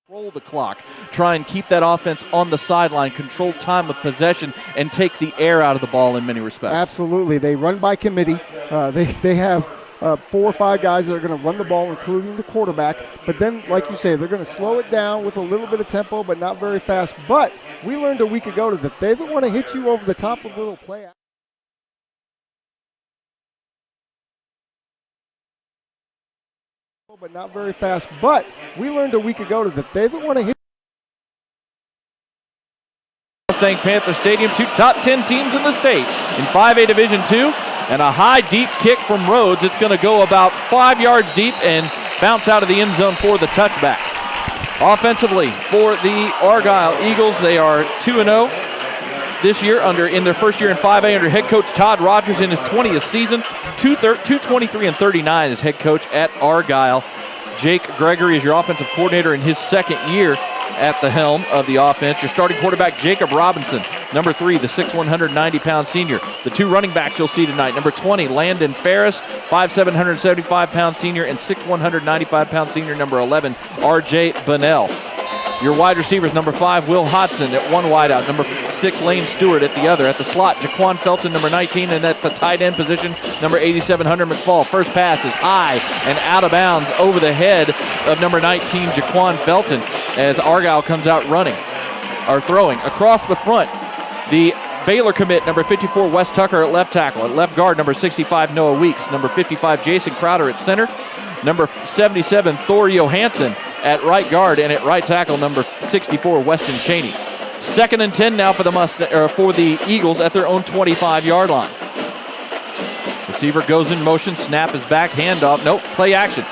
Control the clock, try and keep that offense on the sideline, control time of possession, and take the air out of the ball in many respects. Absolutely. They run by committee. They have 4 or 5 guys that are going to run the ball, including the quarterback. But then, like you say, they're going to slow it down with a little bit of tempo, but not very fast. But we learned a week ago that they don't want to hit you over the top of a little play. But not very fast. But we learned a week ago that they don't want to hit. Mustang Stadium, 2 top 10 teams in the state in 5A Division II, and a high, deep kick from Rhodes. It's going to go about 5 yards deep and bounce out of the end zone for the touchback. Offensively, for the Argyle Eagles, they are 2-0 this year in their first year in 5A under head coach Todd Rogers in his 20th season. 223-39 as head coach at Argyle. Jake Gregory is your offensive coordinator in his second year at the helm of the offense. Your starting quarterback, Jacob Robinson. Number 3, the 6', 190-pound senior. The 2 running backs you'll see tonight. Number 20, Landon Ferris, 5'7", 175-pound senior, and 6', 195-pound senior, number 11, R.J. Bunnell. Your wide receivers, number 5, Will Hodson at one wideout. Number 6, Lane Stewart at the other. At the slot, Jaquan Felton, number 19. And at the tight end position, number 87, Hunter McFall. First pass is high and out of bounds over the head of number 19, Jaquan Felton, as Argyle comes out throwing. Across the front, the Baylor commit, number 54, Wes Tucker at left tackle. At left guard, number 65, Noah Weeks. Number 55, Jason Crowder at center. Number 77, Thor Johansson at right guard, and at right tackle, number 64, Weston Cheney. 2nd and 10 now for the Eagles at their own 25-yard line. Receiver goes in motion, snap is back, handoff, nope, play action.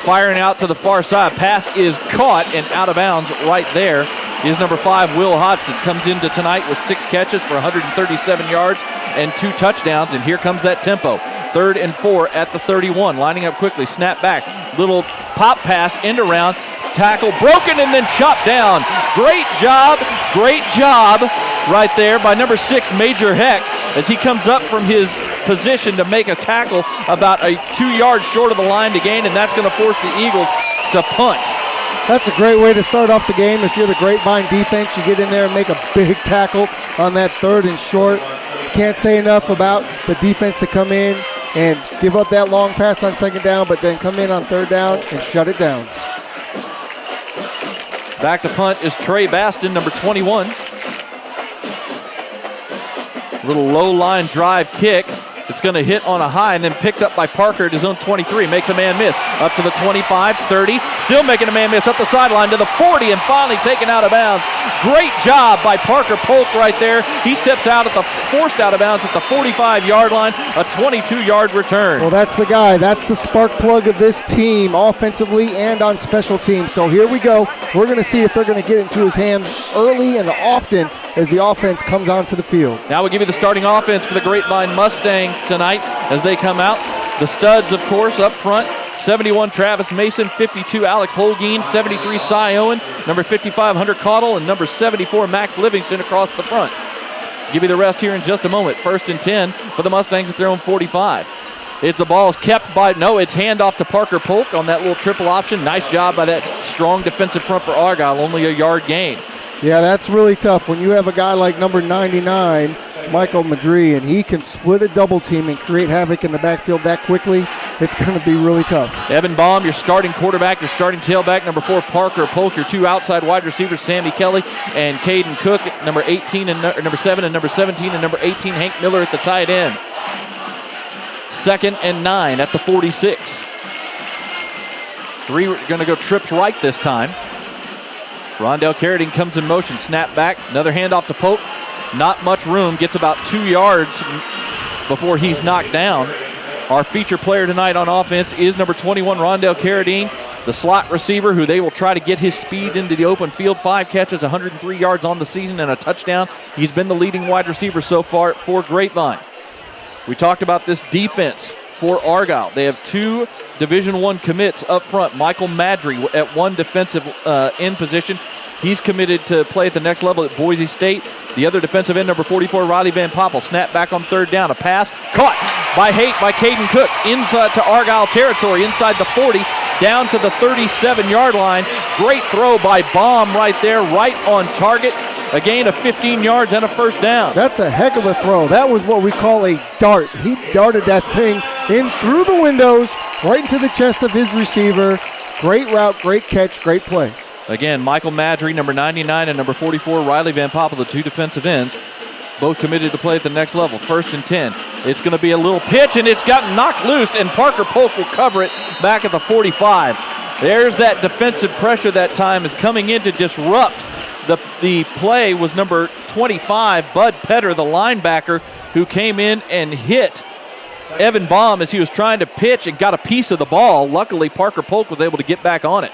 Firing out to the far side, pass is caught and out of bounds right there is number 5, Will Hodson. Comes into tonight with 6 catches for 137 yards and 2 touchdowns, and here comes that tempo. 3rd and 4 at the 31, lining up quickly, snap back, little pop pass, end around, tackle broken and then chopped down. Great job right there by number 6, Major Heck, as he comes up from his position to make a tackle about 2 yards short of the line to gain, and that's going to force the Eagles to punt. That's a great way to start off the game. If you're the Grapevine defense, you get in there and make a big tackle on that 3rd and short. Can't say enough about the defense to come in and give up that long pass on 2nd down, but then come in on 3rd down and shut it down. Back to punt is Trey Baston, number 21. Little low line drive kick. It's going to hit on a high and then picked up by Parker at his own 23. Makes a man miss. Up to the 25, 30. Still making a man miss up the sideline to the 40 and finally taken out of bounds. Great job by Parker Polk right there. He steps out forced out of bounds at the 45-yard line. A 22-yard return. Well, that's the guy. That's the spark plug of this team offensively and on special teams. So here we go. We're going to see if they're going to get into his hands early and often as the offense comes onto the field. Now we'll give you the starting offense for the Grapevine Mustangs tonight as they come out. The studs, of course, up front. 71, Travis Mason. 52, Alex Holguin. 73, Cy Owen. Number 55, Hunter Caudle. And number 74, Max Livingston across the front. Give you the rest here in just a moment. 1st and 10 for the Mustangs at their own 45. The ball is kept by, it's handoff to Parker Polk on that little triple option. Nice job by that strong defensive front for Argyle. Only a yard gain. Yeah, that's really tough when you have a guy like number 99, Michael Madry, and he can split a double team and create havoc in the backfield that quickly. It's going to be really tough. Evan Baum, your starting quarterback, your starting tailback. Number 4, Parker Polk. Your 2 outside wide receivers, Sammy Kelly and Caden Cook. Number 18 and number 7 and number 17 and number 18, Hank Miller at the tight end. 2nd and 9 at the 46. 3 are going to go trips right this time. Rondell Carradine comes in motion, snap back, another handoff to Polk. Not much room, gets about 2 yards before he's knocked down. Our feature player tonight on offense is number 21, Rondell Carradine, the slot receiver who they will try to get his speed into the open field. 5 catches, 103 yards on the season and a touchdown. He's been the leading wide receiver so far for Grapevine. We talked about this defense for Argyle. They have 2 Division I commits up front. Michael Madry at 1 defensive end position. He's committed to play at the next level at Boise State. The other defensive end, number 44, Riley Van Poppel. Snap back on 3rd down. A pass caught by Caden Cook inside to Argyle territory, inside the 40, down to the 37-yard line. Great throw by Baum right there, right on target. A gain of 15 yards and a first down. That's a heck of a throw. That was what we call a dart. He darted that thing in through the windows, right into the chest of his receiver. Great route, great catch, great play. Again, Michael Madry, number 99, and number 44, Riley Van Poppel, the two defensive ends, both committed to play at the next level. 1st and 10. It's going to be a little pitch, and it's gotten knocked loose, and Parker Polk will cover it back at the 45. There's that defensive pressure that time is coming in to disrupt. The play was number 25, Bud Petter, the linebacker, who came in and hit Evan Baum as he was trying to pitch and got a piece of the ball. Luckily, Parker Polk was able to get back on it.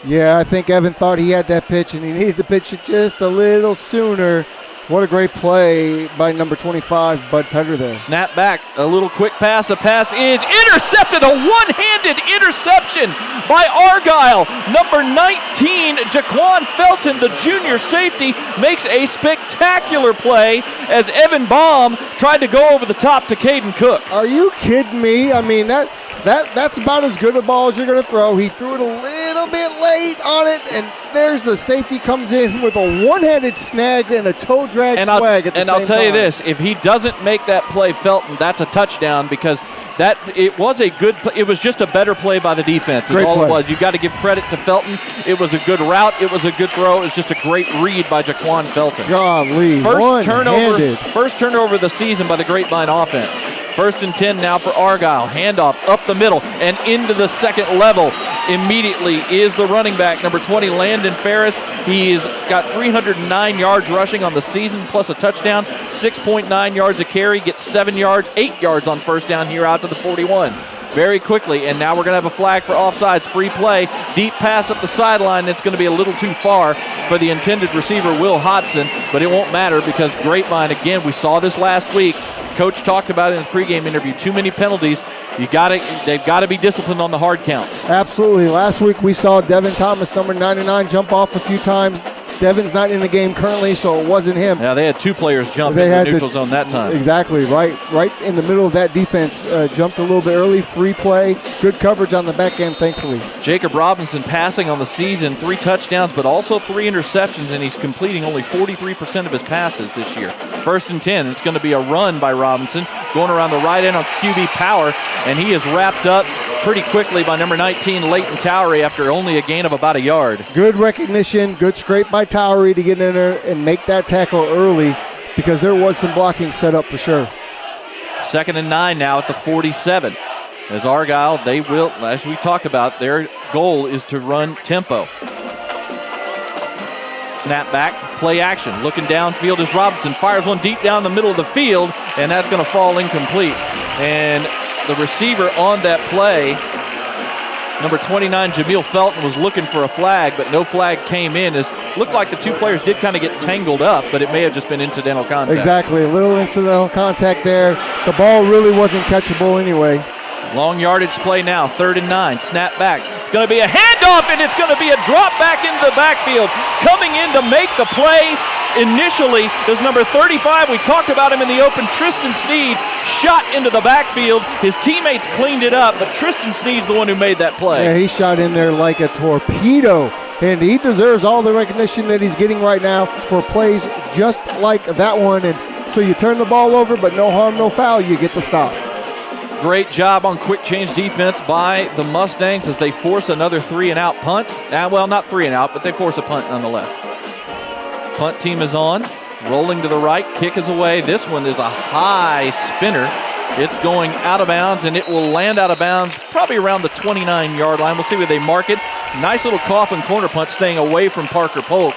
Yeah, I think Evan thought he had that pitch, and he needed to pitch it just a little sooner. What a great play by number 25, Bud Petter there. Snap back, a little quick pass. The pass is intercepted, a one-handed interception by Argyle. Number 19, Jaquan Felton, the junior safety, makes a spectacular play as Evan Baum tried to go over the top to Caden Cook. Are you kidding me? I mean, that's about as good a ball as you're going to throw. He threw it a little bit late on it, and there's the safety comes in with a one-handed snag and a toe drag swag at the same time. And I'll tell you this, if he doesn't make that play, Felton, that's a touchdown because it was just a better play by the defense is all play. It was. You've got to give credit to Felton. It was a good route. It was a good throw. It was just a great read by Jaquan Felton. Golly, first turnover of the season by the Grapevine offense. 1st and 10 now for Argyle. Handoff up the middle and into the second level. Immediately is the running back, number 20, Landon Ferris. He's got 309 yards rushing on the season plus a touchdown, 6.9 yards a carry, gets 7 yards, 8 yards on first down here out to the 41. Very quickly, and now we're going to have a flag for offsides, free play, deep pass up the sideline. It's going to be a little too far for the intended receiver, Will Hodson, but it won't matter because Grapevine, again, we saw this last week. Coach talked about it in his pregame interview. Too many penalties. They've got to be disciplined on the hard counts. Absolutely. Last week we saw Devin Thomas, number 99, jump off a few times. Devin's not in the game currently, so it wasn't him. Yeah, they had two players jump in the neutral zone that time. Exactly. Right in the middle of that defense. Jumped a little bit early. Free play. Good coverage on the back end, thankfully. Jacob Robinson passing on the season, 3 touchdowns, but also 3 interceptions, and he's completing only 43% of his passes this year. 1st and 10. It's going to be a run by Robinson, going around the right end on QB power, and he is wrapped up pretty quickly by number 19, Leighton Towery, after only a gain of about a yard. Good recognition, good scrape by Towery to get in there and make that tackle early because there was some blocking set up for sure. 2nd and 9 now at the 47. As Argyle, they will, as we talked about, their goal is to run tempo. Snap back, play action. Looking downfield as Robinson fires one deep down the middle of the field, and that's going to fall incomplete. And the receiver on that play, number 29, Jameel Felton, was looking for a flag, but no flag came in. It looked like the two players did kind of get tangled up, but it may have just been incidental contact. Exactly, a little incidental contact there. The ball really wasn't catchable anyway. Long yardage play now, 3rd and 9, snap back. It's going to be a handoff, and it's going to be a drop back into the backfield. Coming in to make the play initially is number 35. We talked about him in the open. Tristan Sneed shot into the backfield. His teammates cleaned it up, but Tristan Sneed's the one who made that play. Yeah, he shot in there like a torpedo, and he deserves all the recognition that he's getting right now for plays just like that one. And so you turn the ball over, but no harm, no foul. You get the stop. Great job on quick change defense by the Mustangs as they force another 3-and-out punt. Well, not 3-and-out, but they force a punt nonetheless. Punt team is on, rolling to the right, kick is away. This one is a high spinner. It's going out of bounds, and it will land out of bounds probably around the 29-yard line. We'll see where they mark it. Nice little coffin corner punt, staying away from Parker Polk.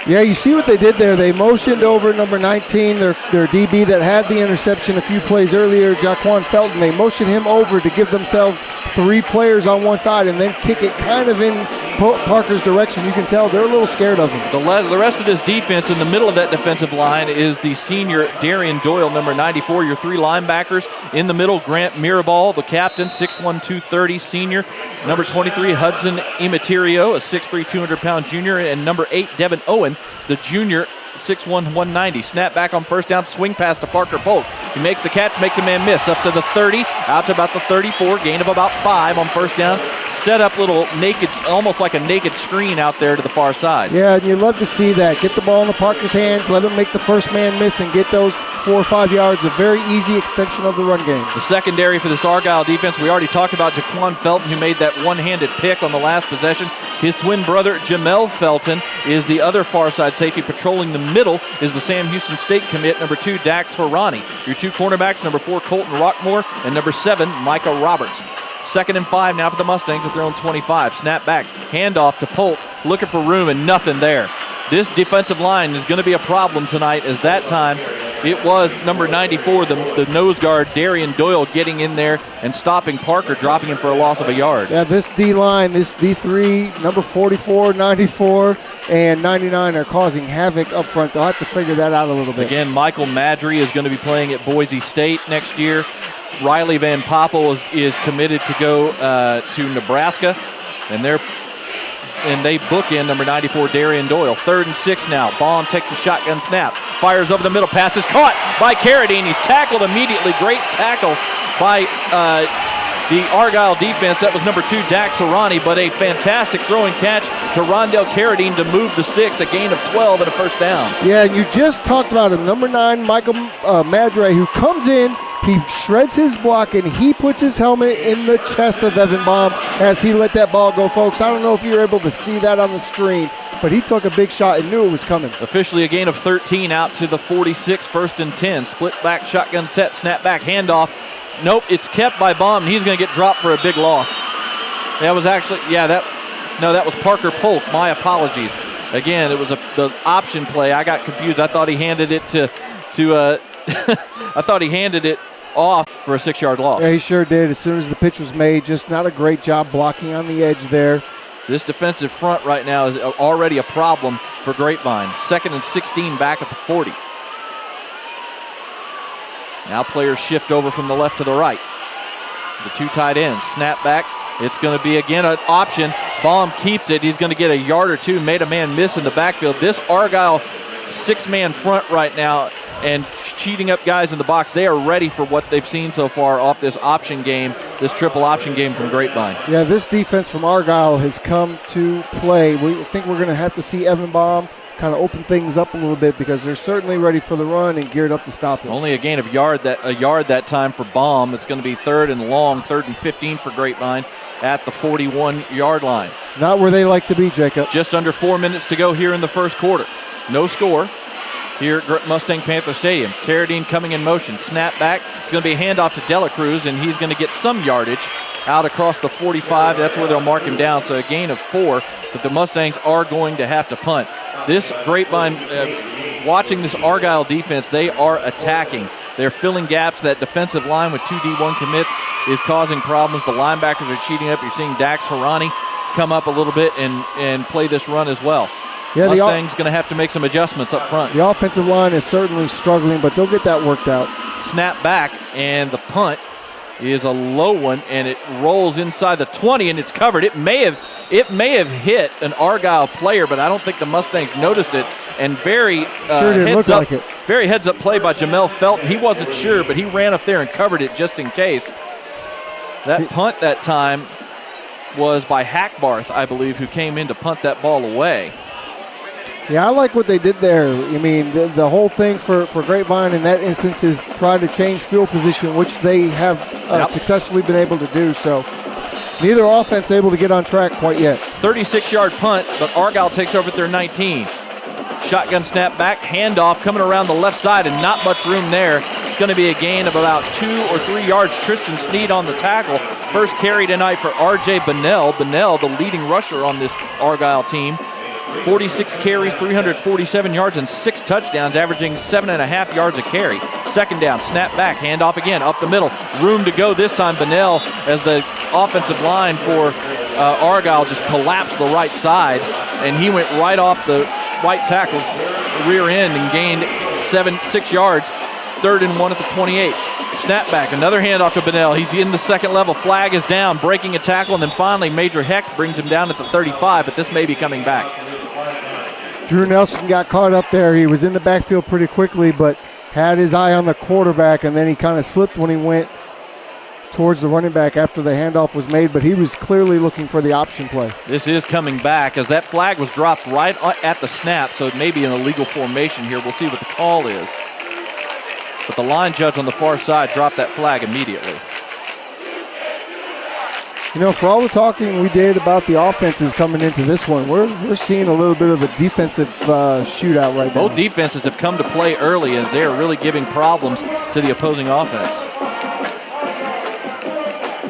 Yeah, you see what they did there. They motioned over number 19, their DB that had the interception a few plays earlier, Jaquan Felton. They motioned him over to give themselves 3 players on one side and then kick it kind of in Parker's direction. You can tell they're a little scared of him. The rest of this defense, in the middle of that defensive line, is the senior Darian Doyle, number 94. Your 3 linebackers in the middle, Grant Mirabal, the captain, 6'1", 230 senior. Number 23, Hudson Immaterio, a 6'3", 200-pound junior. And number 8, Devin Owen, the junior, 6'1", 190. Snap back on first down, swing pass to Parker Polk. He makes the catch, makes a man miss. Up to the 30, out to about the 34, gain of about 5 on first down set up little naked, almost like a naked screen out there to the far side. Yeah, and you love to see that. Get the ball in the Parker's hands, let him make the first man miss, and get those 4 or 5 yards. A very easy extension of the run game. The secondary for this Argyle defense, we already talked about Jaquan Felton, who made that one-handed pick on the last possession. His twin brother, Jamel Felton, is the other far side safety. Patrolling the middle is the Sam Houston State commit, number 2, Dax Harani. Your 2 cornerbacks, number 4, Colton Rockmore, and number 7, Micah Roberts. 2nd and 5 now for the Mustangs at their own 25. Snap back, handoff to Polk, looking for room and nothing there. This defensive line is going to be a problem tonight, as that time it was number 94, the nose guard, Darian Doyle, getting in there and stopping Parker, dropping him for a loss of a yard. Yeah, this D-line, this D3, number 44, 94, and 99 are causing havoc up front. They'll have to figure that out a little bit. Again, Michael Madry is going to be playing at Boise State next year. Riley Van Poppel is committed to go to Nebraska, and they book in number 94, Darian Doyle. 3rd and 6 now. Baum takes a shotgun snap. Fires over the middle. Pass is caught by Carradine. He's tackled immediately. Great tackle by the Argyle defense. That was number 2, Dax Harani, but a fantastic throwing catch to Rondell Carradine to move the sticks. A gain of 12 and a first down. Yeah, and you just talked about him. Number 9, Michael Madre, who comes in. He shreds his block, and he puts his helmet in the chest of Evan Baum as he let that ball go, folks. I don't know if you're able to see that on the screen, but he took a big shot and knew it was coming. Officially a gain of 13 out to the 46, 1st and 10. Split back, shotgun set, snap back, handoff. Nope, it's kept by Baum, and he's going to get dropped for a big loss. That was actually, that was Parker Polk. My apologies. Again, it was the option play. I got confused. I thought he handed it to I thought he handed it off for a 6-yard loss. Yeah, he sure did. As soon as the pitch was made, just not a great job blocking on the edge there. This defensive front right now is already a problem for Grapevine. 2nd and 16 back at the 40. Now players shift over from the left to the right. The 2 tight ends. Snap back. It's going to be, again, an option. Baum keeps it. He's going to get a yard or 2. Made a man miss in the backfield. This Argyle 6-man front right now and cheating up guys in the box, they are ready for what they've seen so far off this option game, this triple option game from Grapevine. Yeah, this defense from Argyle has come to play. We think we're going to have to see Evan Baum kind of open things up a little bit because they're certainly ready for the run and geared up to stop it. Only a gain of a yard that time for Baum. It's going to be 3rd and long, 3rd and 15 for Grapevine at the 41-yard line. Not where they like to be, Jacob. Just under 4 minutes to go here in the first quarter. No score here at Mustang Panther Stadium. Carradine coming in motion. Snap back. It's going to be a handoff to Dela Cruz, and he's going to get some yardage out across the 45. That's where they'll mark him down. So a gain of 4, but the Mustangs are going to have to punt. This Grapevine, watching this Argyle defense, they are attacking. They're filling gaps. That defensive line with 2 D1 commits is causing problems. The linebackers are cheating up. You're seeing Dax Harani come up a little bit and play this run as well. Yeah, Mustang's going to have to make some adjustments up front. The offensive line is certainly struggling, but they'll get that worked out. Snap back, and the punt is a low one, and it rolls inside the 20, and it's covered. It may have hit an Argyle player, but I don't think the Mustangs noticed it. And very heads-up play by Jamel Felton. He wasn't sure, but he ran up there and covered it just in case. That punt that time was by Hackbarth, I believe, who came in to punt that ball away. Yeah, I like what they did there. I mean, the whole thing for Grapevine in that instance is try to change field position, which they have successfully been able to do. So neither offense able to get on track quite yet. 36-yard punt, but Argyle takes over at their 19. Shotgun snap back, handoff coming around the left side, and not much room there. It's going to be a gain of about 2 or 3 yards. Tristan Sneed on the tackle. First carry tonight for R.J. Bunnell. Bunnell, the leading rusher on this Argyle team. 46 carries, 347 yards, and 6 touchdowns, averaging 7.5 yards a carry. 2nd down, snap back, handoff again, up the middle. Room to go this time. Bunnell, as the offensive line for Argyle just collapsed the right side, and he went right off the right tackle's rear end and gained 6 yards. 3rd and 1 at the 28. Snap back, another handoff to Bunnell. He's in the second level. Flag is down, breaking a tackle, and then finally Major Heck brings him down at the 35, but this may be coming back. Drew Nelson got caught up there. He was in the backfield pretty quickly, but had his eye on the quarterback, and then he kind of slipped when he went towards the running back after the handoff was made, but he was clearly looking for the option play. This is coming back as that flag was dropped right at the snap, so it may be an illegal formation here. We'll see what the call is. But the line judge on the far side dropped that flag immediately. You know, for all the talking we did about the offenses coming into this one, we're seeing a little bit of a defensive shootout right now. Both defenses have come to play early, and they are really giving problems to the opposing offense.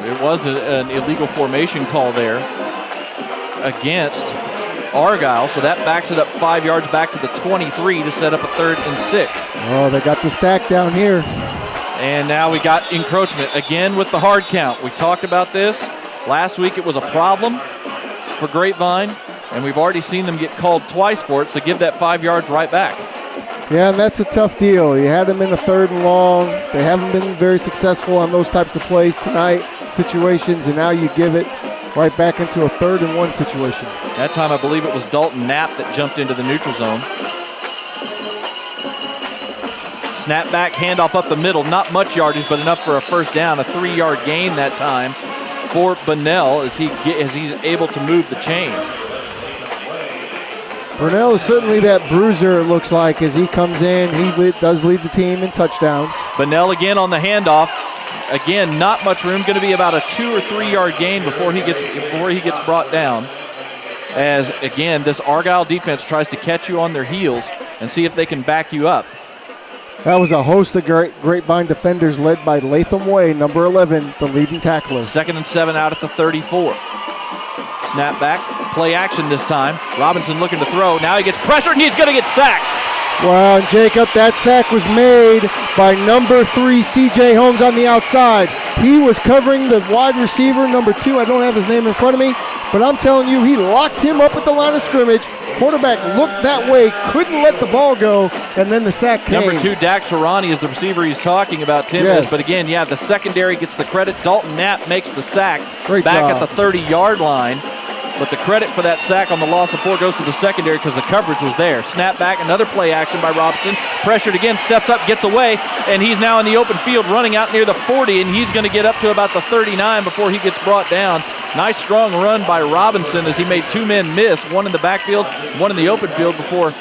It was an illegal formation call there against Argyle, so that backs it up 5 yards back to the 23 to set up a 3rd and 6. Oh, they got the stack down here. And now we got encroachment again with the hard count. We talked about this. Last week it was a problem for Grapevine, and we've already seen them get called twice for it, so give that 5 yards right back. Yeah, and that's a tough deal. You had them in a 3rd and long. They haven't been very successful on those types of plays tonight, situations, and now you give it right back into a 3rd and 1 situation. That time I believe it was Dalton Knapp that jumped into the neutral zone. Snap back, handoff up the middle. Not much yardage, but enough for a 1st down. A 3-yard gain that time for Bunnell as he's able to move the chains. Burnell is certainly that bruiser, it looks like, as he comes in. He does lead the team in touchdowns. Bunnell again on the handoff. Again, not much room. Going to be about a 2 or 3 yard gain before he gets brought down. As again, this Argyle defense tries to catch you on their heels and see if they can back you up. That was a host of Grapevine defenders led by Latham Way, number 11, the leading tackler. 2nd and 7 out at the 34. Snap back, play action this time. Robinson looking to throw. Now he gets pressured and he's going to get sacked. Wow, and Jacob, that sack was made by number 3, C.J. Holmes on the outside. He was covering the wide receiver, number 2. I don't have his name in front of me, but I'm telling you, he locked him up at the line of scrimmage. Quarterback looked that way, couldn't let the ball go, and then the sack came. Number 2, Dax Harani is the receiver he's talking about, Tim. Yes. But again, yeah, the secondary gets the credit. Dalton Knapp makes the sack Great back job. at the 30-yard line. But the credit for that sack on the loss of 4 goes to the secondary because the coverage was there. Snap back, another play action by Robinson. Pressured again, steps up, gets away, and he's now in the open field running out near the 40, and he's going to get up to about the 39 before he gets brought down. Nice strong run by Robinson as he made 2 men miss, one in the backfield, one in the open field before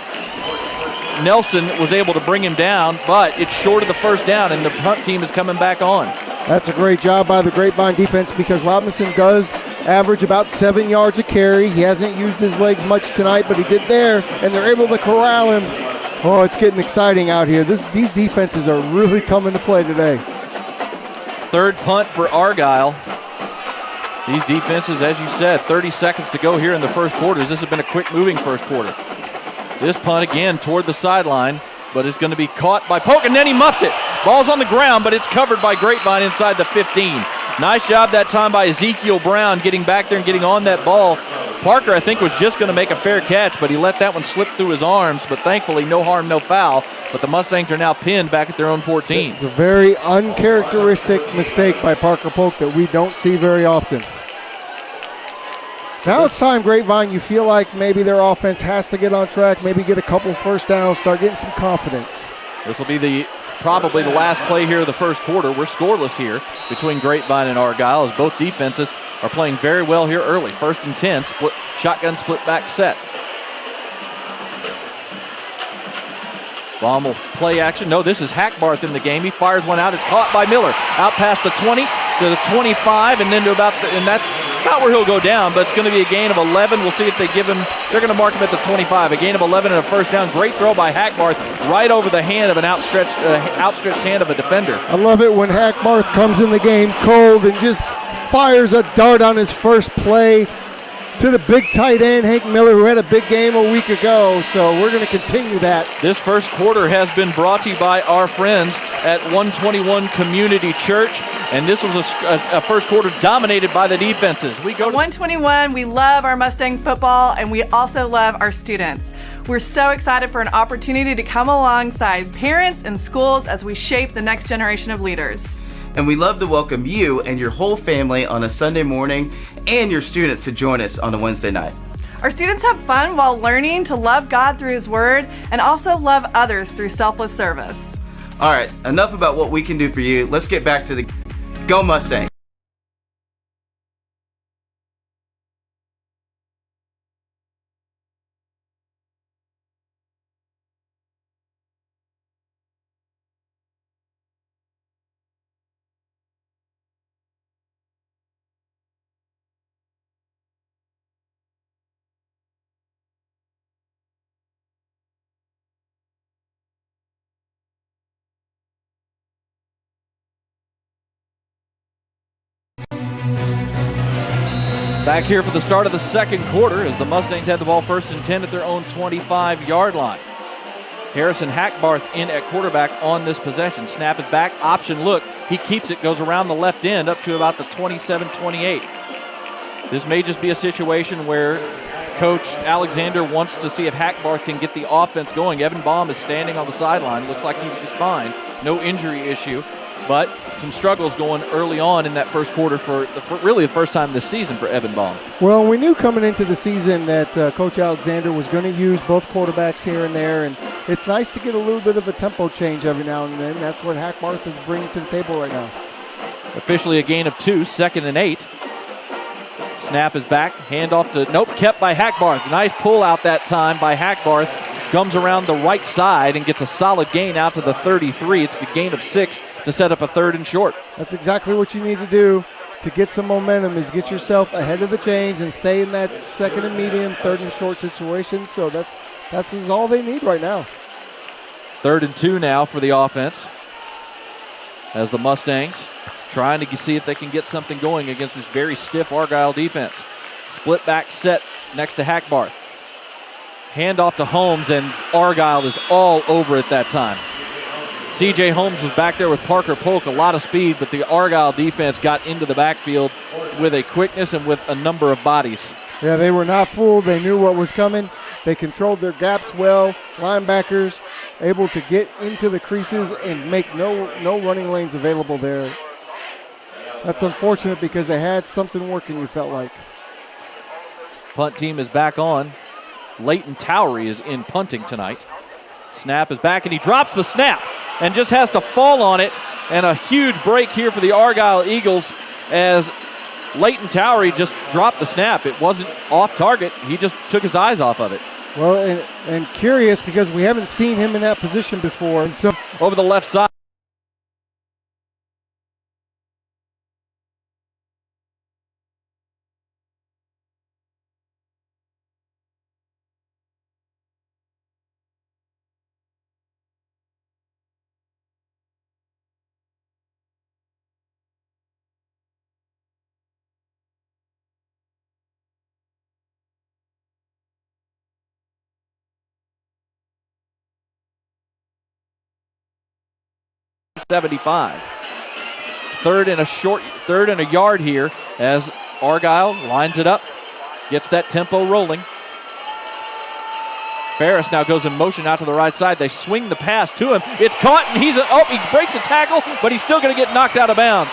Nelson was able to bring him down, but it's short of the 1st down, and the punt team is coming back on. That's a great job by the Grapevine defense because Robinson does average about 7 yards a carry. He hasn't used his legs much tonight, but he did there, and they're able to corral him. Oh, it's getting exciting out here. These defenses are really coming to play today. 3rd punt for Argyle. These defenses, as you said, 30 seconds to go here in the 1st quarter. This has been a quick-moving 1st quarter. This punt again toward the sideline, but it's going to be caught by Polk, and then he muffs it. Ball's on the ground, but it's covered by Grapevine inside the 15. Nice job that time by Ezekiel Brown getting back there and getting on that ball. Parker, I think, was just going to make a fair catch, but he let that one slip through his arms, but thankfully no harm, no foul. But the Mustangs are now pinned back at their own 14. It's a very uncharacteristic mistake by Parker Polk that we don't see very often. Now it's time, Grapevine. You feel like maybe their offense has to get on track, maybe get a couple 1st downs, start getting some confidence. This will be probably the last play here of the 1st quarter. We're scoreless here between Grapevine and Argyle as both defenses are playing very well here early. 1st and 10, shotgun split back set. Baum will play action. No, this is Hackbarth in the game. He fires one out. It's caught by Miller. Out past the 20 to the 25, and then to and that's not where he'll go down, but it's going to be a gain of 11. We'll see if they give him, they're going to mark him at the 25. A gain of 11 and a 1st down. Great throw by Hackbarth right over the hand of an outstretched hand of a defender. I love it when Hackbarth comes in the game cold and just fires a dart on his first play to the big tight end, Hank Miller, who had a big game a week ago. So we're going to continue that. This 1st quarter has been brought to you by our friends at 121 Community Church, and this was a 1st quarter dominated by the defenses. We go to 121. We love our Mustang football, and we also love our students. We're so excited for an opportunity to come alongside parents and schools as we shape the next generation of leaders. And we love to welcome you and your whole family on a Sunday morning and your students to join us on a Wednesday night. Our students have fun while learning to love God through His Word and also love others through selfless service. All right, enough about what we can do for you. Let's get back to the Go Mustangs. Back here for the start of the second quarter as the Mustangs had the ball 1st and 10 at their own 25-yard line. Harrison Hackbarth in at quarterback on this possession. Snap is back, option look. He keeps it, goes around the left end up to about the 27-28. This may just be a situation where Coach Alexander wants to see if Hackbarth can get the offense going. Evan Baum is standing on the sideline. Looks like he's just fine. No injury issue. But some struggles going early on in that first quarter for really the first time this season for Evan Baum. Well, we knew coming into the season that Coach Alexander was going to use both quarterbacks here and there, and it's nice to get a little bit of a tempo change every now and then. That's what Hackbarth is bringing to the table right now. Officially a gain of 2, 2nd and 8. Snap is back, handoff to, nope, kept by Hackbarth. Nice pull out that time by Hackbarth. Comes around the right side and gets a solid gain out to the 33. It's a gain of 6 to set up a 3rd and short. That's exactly what you need to do to get some momentum, is get yourself ahead of the chains and stay in that 2nd and medium, 3rd and short situation. So that's all they need right now. 3rd and 2 now for the offense as the Mustangs trying to see if they can get something going against this very stiff Argyle defense. Split back set next to Hackbarth. Handoff to Holmes, and Argyle is all over it that time. C.J. Holmes was back there with Parker Polk, a lot of speed, but the Argyle defense got into the backfield with a quickness and with a number of bodies. Yeah, they were not fooled. They knew what was coming. They controlled their gaps well. Linebackers able to get into the creases and make no running lanes available there. That's unfortunate because they had something working, you felt like. Punt team is back on. Leighton Towery is in punting tonight. Snap is back, and he drops the snap and just has to fall on it. And a huge break here for the Argyle Eagles as Leighton Towery just dropped the snap. It wasn't off target. He just took his eyes off of it. Well, and curious because we haven't seen him in that position before. And so over the left side. .75. 3rd and a yard here as Argyle lines it up, gets that tempo rolling. Ferris now goes in motion out to the right side. They swing the pass to him. It's caught, and he breaks a tackle, but he's still going to get knocked out of bounds.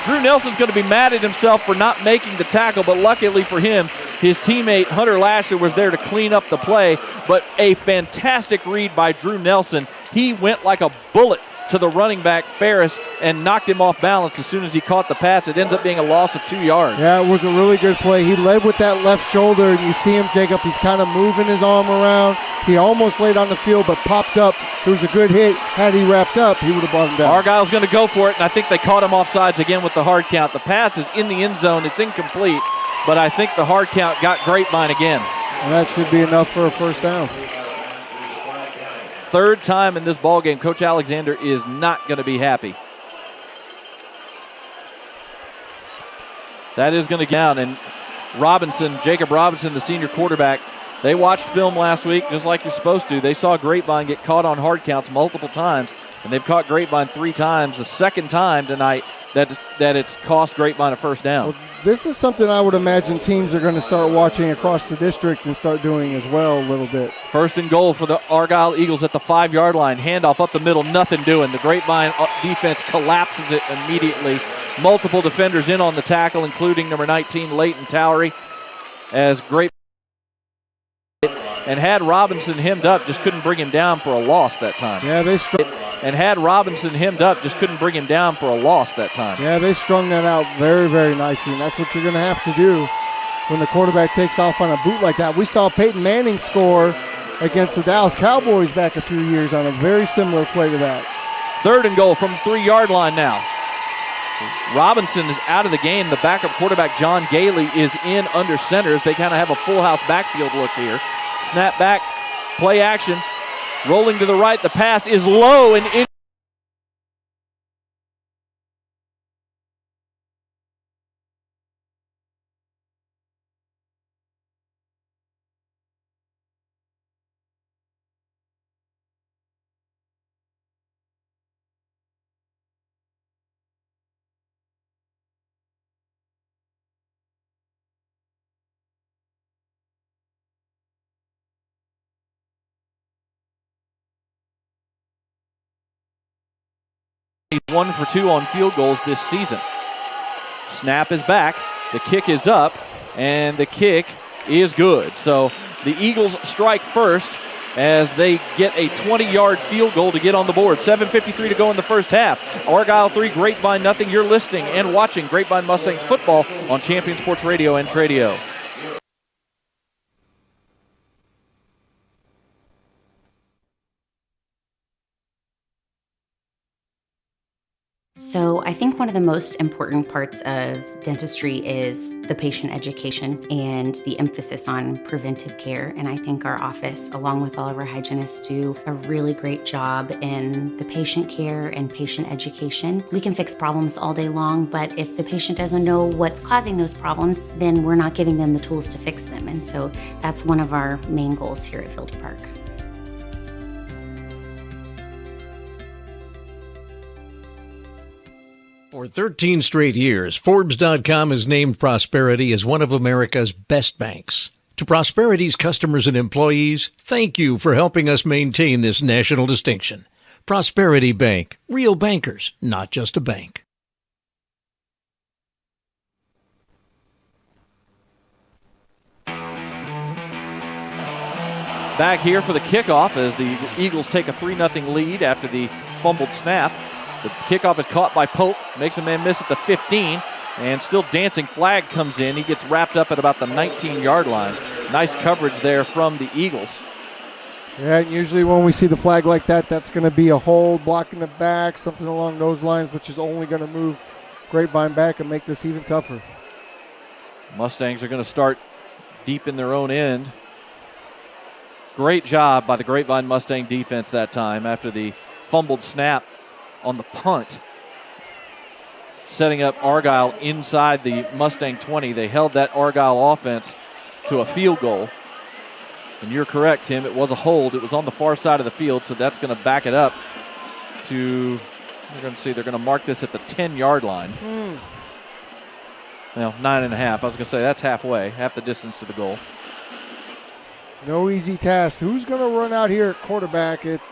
Drew Nelson's going to be mad at himself for not making the tackle, but luckily for him, his teammate Hunter Lashley was there to clean up the play. But a fantastic read by Drew Nelson. He went like a bullet to the running back Ferris and knocked him off balance as soon as he caught the pass. It ends up being a loss of 2 yards. Yeah, it was a really good play. He led with that left shoulder, and you see him, Jacob, he's kind of moving his arm around. He almost laid on the field but popped up. It was a good hit. Had he wrapped up, he would have brought him down. Argyle's going to go for it, and I think they caught him offsides again with the hard count. The pass is in the end zone. It's incomplete, but I think the hard count got Grapevine again. And that should be enough for a first down. 3rd time in this ball game. Coach Alexander is not going to be happy. That is going to get down, and Jacob Robinson, the senior quarterback, they watched film last week just like you're supposed to. They saw Grapevine get caught on hard counts multiple times, and they've caught Grapevine 3 times. The 2nd time tonight that it's cost Grapevine a first down. Well, this is something I would imagine teams are going to start watching across the district and start doing as well a little bit. 1st and goal for the Argyle Eagles at the 5-yard line. Handoff up the middle, nothing doing. The Grapevine defense collapses it immediately. Multiple defenders in on the tackle, including number 19, Leighton Towery, as Grapevine and had Robinson hemmed up, just couldn't bring him down for a loss that time. Yeah, they had Robinson hemmed up, just couldn't bring him down for a loss that time. Yeah, they strung that out very, very nicely, and that's what you're going to have to do when the quarterback takes off on a boot like that. We saw Peyton Manning score against the Dallas Cowboys back a few years on a very similar play to that. 3rd and goal from the 3-yard line now. Robinson is out of the game. The backup quarterback, John Gailey, is in under center as they kind of have a full house backfield look here. Snap back, play action, rolling to the right. The pass is low and in. He's 1 for 2 on field goals this season. Snap is back. The kick is up, and the kick is good. So the Eagles strike first as they get a 20-yard field goal to get on the board. 7:53 to go in the first half. Argyle 3, Grapevine nothing. You're listening and watching Grapevine Mustangs football on Champion Sports Radio and Tradio. So I think one of the most important parts of dentistry is the patient education and the emphasis on preventive care. And I think our office, along with all of our hygienists, do a really great job in the patient care and patient education. We can fix problems all day long, but if the patient doesn't know what's causing those problems, then we're not giving them the tools to fix them. And so that's one of our main goals here at Field Park. For 13 straight years, Forbes.com has named Prosperity as one of America's best banks. To Prosperity's customers and employees, thank you for helping us maintain this national distinction. Prosperity Bank, real bankers, not just a bank. Back here for the kickoff as the Eagles take a 3-0 lead after the fumbled snap. The kickoff is caught by Pope, makes a man miss at the 15, and still dancing. Flag comes in. He gets wrapped up at about the 19-yard line. Nice coverage there from the Eagles. Yeah, and usually when we see the flag like that, that's going to be a hold, blocking the back, something along those lines, which is only going to move Grapevine back and make this even tougher. Mustangs are going to start deep in their own end. Great job by the Grapevine Mustang defense that time after the fumbled snap on the punt, setting up Argyle inside the Mustang 20. They held that Argyle offense to a field goal. And you're correct, Tim, it was a hold. It was on the far side of the field, so that's going to back it up to, we're going to see, they're going to mark this at the 10-yard line. Well, 9.5. I was going to say that's halfway, half the distance to the goal. No easy task. Who's going to run out here at quarterback? It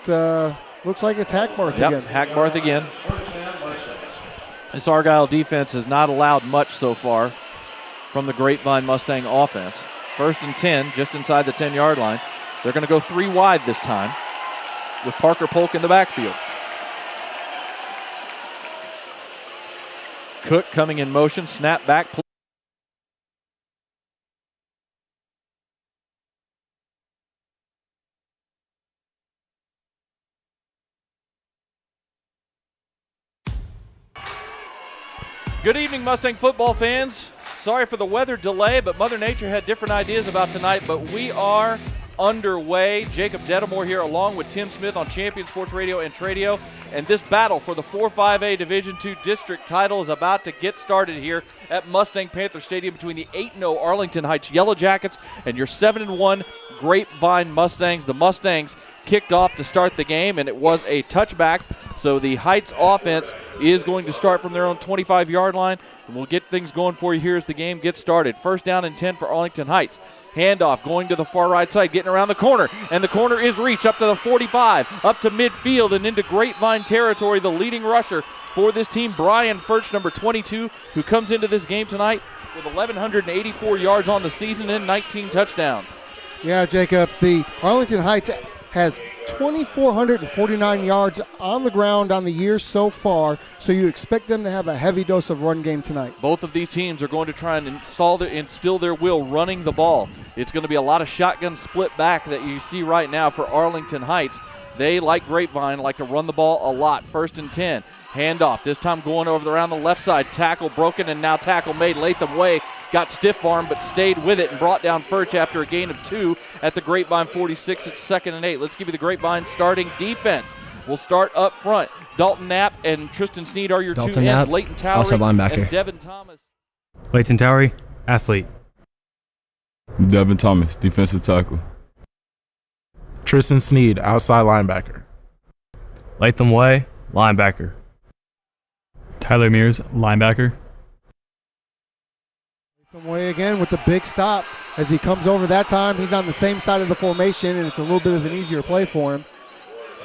looks like it's Hackbarth again. Yep, Hackbarth again. This Argyle defense has not allowed much so far from the Grapevine Mustang offense. 1st and 10, just inside the 10-yard line. They're going to go 3 wide this time with Parker Polk in the backfield. Cook coming in motion, snap back. Good evening, Mustang football fans. Sorry for the weather delay, but Mother Nature had different ideas about tonight, but we are underway. Jacob Dedamore here along with Tim Smith on Champion Sports Radio and Tradio, and this battle for the 4-5A Division II district title is about to get started here at Mustang Panther Stadium between the 8-0 Arlington Heights Yellowjackets and your 7-1 Grapevine Mustangs. The Mustangs kicked off to start the game, and it was a touchback, so the Heights offense is going to start from their own 25-yard line, and we'll get things going for you here as the game gets started. 1st down and 10 for Arlington Heights. Handoff going to the far right side, getting around the corner, and the corner is reached up to the 45, up to midfield and into Grapevine territory. The leading rusher for this team, Brian Furch, number 22, who comes into this game tonight with 1,184 yards on the season and 19 touchdowns. Yeah, Jacob, the Arlington Heights has 2,449 yards on the ground on the year so far, so you expect them to have a heavy dose of run game tonight. Both of these teams are going to try and instill their will running the ball. It's going to be a lot of shotgun split back that you see right now for Arlington Heights. They, like Grapevine, like to run the ball a lot. 1st and 10. Handoff, this time going over around the left side. Tackle broken and now tackle made. Latham Way got stiff arm but stayed with it and brought down Furch after a gain of 2 at the Grapevine 46. It's 2nd and 8. Let's give you the Grapevine starting defense. We'll start up front. Dalton Knapp and Tristan Sneed are your two ends. Leighton Towery also linebacker. and Devin Thomas. Leighton Towery, athlete. Devin Thomas, defensive tackle. Tristan Sneed, outside linebacker. Latham Way, linebacker. Tyler Mears, linebacker. Some way again with the big stop as he comes over that time. He's on the same side of the formation, and it's a little bit of an easier play for him.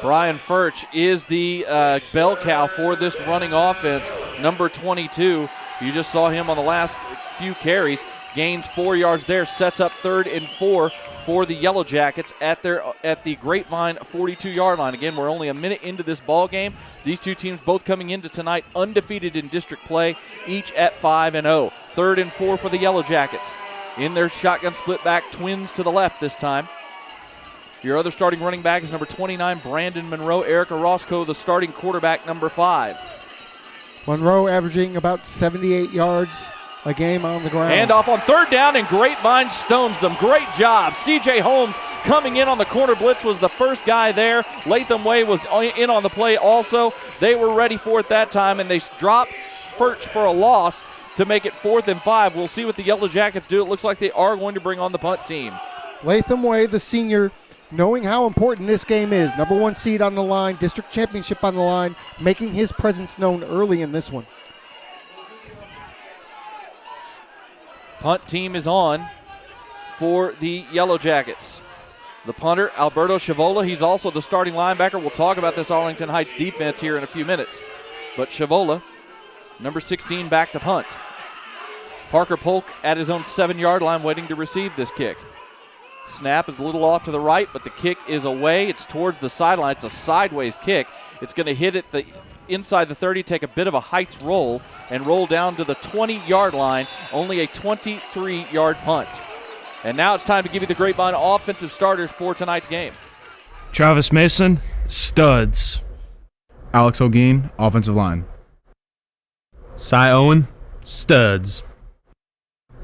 Brian Furch is the bell cow for this running offense, number 22. You just saw him on the last few carries. Gains 4 yards there, sets up 3rd and 4 for the Yellowjackets at the Grapevine 42-yard line. Again, we're only a minute into this ball game. These two teams both coming into tonight undefeated in district play, each at 5-0. 3rd and 4 for the Yellowjackets. In their shotgun split back, twins to the left this time. Your other starting running back is number 29, Brandon Monroe. Erica Roscoe, the starting quarterback, number 5. Monroe averaging about 78 yards a game on the ground. And off on 3rd down, and Grapevine stones them. Great job. C.J. Holmes coming in on the corner blitz was the first guy there. Latham Way was in on the play also. They were ready for it that time, and they dropped Furch for a loss to make it 4th and 5. We'll see what the Yellowjackets do. It looks like they are going to bring on the punt team. Latham Way, the senior, knowing how important this game is. Number 1 seed on the line, district championship on the line, making his presence known early in this one. Punt team is on for the Yellowjackets. The punter, Alberto Chavola, he's also the starting linebacker. We'll talk about this Arlington Heights defense here in a few minutes. But Chavola, number 16, back to punt. Parker Polk at his own 7-yard line waiting to receive this kick. Snap is a little off to the right, but the kick is away. It's towards the sideline. It's a sideways kick. It's going to hit at the inside the 30, take a bit of a Heights roll, and roll down to the 20-yard line. Only a 23-yard punt. And now it's time to give you the Grapevine offensive starters for tonight's game. Travis Mason, studs. Alex O'Gean, offensive line. Cy Owen, studs.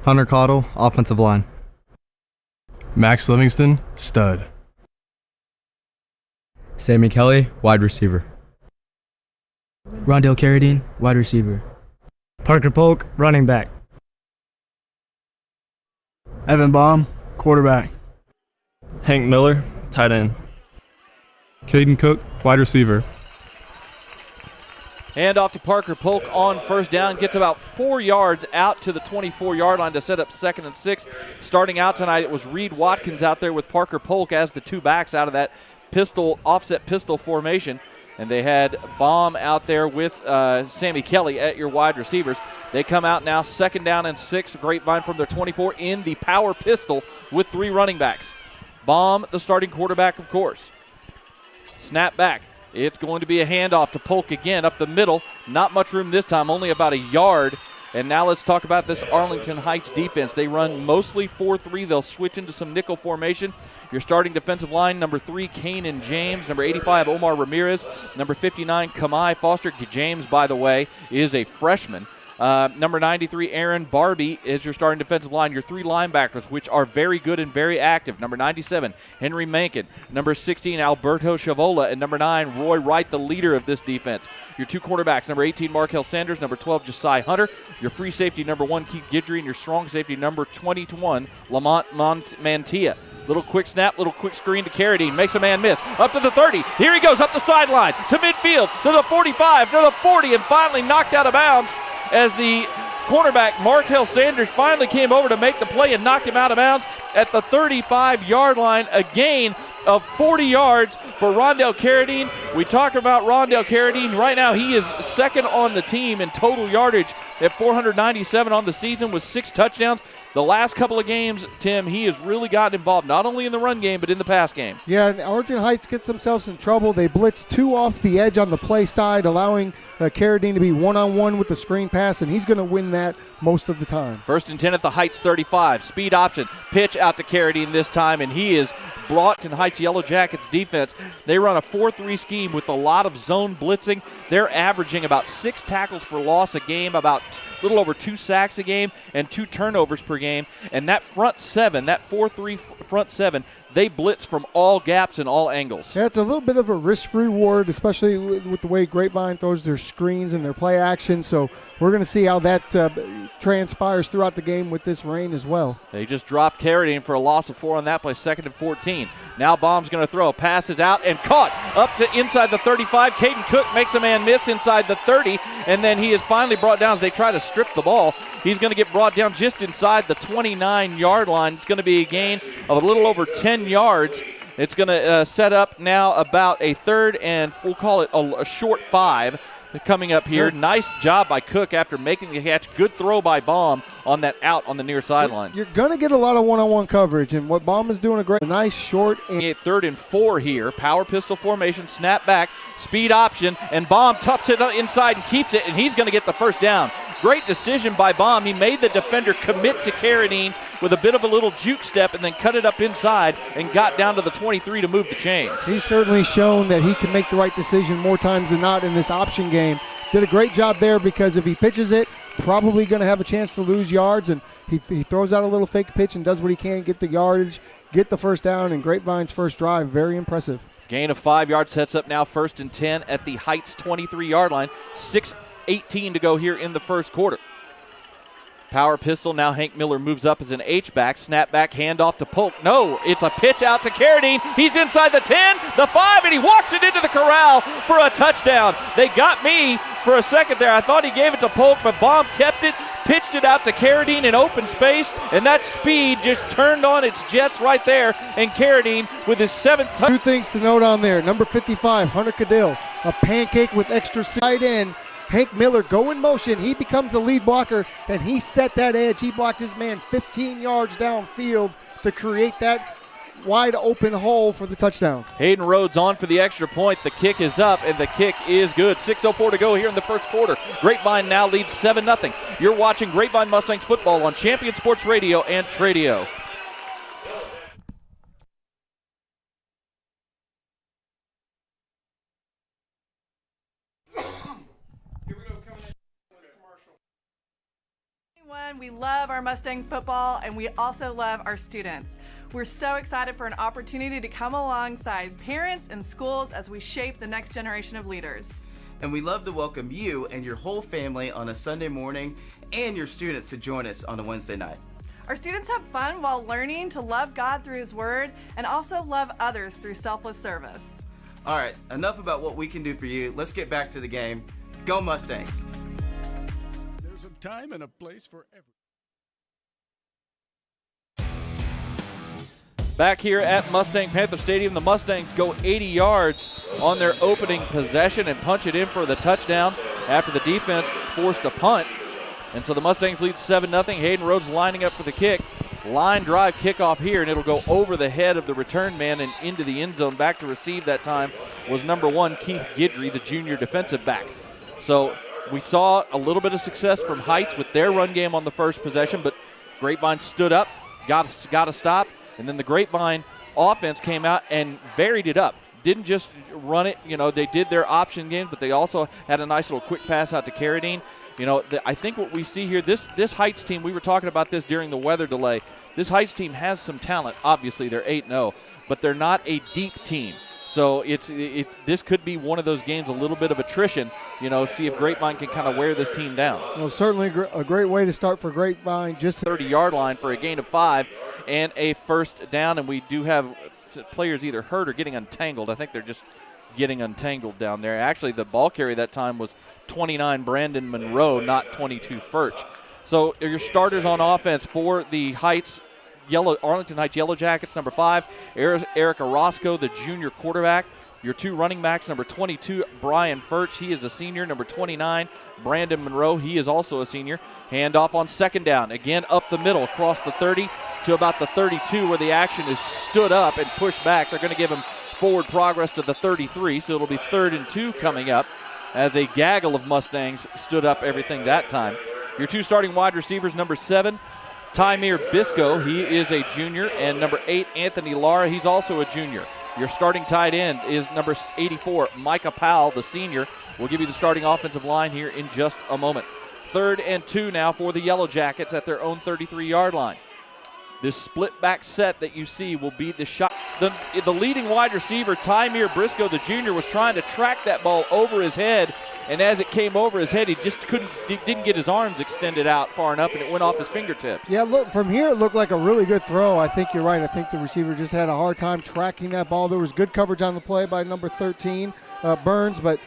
Hunter Cottle, offensive line. Max Livingston, stud. Sammy Kelly, wide receiver. Rondell Carradine, wide receiver. Parker Polk, running back. Evan Baum, quarterback. Hank Miller, tight end. Caden Cook, wide receiver. Hand off to Parker Polk on 1st down. Gets about 4 yards out to the 24-yard line to set up 2nd and 6. Starting out tonight, it was Reed Watkins out there with Parker Polk as the two backs out of that offset pistol formation. And they had Baum out there with Sammy Kelly at your wide receivers. They come out now 2nd down and 6. Grapevine from their 24 in the power pistol with 3 running backs. Baum, the starting quarterback, of course. Snap back. It's going to be a handoff to Polk again up the middle. Not much room this time, only about a yard. And now let's talk about this Arlington Heights defense. They run mostly 4-3. They'll switch into some nickel formation. Your starting defensive line, number 3, Kanan James. Number 85, Omar Ramirez. Number 59, Kamai Foster. James, by the way, is a freshman. Number 93, Aaron Barbie is your starting defensive line. Your 3 linebackers, which are very good and very active. Number 97, Henry Mankin. Number 16, Alberto Chavola. And number 9, Roy Wright, the leader of this defense. Your 2 quarterbacks, number 18, Markel Sanders. Number 12, Josiah Hunter. Your free safety, number 1, Keith Guidry. And your strong safety, number 21, Lamont Mantia. Little quick snap, little quick screen to Carradine. Makes a man miss. Up to the 30. Here he goes up the sideline to midfield, to the 45, to the 40, and finally knocked out of bounds as the cornerback, Markel Sanders, finally came over to make the play and knocked him out of bounds at the 35-yard line. A gain of 40 yards for Rondell Carradine. We talk about Rondell Carradine. Right now he is 2nd on the team in total yardage at 497 on the season with 6 touchdowns. The last couple of games, Tim, he has really gotten involved, not only in the run game, but in the pass game. Yeah, and Arlington Heights gets themselves in trouble. They blitz 2 off the edge on the play side, allowing Carradine to be one-on-one with the screen pass, and he's going to win that most of the time. 1st and 10 at the Heights 35. Speed option. Pitch out to Carradine this time, and he is brought in Heights Yellowjackets defense. They run a 4-3 scheme with a lot of zone blitzing. They're averaging about 6 tackles for loss a game, about a little over 2 sacks a game, and 2 turnovers per game. And that front 7, that 4-3 front 7, they blitz from all gaps and all angles. Yeah, it's a little bit of a risk reward, especially with the way Grapevine throws their screens and their play action. So we're going to see how that transpires throughout the game with this rain as well. They just dropped Carradine for a loss of 4 on that play, 2nd and 14. Now Baum's going to throw. Passes out and caught up to inside the 35. Caden Cook makes a man miss inside the 30, and then he is finally brought down as they try to strip the ball. He's going to get brought down just inside the 29-yard line. It's going to be a gain of a little over 10 yards It's going to set up now about a third and we'll call it a short 5 coming up here. Sure. Nice job by Cook after making the catch. Good throw by Baum on that out on the near sideline. You're going to get a lot of one-on-one coverage, and what Baum is doing a nice short. And third and 4 here. Power pistol formation, snap back, speed option, and Baum tucks it inside and keeps it, and he's going to get the first down. Great decision by Baum. He made the defender commit to Carradine with a bit of a little juke step and then cut it up inside and got down to the 23 to move the chains. He's certainly shown that he can make the right decision more times than not in this option game. Did a great job there because if he pitches it, probably going to have a chance to lose yards, and he throws out a little fake pitch and does what he can, get the yardage, get the first down, and Grapevine's first drive, very impressive. Gain of 5 yards sets up now 1st and 10 at the Heights 23-yard line. 6:18 to go here in the first quarter. Power pistol, now Hank Miller moves up as an H-back. Snap back, handoff to Polk. No, it's a pitch out to Carradine. He's inside the 10, the 5, and he walks it into the corral for a touchdown. They got me for a second there. I thought he gave it to Polk, but Baum kept it, pitched it out to Carradine in open space, and that speed just turned on its jets right there, and Carradine with his 7th touchdown. 2 things to note on there. Number 55, Hunter Cadill, a pancake with extra side end. Hank Miller go in motion. He becomes the lead blocker, and he set that edge. He blocked his man 15 yards downfield to create that wide open hole for the touchdown. Hayden Rhodes on for the extra point. The kick is up, and the kick is good. 6:04 to go here in the first quarter. Grapevine now leads 7-0. You're watching Grapevine Mustangs football on Champion Sports Radio and Tradio. We love our Mustang football, and we also love our students. We're so excited for an opportunity to come alongside parents and schools as we shape the next generation of leaders. And we love to welcome you and your whole family on a Sunday morning and your students to join us on a Wednesday night. Our students have fun while learning to love God through His Word and also love others through selfless service. All right, enough about what we can do for you. Let's get back to the game. Go Mustangs! There's a time and a place for everything. Back here at Mustang Panther Stadium, the Mustangs go 80 yards on their opening possession and punch it in for the touchdown after the defense forced a punt. And so the Mustangs lead 7-0. Hayden Rhodes lining up for the kick. Line drive kickoff here, and it'll go over the head of the return man and into the end zone. Back to receive that time was number 1, Keith Guidry, the junior defensive back. So we saw a little bit of success from Heights with their run game on the first possession, but Grapevine stood up, got a stop, and then the Grapevine offense came out and varied it up. Didn't just run it, they did their option games, but they also had a nice little quick pass out to Carradine. I think what we see here, this Heights team, we were talking about this during the weather delay. This Heights team has some talent. Obviously, they're 8-0, but they're not a deep team. So this could be one of those games, a little bit of attrition, see if Grapevine can kind of wear this team down. Well, certainly a great way to start for Grapevine. Just 30-yard line for a gain of 5 and a first down, and we do have players either hurt or getting untangled. I think they're just getting untangled down there. Actually, the ball carry that time was 29 Brandon Monroe, not 22 Furch. So your starters on offense for the Heights, Arlington Heights Yellowjackets, number 5, Eric Orozco, the junior quarterback. Your 2 running backs, number 22, Brian Furch, he is a senior. Number 29, Brandon Monroe, he is also a senior. Handoff on second down, again up the middle, across the 30 to about the 32 where the action is stood up and pushed back. They're going to give him forward progress to the 33, so it'll be 3rd and 2 coming up as a gaggle of Mustangs stood up everything that time. Your 2 starting wide receivers, number 7, Tymir Bisco, he is a junior, and number 8, Anthony Lara, he's also a junior. Your starting tight end is number 84, Micah Powell, the senior. We'll give you the starting offensive line here in just a moment. 3rd and 2 now for the Yellowjackets at their own 33-yard line. This split back set that you see will be the shot. The leading wide receiver, Tymir Briscoe, the junior, was trying to track that ball over his head, and as it came over his head, he just didn't get his arms extended out far enough, and it went off his fingertips. Yeah, look, from here it looked like a really good throw. I think you're right. I think the receiver just had a hard time tracking that ball. There was good coverage on the play by number 13, Burns, but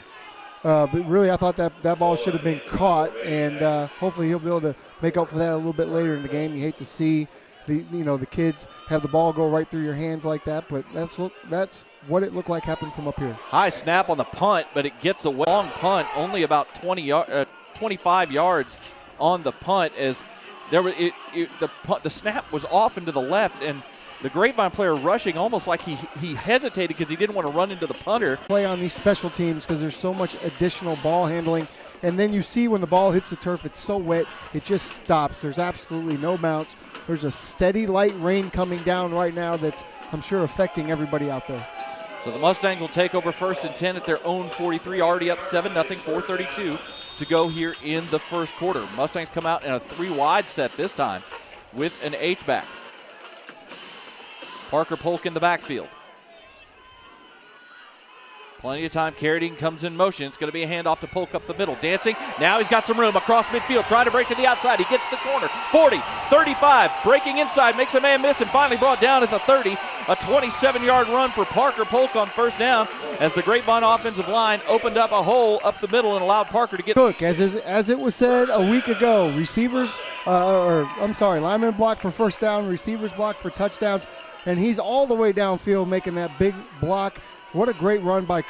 really I thought that ball should have been caught, and hopefully he'll be able to make up for that a little bit later in the game. You hate to see the kids have the ball go right through your hands like that. But that's what it looked like happened from up here. High snap on the punt, but it gets a long punt, only about 25 yards on the punt, as there was the snap was off into the left, and the Grapevine player rushing almost like he hesitated because he didn't want to run into the punter. Play on these special teams because there's so much additional ball handling. And then you see when the ball hits the turf, it's so wet, it just stops. There's absolutely no bounce. There's a steady light rain coming down right now that's, I'm sure, affecting everybody out there. So the Mustangs will take over 1st and 10 at their own 43, already up 7-0, 4:32 to go here in the first quarter. Mustangs come out in a 3-wide set this time with an H-back. Parker Polk in the backfield. Plenty of time. Carradine comes in motion. It's going to be a handoff to Polk up the middle. Dancing. Now he's got some room across midfield. Trying to break to the outside. He gets the corner. 40, 35. Breaking inside. Makes a man miss and finally brought down at the 30. A 27-yard run for Parker Polk on first down as the Grapevine offensive line opened up a hole up the middle and allowed Parker to get. Look, as it was said a week ago, linemen block for first down, receivers block for touchdowns, and he's all the way downfield making that big block. What a great run by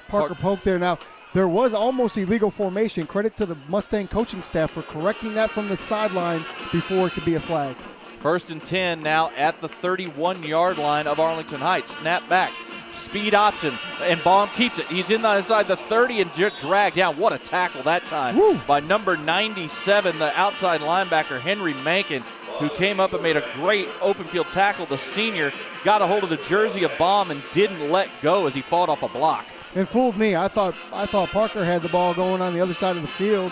Parker Polk there. Now, there was almost illegal formation. Credit to the Mustang coaching staff for correcting that from the sideline before it could be a flag. 1st and 10 now at the 31-yard line of Arlington Heights. Snap back. Speed option, and Baum keeps it. He's inside the 30 and dragged down. What a tackle that time by number 97, the outside linebacker, Henry Mankin, who came up and made a great open field tackle. The senior got a hold of the jersey of Baum and didn't let go as he fought off a block. And fooled me. I thought Parker had the ball going on the other side of the field,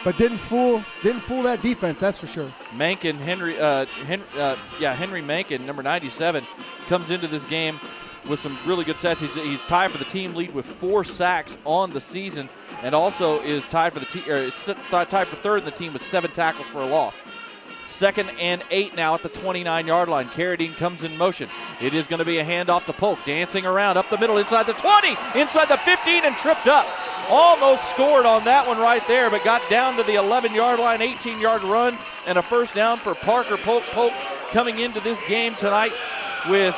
but didn't fool that defense. That's for sure. Mankin, Henry Mankin, number 97, comes into this game with some really good sets. He's tied for the team lead with 4 sacks on the season, and also is tied for tied for third in the team with 7 tackles for a loss. 2nd and 8 now at the 29-yard line. Carradine comes in motion. It is going to be a handoff to Polk, dancing around up the middle, inside the 20, inside the 15, and tripped up. Almost scored on that one right there, but got down to the 11-yard line, 18-yard run, and a first down for Parker Polk. Polk coming into this game tonight with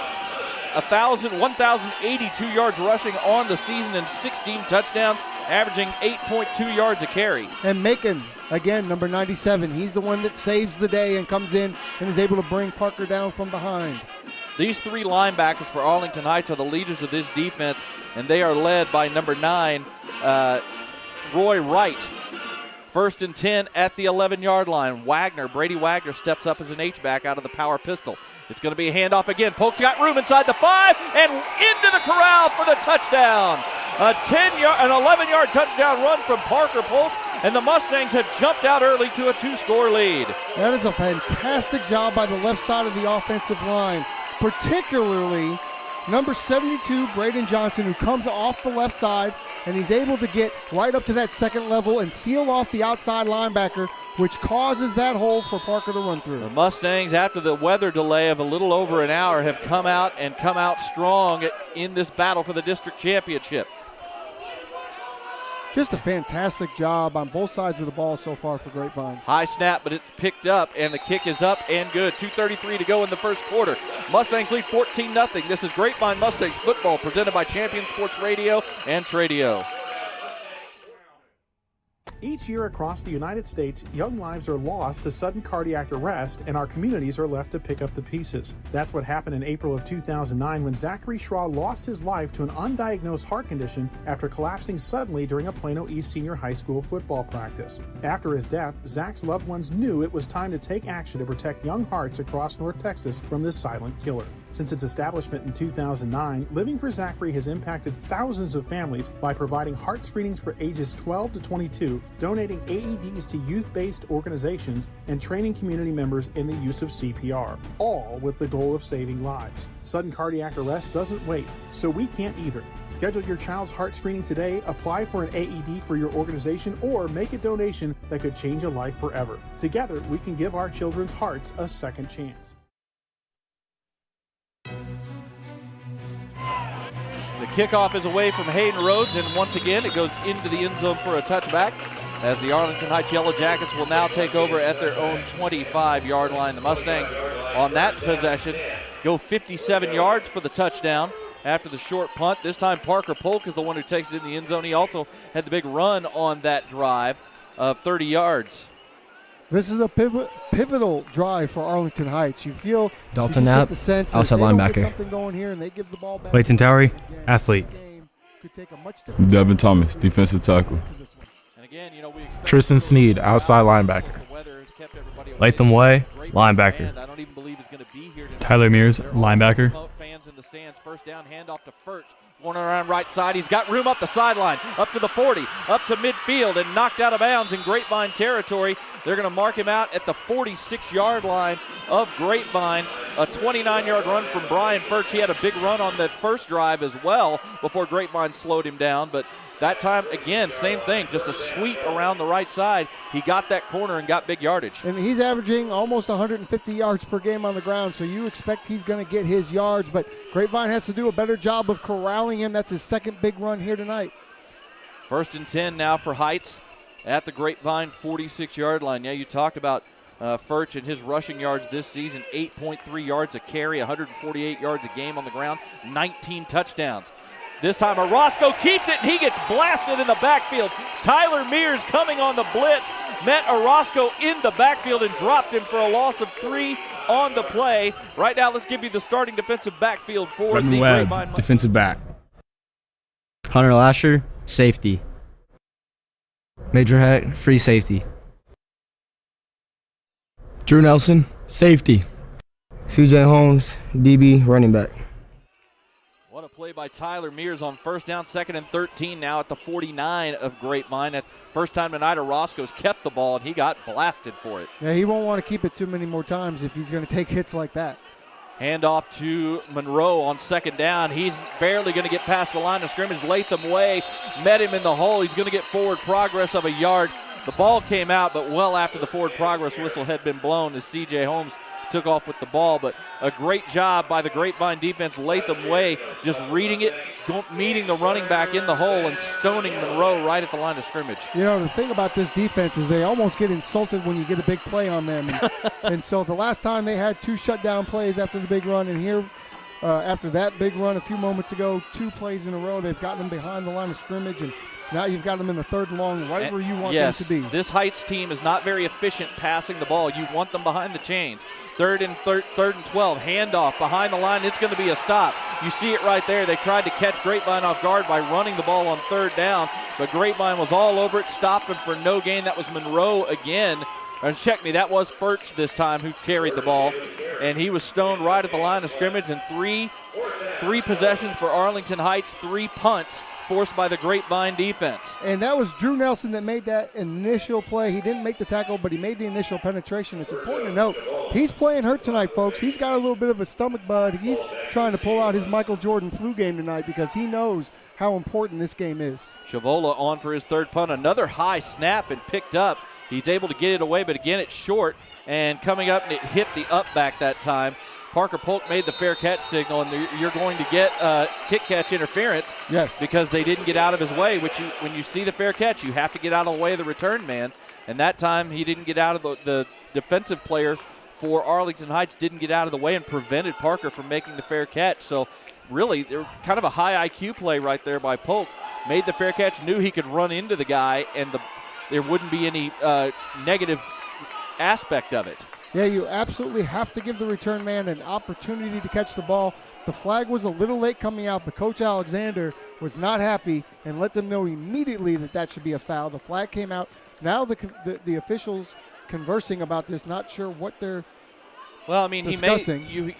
1,082 yards rushing on the season and 16 touchdowns, averaging 8.2 yards a carry. And Macon, again, number 97, he's the one that saves the day and comes in and is able to bring Parker down from behind. These 3 linebackers for Arlington Heights are the leaders of this defense, and they are led by number 9, Roy Wright. 1st and 10 at the 11-yard line. Brady Wagner steps up as an H-back out of the power pistol. It's going to be a handoff again. Polk's got room inside the 5 and into the corral for the touchdown. An 11-yard touchdown run from Parker Polk, and the Mustangs had jumped out early to a 2-score lead. That is a fantastic job by the left side of the offensive line, particularly number 72, Braden Johnson, who comes off the left side, and he's able to get right up to that second level and seal off the outside linebacker, which causes that hole for Parker to run through. The Mustangs, after the weather delay of a little over an hour, have come out strong in this battle for the district championship. Just a fantastic job on both sides of the ball so far for Grapevine. High snap, but it's picked up, and the kick is up and good. 2:33 to go in the first quarter. Mustangs lead 14-0. This is Grapevine Mustangs football presented by Champion Sports Radio and Tradio. Each year across the United States, young lives are lost to sudden cardiac arrest, and our communities are left to pick up the pieces. That's what happened in April of 2009 when Zachary Schraw lost his life to an undiagnosed heart condition after collapsing suddenly during a Plano East Senior High School football practice. After his death, Zach's loved ones knew it was time to take action to protect young hearts across North Texas from this silent killer. Since its establishment in 2009, Living for Zachary has impacted thousands of families by providing heart screenings for ages 12 to 22, donating AEDs to youth-based organizations, and training community members in the use of CPR, all with the goal of saving lives. Sudden cardiac arrest doesn't wait, so we can't either. Schedule your child's heart screening today, apply for an AED for your organization, or make a donation that could change a life forever. Together, we can give our children's hearts a second chance. The kickoff is away from Hayden Rhodes, and once again it goes into the end zone for a touchback. as the Arlington Heights Yellowjackets will now take over at their own 25-yard line. The Mustangs on that possession go 57 yards for the touchdown after the short punt. This time Parker Polk is the one who takes it in the end zone. He also had the big run on that drive of 30 yards. This is a pivotal drive for Arlington Heights. You feel Dalton you just Knapp, get the sense outside that they don't linebacker. get something going here and they give the ball back. Layton Towery, athlete. Devin Thomas, defensive tackle. And again, you know, we expect Tristan Sneed, outside linebacker. the weather has kept everybody away. Latham Way, Great linebacker. band. I don't even believe he's going to be here tonight. Tyler Mears, There are also linebacker. remote fans in the stands. First down, handoff to Furch. Going around right side. He's got room up the sideline, up to the 40, up to midfield, and knocked out of bounds in Grapevine territory. They're going to mark him out at the 46-yard line of Grapevine. A 29-yard run from Brian Furch. He had a big run on that first drive as well before Grapevine slowed him down. But that time, again, same thing, just a sweep around the right side. He got that corner and got big yardage. And he's averaging almost 150 yards per game on the ground, so you expect he's going to get his yards. But Grapevine has to do a better job of corralling him. That's his second big run here tonight. 1st and 10 now for Heights at the Grapevine 46-yard line. Yeah, you talked about Furch and his rushing yards this season, 8.3 yards a carry, 148 yards a game on the ground, 19 touchdowns. This time Orozco keeps it, and he gets blasted in the backfield. Tyler Mears coming on the blitz, met Orozco in the backfield and dropped him for a loss of 3 on the play. Right now, let's give you the starting defensive backfield for Bretton the Webb, Grapevine. defensive back. Hunter Lasher, safety. Major Heck, free safety. Drew Nelson, safety. CJ Holmes, DB, running back. What a play by Tyler Mears on first down, 2nd and 13 now at the 49 of Grapevine. At first time tonight, Orozco's kept the ball, and he got blasted for it. Yeah, he won't want to keep it too many more times if he's going to take hits like that. Handoff to Monroe on 2nd down. He's barely going to get past the line of scrimmage. Latham Way met him in the hole. He's going to get forward progress of a yard. The ball came out, but well after the forward progress whistle had been blown as C.J. Holmes took off with the ball. But a great job by the Grapevine defense. Latham Way just reading it, meeting the running back in the hole and stoning Monroe right at the line of scrimmage. You know, the thing about this defense is they almost get insulted when you get a big play on them. And so the last time they had 2 shutdown plays after the big run, and here after that big run a few moments ago, 2 plays in a row, they've gotten them behind the line of scrimmage, and now you've got them in the 3rd and long, right where you want them to be. This Heights team is not very efficient passing the ball. You want them behind the chains. 3rd and 12, handoff behind the line. It's going to be a stop. You see it right there. They tried to catch Grapevine off guard by running the ball on 3rd down, but Grapevine was all over it, stopped him for no gain. That was Monroe again. Check me, that was Furch this time who carried the ball, and he was stoned right at the line of scrimmage. And three possessions for Arlington Heights, 3 punts forced by the Grapevine defense. And that was Drew Nelson that made that initial play. He didn't make the tackle, but he made the initial penetration. It's important to note, he's playing hurt tonight, folks. He's got a little bit of a stomach bug. He's trying to pull out his Michael Jordan flu game tonight because he knows how important this game is. Chavola on for his 3rd punt. Another high snap and picked up. He's able to get it away, but again, it's short. And coming up, and it hit the up back that time. Parker Polk made the fair catch signal, and you're going to get kick catch interference. Yes. Because they didn't get out of his way, when you see the fair catch, you have to get out of the way of the return man. And that time he didn't get out of the defensive player for Arlington Heights didn't get out of the way and prevented Parker from making the fair catch. So really, they're kind of a high IQ play right there by Polk. Made the fair catch, knew he could run into the guy, and there wouldn't be any negative aspect of it. Yeah, you absolutely have to give the return man an opportunity to catch the ball. The flag was a little late coming out, but Coach Alexander was not happy and let them know immediately that should be a foul. The flag came out. Now the officials conversing about this, not sure what they're discussing.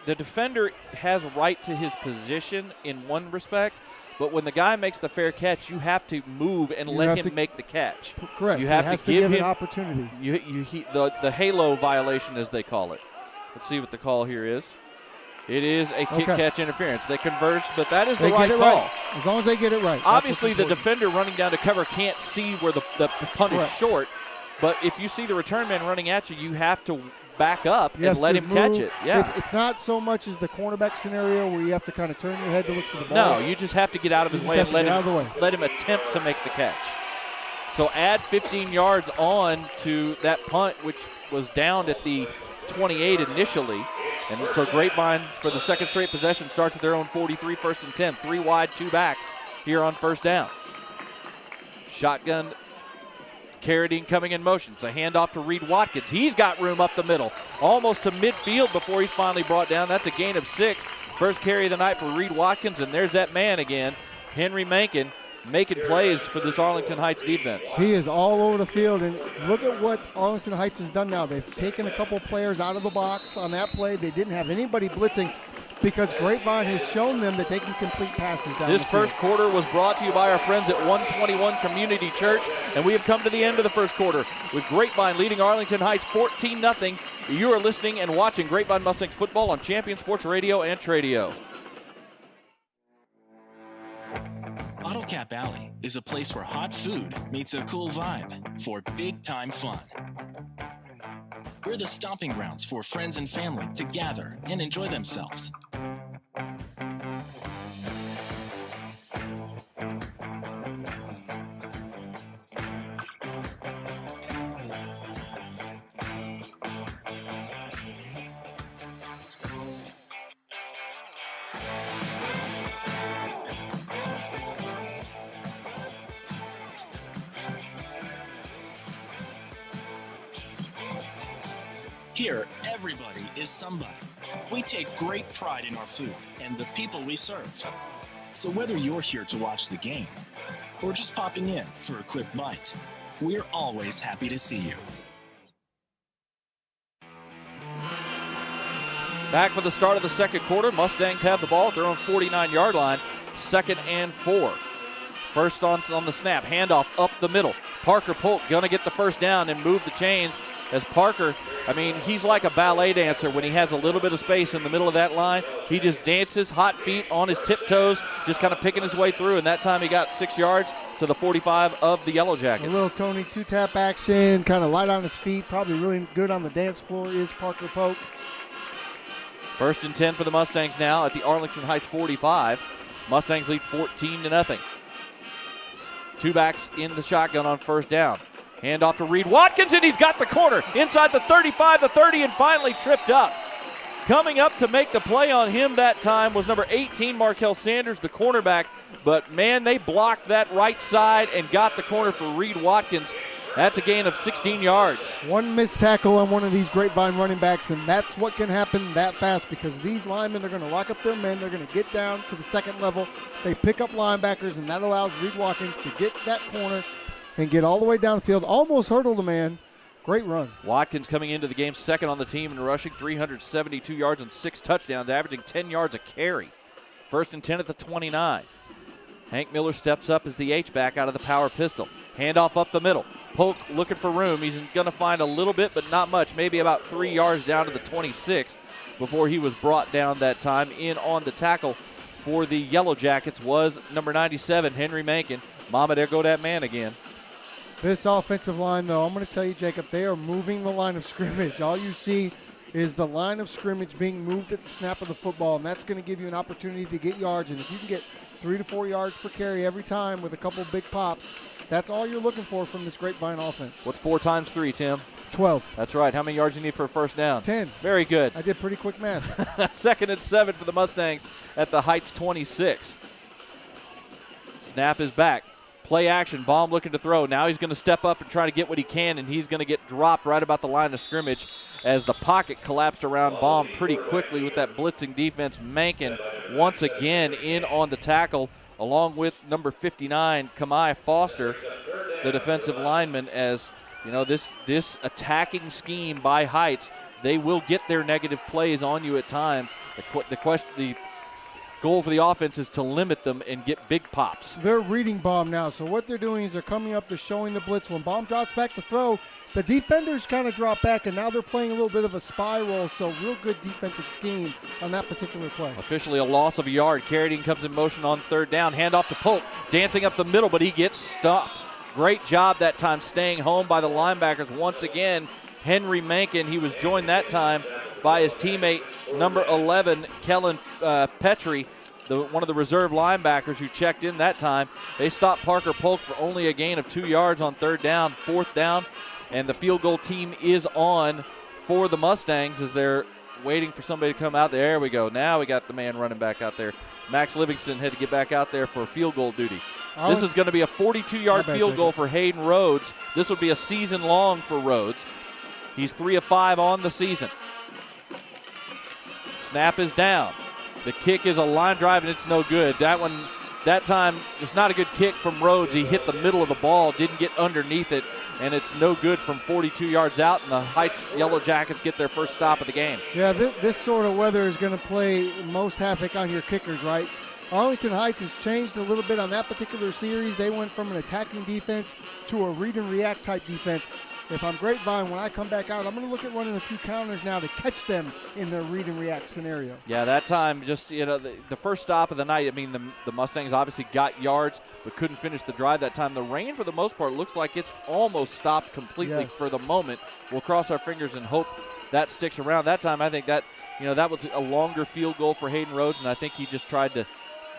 The defender has a right to his position in one respect, but when the guy makes the fair catch, you have to move and let him make the catch. Correct. You have to give him an opportunity. The halo violation, as they call it. Let's see what the call here is. It is a kick-catch interference. They converse, but that is the right call. Right. As long as they get it right. Obviously, the defender running down to cover can't see where the punt is short, but if you see the return man running at you, you have to back up and let him catch it. Yeah. It's not so much as the cornerback scenario where you have to kind of turn your head to look for the ball. No, you just have to get out of his way and let him attempt to make the catch. So add 15 yards on to that punt, which was downed at the 28 initially. And so Grapevine, for the second straight possession, starts at their own 43, 1st and 10. 3 wide, 2 backs here on first down. Shotgun carrying, coming in motion. It's a handoff to Reed Watkins. He's got room up the middle, almost to midfield before he's finally brought down. That's a gain of 6. First carry of the night for Reed Watkins, and there's that man again, Henry Mankin, making plays for this Arlington Heights defense. He is all over the field, and look at what Arlington Heights has done now. They've taken a couple players out of the box on that play. They didn't have anybody blitzing because Grapevine has shown them that they can complete passes down the field. This first quarter was brought to you by our friends at 121 Community Church, and we have come to the end of the first quarter with Grapevine leading Arlington Heights 14-0. You are listening and watching Grapevine Mustangs football on Champion Sports Radio and Tradio. Bottle Cap Alley is a place where hot food meets a cool vibe for big-time fun. We're the stomping grounds for friends and family to gather and enjoy themselves. Here, everybody is somebody. We take great pride in our food and the people we serve. So whether you're here to watch the game or just popping in for a quick bite, we're always happy to see you. Back for the start of the second quarter. Mustangs have the ball at their own 49-yard line, 2nd and 4. First on the snap, handoff up the middle. Parker Polk gonna get the first down and move the chains as Parker, I mean, he's like a ballet dancer when he has a little bit of space in the middle of that line. He just dances, hot feet on his tiptoes, just kind of picking his way through, and that time he got 6 yards to the 45 of the Yellowjackets. A little Tony two-tap action, kind of light on his feet, probably really good on the dance floor is Parker Polk. 1st and 10 for the Mustangs now at the Arlington Heights 45. Mustangs lead 14-0. 2 backs in the shotgun on first down. Hand off to Reed Watkins, and he's got the corner inside the 35, the 30, and finally tripped up. Coming up to make the play on him that time was number 18, Markel Sanders, the cornerback. But, man, they blocked that right side and got the corner for Reed Watkins. That's a gain of 16 yards. One missed tackle on one of these Grapevine running backs, and that's what can happen that fast because these linemen are going to lock up their men. They're going to get down to the second level. They pick up linebackers, and that allows Reed Watkins to get that corner and get all the way downfield, almost hurdle the man. Great run. Watkins coming into the game second on the team in rushing, 372 yards and 6 touchdowns, averaging 10 yards a carry. 1st and 10 at the 29. Hank Miller steps up as the H-back out of the power pistol. Handoff up the middle. Polk looking for room. He's going to find a little bit, but not much, maybe about 3 yards down to the 26 before he was brought down that time. In on the tackle for the Yellowjackets was number 97, Henry Mankin. Mama, there go that man again. This offensive line, though, I'm going to tell you, Jacob, they are moving the line of scrimmage. All you see is the line of scrimmage being moved at the snap of the football, and that's going to give you an opportunity to get yards. And if you can get 3 to 4 yards per carry every time with a couple big pops, that's all you're looking for from this Grapevine offense. What's 4 times 3, Tim? 12. That's right. How many yards do you need for a first down? 10. Very good. I did pretty quick math. 2nd and 7 for the Mustangs at the Heights 26. Snap is back. Play action, Baum looking to throw. Now he's going to step up and try to get what he can, and he's going to get dropped right about the line of scrimmage as the pocket collapsed around Baum pretty quickly with that blitzing defense. Mankin once again in on the tackle, along with number 59, Kamai Foster, the defensive lineman. As you know, this attacking scheme by Heights, they will get their negative plays on you at times. The goal for the offense is to limit them and get big pops. They're reading Baum now, so what they're doing is they're coming up, they're showing the blitz. When Baum drops back to throw, the defenders kind of drop back, and now they're playing a little bit of a spy roll, so real good defensive scheme on that particular play. Officially a loss of a yard. Carradine comes in motion on third down. Handoff to Polk, dancing up the middle, but he gets stopped. Great job that time staying home by the linebackers. Once again, Henry Mankin, he was joined that time by his teammate, number 11, Kellen Petrie. one of the reserve linebackers who checked in that time. They stopped Parker Polk for only a gain of 2 yards on third down, fourth down, and the field goal team is on for the Mustangs as they're waiting for somebody to come out. There we go. Now we got the man running back out there. Max Livingston had to get back out there for field goal duty. This is going to be a 42-yard field goal for Hayden Rhodes. This would be a season long for Rhodes. He's 3 of 5 on the season. Snap is down. The kick is a line drive, and it's no good. That time, it's not a good kick from Rhodes. He hit the middle of the ball, didn't get underneath it, and it's no good from 42 yards out, and the Heights Yellowjackets get their first stop of the game. Yeah, this sort of weather is going to play most havoc on your kickers, right? Arlington Heights has changed a little bit on that particular series. They went from an attacking defense to a read and react type defense. If I'm Grapevine, when I come back out, I'm going to look at running a few counters now to catch them in their read and react scenario. Yeah, that time, just, the first stop of the night, I mean, the Mustangs obviously got yards but couldn't finish the drive that time. The rain, for the most part, looks like it's almost stopped completely for the moment. We'll cross our fingers and hope that sticks around. That time, I think that was a longer field goal for Hayden Rhodes, and I think he just tried to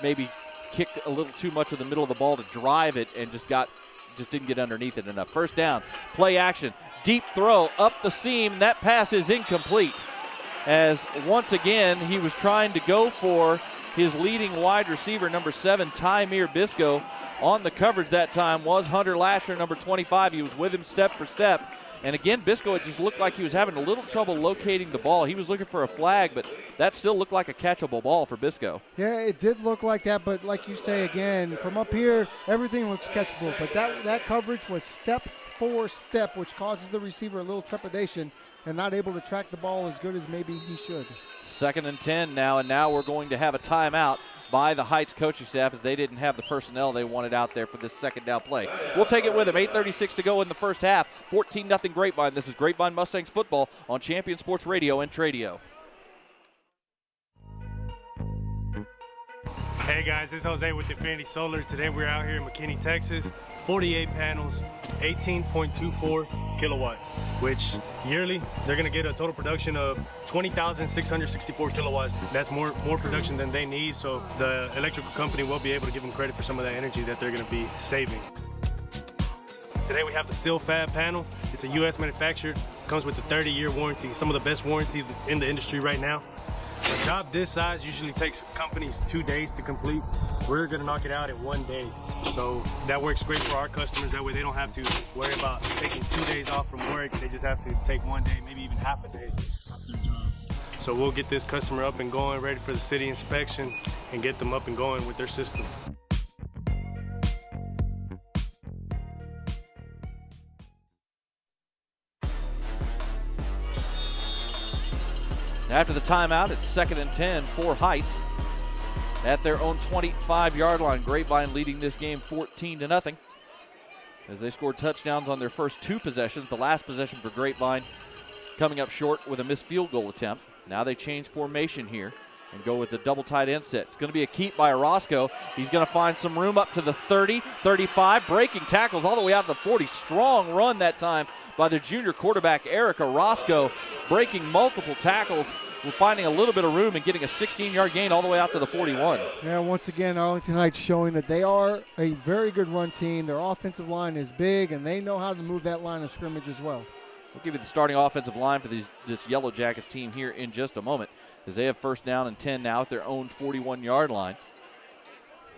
maybe kick a little too much of the middle of the ball to drive it and just didn't get underneath it enough. First down, play action, deep throw up the seam. That pass is incomplete as once again he was trying to go for his leading wide receiver, number 7, Tymir Bisco. On the coverage that time was Hunter Lasher, number 25. He was with him step for step. And again, Bisco, it just looked like he was having a little trouble locating the ball. He was looking for a flag, but that still looked like a catchable ball for Bisco. Yeah, it did look like that, but like you say again, from up here, everything looks catchable. But that coverage was step for step, which causes the receiver a little trepidation and not able to track the ball as good as maybe he should. 2nd and 10 now, and now we're going to have a timeout by the Heights coaching staff as they didn't have the personnel they wanted out there for this second down play. We'll take it with them. 8:36 to go in the first half. 14-0 Grapevine. This is Grapevine Mustangs football on Champion Sports Radio and Tradio. Hey guys, this is Jose with Infinity Solar. Today we're out here in McKinney, Texas. 48 panels, 18.24 kilowatts, which yearly they're gonna get a total production of 20,664 kilowatts. That's more production than they need, so the electrical company will be able to give them credit for some of that energy that they're gonna be saving. Today we have the SealFab panel. It's a US manufactured, comes with a 30-year warranty, some of the best warranties in the industry right now. A job this size usually takes companies 2 days to complete. We're gonna knock it out in 1 day. So that works great for our customers. That way they don't have to worry about taking 2 days off from work. They just have to take 1 day, maybe even half a day off their job. So we'll get this customer up and going, ready for the city inspection, and get them up and going with their system. After the timeout, it's 2nd and 10 for Heights at their own 25-yard line. Grapevine leading this game 14-0 as they scored touchdowns on their first 2 possessions. The last possession for Grapevine coming up short with a missed field goal attempt. Now they change formation here and go with the double tight end set. It's going to be a keep by Orozco. He's going to find some room up to the 30, 35, breaking tackles all the way out to the 40. Strong run that time by the junior quarterback, Eric Orozco, breaking multiple tackles, finding a little bit of room and getting a 16-yard gain all the way out to the 41. Yeah, once again, Arlington Heights showing that they are a very good run team. Their offensive line is big, and they know how to move that line of scrimmage as well. We'll give you the starting offensive line for this Yellowjackets team here in just a moment, as they have first down and 10 now at their own 41-yard line.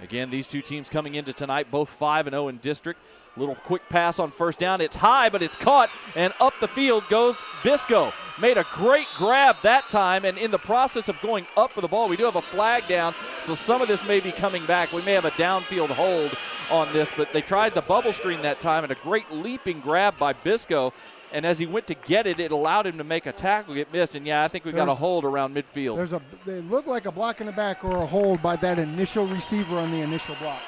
Again, these two teams coming into tonight, both 5-0 in district. Little quick pass on first down. It's high, but it's caught, and up the field goes Bisco. Made a great grab that time, and in the process of going up for the ball, we do have a flag down, so some of this may be coming back. We may have a downfield hold on this, but they tried the bubble screen that time, and a great leaping grab by Bisco. And as he went to get it, it allowed him to make a tackle, get missed. And, yeah, I think we got a hold around midfield. They look like a block in the back or a hold by that initial receiver on the initial block.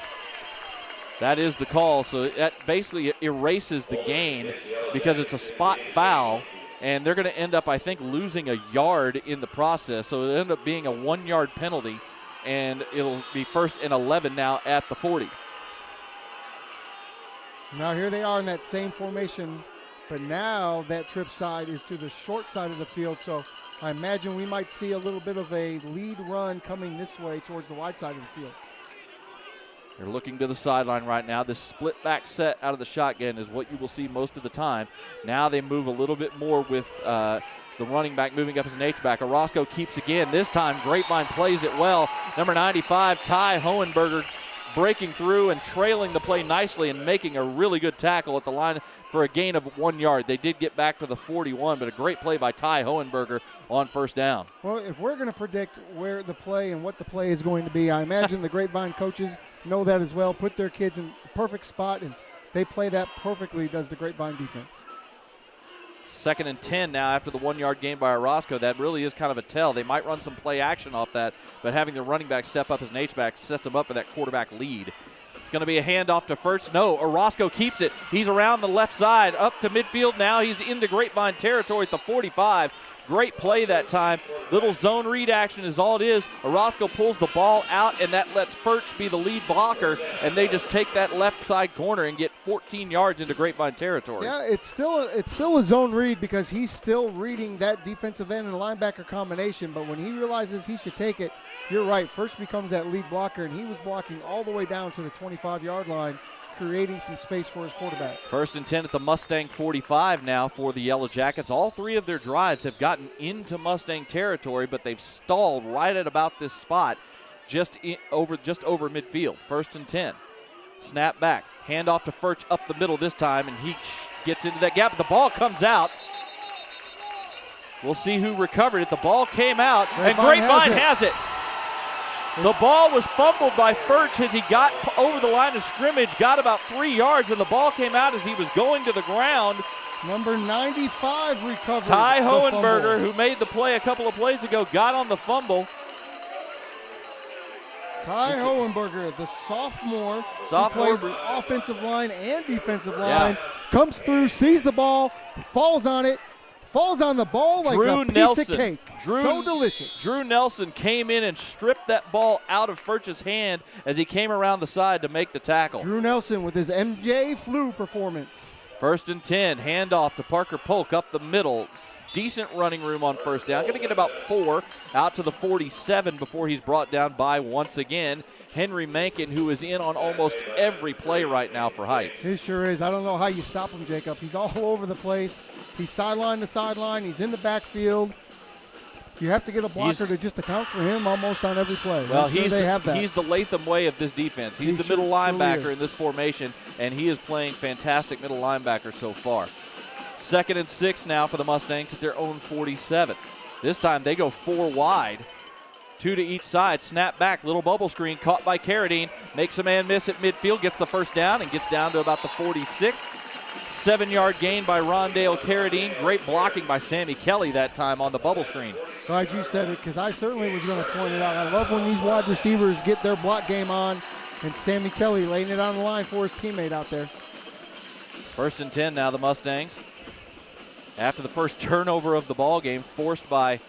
That is the call. So that basically erases the gain because it's a spot foul. And they're going to end up, I think, losing a yard in the process. So it'll end up being a 1-yard penalty. And it'll be 1st and 11 now at the 40. Now here they are in that same formation. But now that trip side is to the short side of the field, so I imagine we might see a little bit of a lead run coming this way towards the wide side of the field. They're looking to the sideline right now. This split back set out of the shotgun is what you will see most of the time. Now they move a little bit more with the running back moving up as an H-back. Orozco keeps again. This time Grapevine plays it well. Number 95, Ty Hohenberger, breaking through and trailing the play nicely and making a really good tackle at the line for a gain of 1 yard. They did get back to the 41, but a great play by Ty Hohenberger on first down. Well, if we're going to predict where the play and what the play is going to be, I imagine the Grapevine coaches know that as well, put their kids in the perfect spot, and they play that perfectly, does the Grapevine defense. 2nd and 10 now after the 1 yard gain by Orozco. That really is kind of a tell. They might run some play action off that, but having the running back step up as an H-back sets them up for that quarterback lead. It's going to be a handoff to first. No, Orozco keeps it. He's around the left side, up to midfield now. He's into Grapevine territory at the 45. Great play that time. Little zone read action is all it is. Orozco pulls the ball out, and that lets Furch be the lead blocker, and they just take that left side corner and get 14 yards into Grapevine territory. Yeah, it's still a zone read because he's still reading that defensive end and linebacker combination, but when he realizes he should take it, you're right, Furch becomes that lead blocker, and he was blocking all the way down to the 25-yard line, creating some space for his quarterback. 1st and 10 at the Mustang 45 now for the Yellowjackets. All 3 of their drives have gotten into Mustang territory, but they've stalled right at about this spot, just over midfield. 1st and 10. Snap back. Handoff to Furch up the middle this time, and he gets into that gap. But the ball comes out. We'll see who recovered it. The ball came out, and Grapevine has it. The ball was fumbled by Furch as he got over the line of scrimmage, got about 3 yards, and the ball came out as he was going to the ground. Number 95 recovered. Ty Hohenberger, who made the play a couple of plays ago, got on the fumble. Ty Hohenberger, the sophomore who plays offensive line and defensive line, comes through, sees the ball, falls on it, falls on the ball like a piece of cake. So delicious. Drew Nelson came in and stripped that ball out of Furch's hand as he came around the side to make the tackle. Drew Nelson with his MJ flu performance. 1st and 10, handoff to Parker Polk up the middle. Decent running room on first down. Going to get about 4 out to the 47 before he's brought down by, once again, Henry Mankin, who is in on almost every play right now for Heights. He sure is. I don't know how you stop him, Jacob. He's all over the place. He's sideline to sideline. He's in the backfield. You have to get a blocker to just account for him almost on every play. Well, he's the Latham Way of this defense. He's the middle linebacker in this formation, and he is playing fantastic middle linebacker so far. 2nd and 6 now for the Mustangs at their own 47. This time they go 4 wide. 2 to each side. Snap back. Little bubble screen caught by Carradine. Makes a man miss at midfield. Gets the first down and gets down to about the 46. 7-yard gain by Rondale Carradine. Great blocking by Sammy Kelly that time on the bubble screen. Glad you said it because I certainly was going to point it out. I love when these wide receivers get their block game on, and Sammy Kelly laying it on the line for his teammate out there. 1st and 10 now, the Mustangs. After the first turnover of the ball game, forced by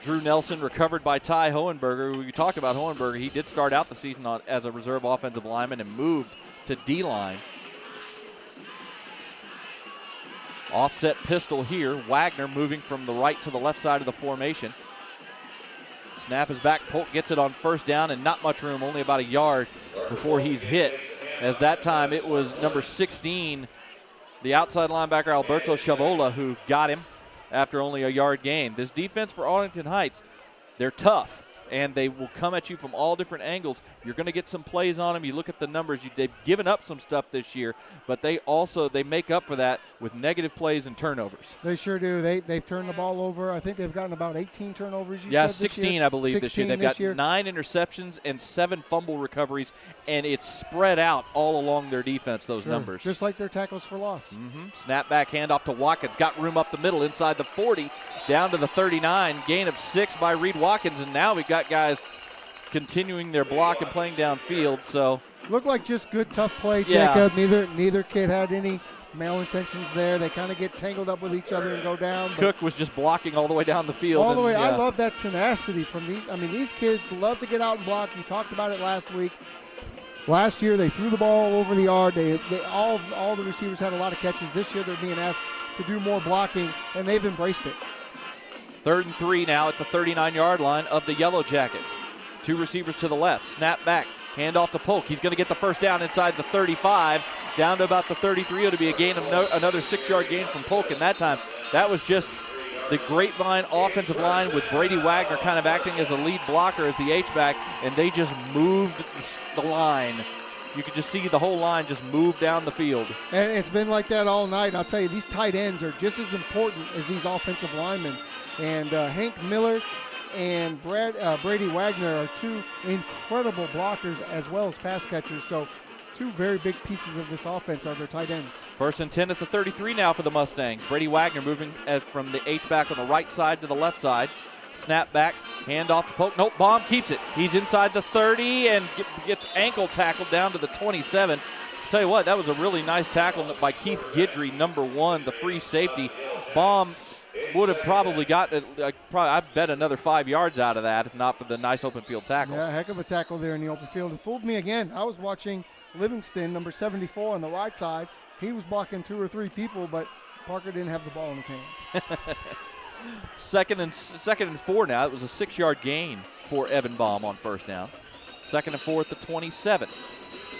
Drew Nelson, recovered by Ty Hohenberger. We talked about Hohenberger. He did start out the season as a reserve offensive lineman and moved to D-line. Offset pistol here. Wagner moving from the right to the left side of the formation. Snap is back. Polk gets it on first down and not much room, only about a yard before he's hit. As that time it was number 16, the outside linebacker Alberto Chavola, who got him after only a yard gain. This defense for Arlington Heights, they're tough, and they will come at you from all different angles. You're going to get some plays on them. You look at the numbers. They've given up some stuff this year, but they make up for that with negative plays and turnovers. They sure do. They've turned the ball over. I think they've gotten about 18 turnovers. Yeah, 16, I believe, this year. They've got 9 interceptions and 7 fumble recoveries, and it's spread out all along their defense, those numbers. Just like their tackles for loss. Snap back, handoff to Watkins. Got room up the middle inside the 40, down to the 39. Gain of 6 by Reed Watkins, and now we've got guys continuing their block and playing downfield. So looked like just good, tough play, Jacob. Neither kid had any malintentions there. They kind of get tangled up with each other and go down. Cook was just blocking all the way down the field. All the way. I love that tenacity from these. I mean, these kids love to get out and block. You talked about it last week. Last year, they threw the ball over the yard. All the receivers had a lot of catches. This year, they're being asked to do more blocking, and they've embraced it. 3rd and 3 now at the 39-yard line of the Yellowjackets. 2 receivers to the left. Snap back. Hand off to Polk. He's going to get the first down inside the 35. Down to about the 33. It'll be a gain of another 6-yard gain from Polk. And that time, that was just the Grapevine offensive line with Brady Wagner kind of acting as a lead blocker as the H-back. And they just moved the line. You could just see the whole line just move down the field. And it's been like that all night. I'll tell you, these tight ends are just as important as these offensive linemen. And Hank Miller and Brady Wagner are 2 incredible blockers as well as pass catchers. So 2 very big pieces of this offense are their tight ends. 1st and 10 at the 33 now for the Mustangs. Brady Wagner moving from the H-back on the right side to the left side. Snap back, hand off to Polk. Nope, Baum keeps it. He's inside the 30 and gets ankle tackled down to the 27. Tell you what, that was a really nice tackle by Keith Guidry, number 1, the free safety. Baum would have probably gotten, I bet, another 5 yards out of that if not for the nice open field tackle. Yeah, heck of a tackle there in the open field. It fooled me again. I was watching Livingston, number 74 on the right side. He was blocking 2 or 3 people, but Parker didn't have the ball in his hands. Second and 4 now. It was a 6-yard gain for Evan Baum on first down. 2nd and 4 at the 27.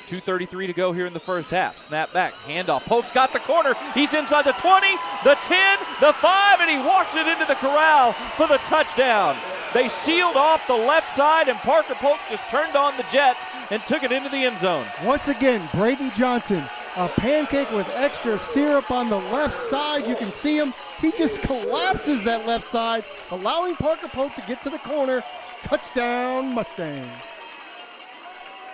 2:33 to go here in the first half. Snap back, handoff. Polk's got the corner. He's inside the 20, the 10, the 5, and he walks it into the corral for the touchdown. They sealed off the left side, and Parker Polk just turned on the jets and took it into the end zone. Once again, Braden Johnson, a pancake with extra syrup on the left side. You can see him. He just collapses that left side, allowing Parker Polk to get to the corner. Touchdown, Mustangs.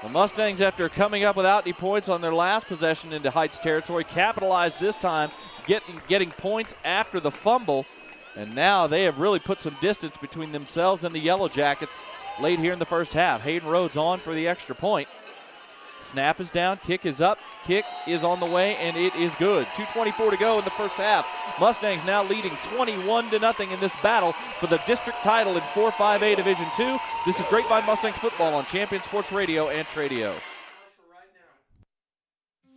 The Mustangs, after coming up without any points on their last possession into Heights territory, capitalized this time, getting points after the fumble. And now they have really put some distance between themselves and the Yellowjackets late here in the first half. Hayden Rhodes on for the extra point. Snap is down, kick is up, kick is on the way, and it is good. 2:24 to go in the first half. Mustangs now leading 21-0 in this battle for the district title in 4-5A Division II. This is Grapevine Mustangs football on Champion Sports Radio and Tradio.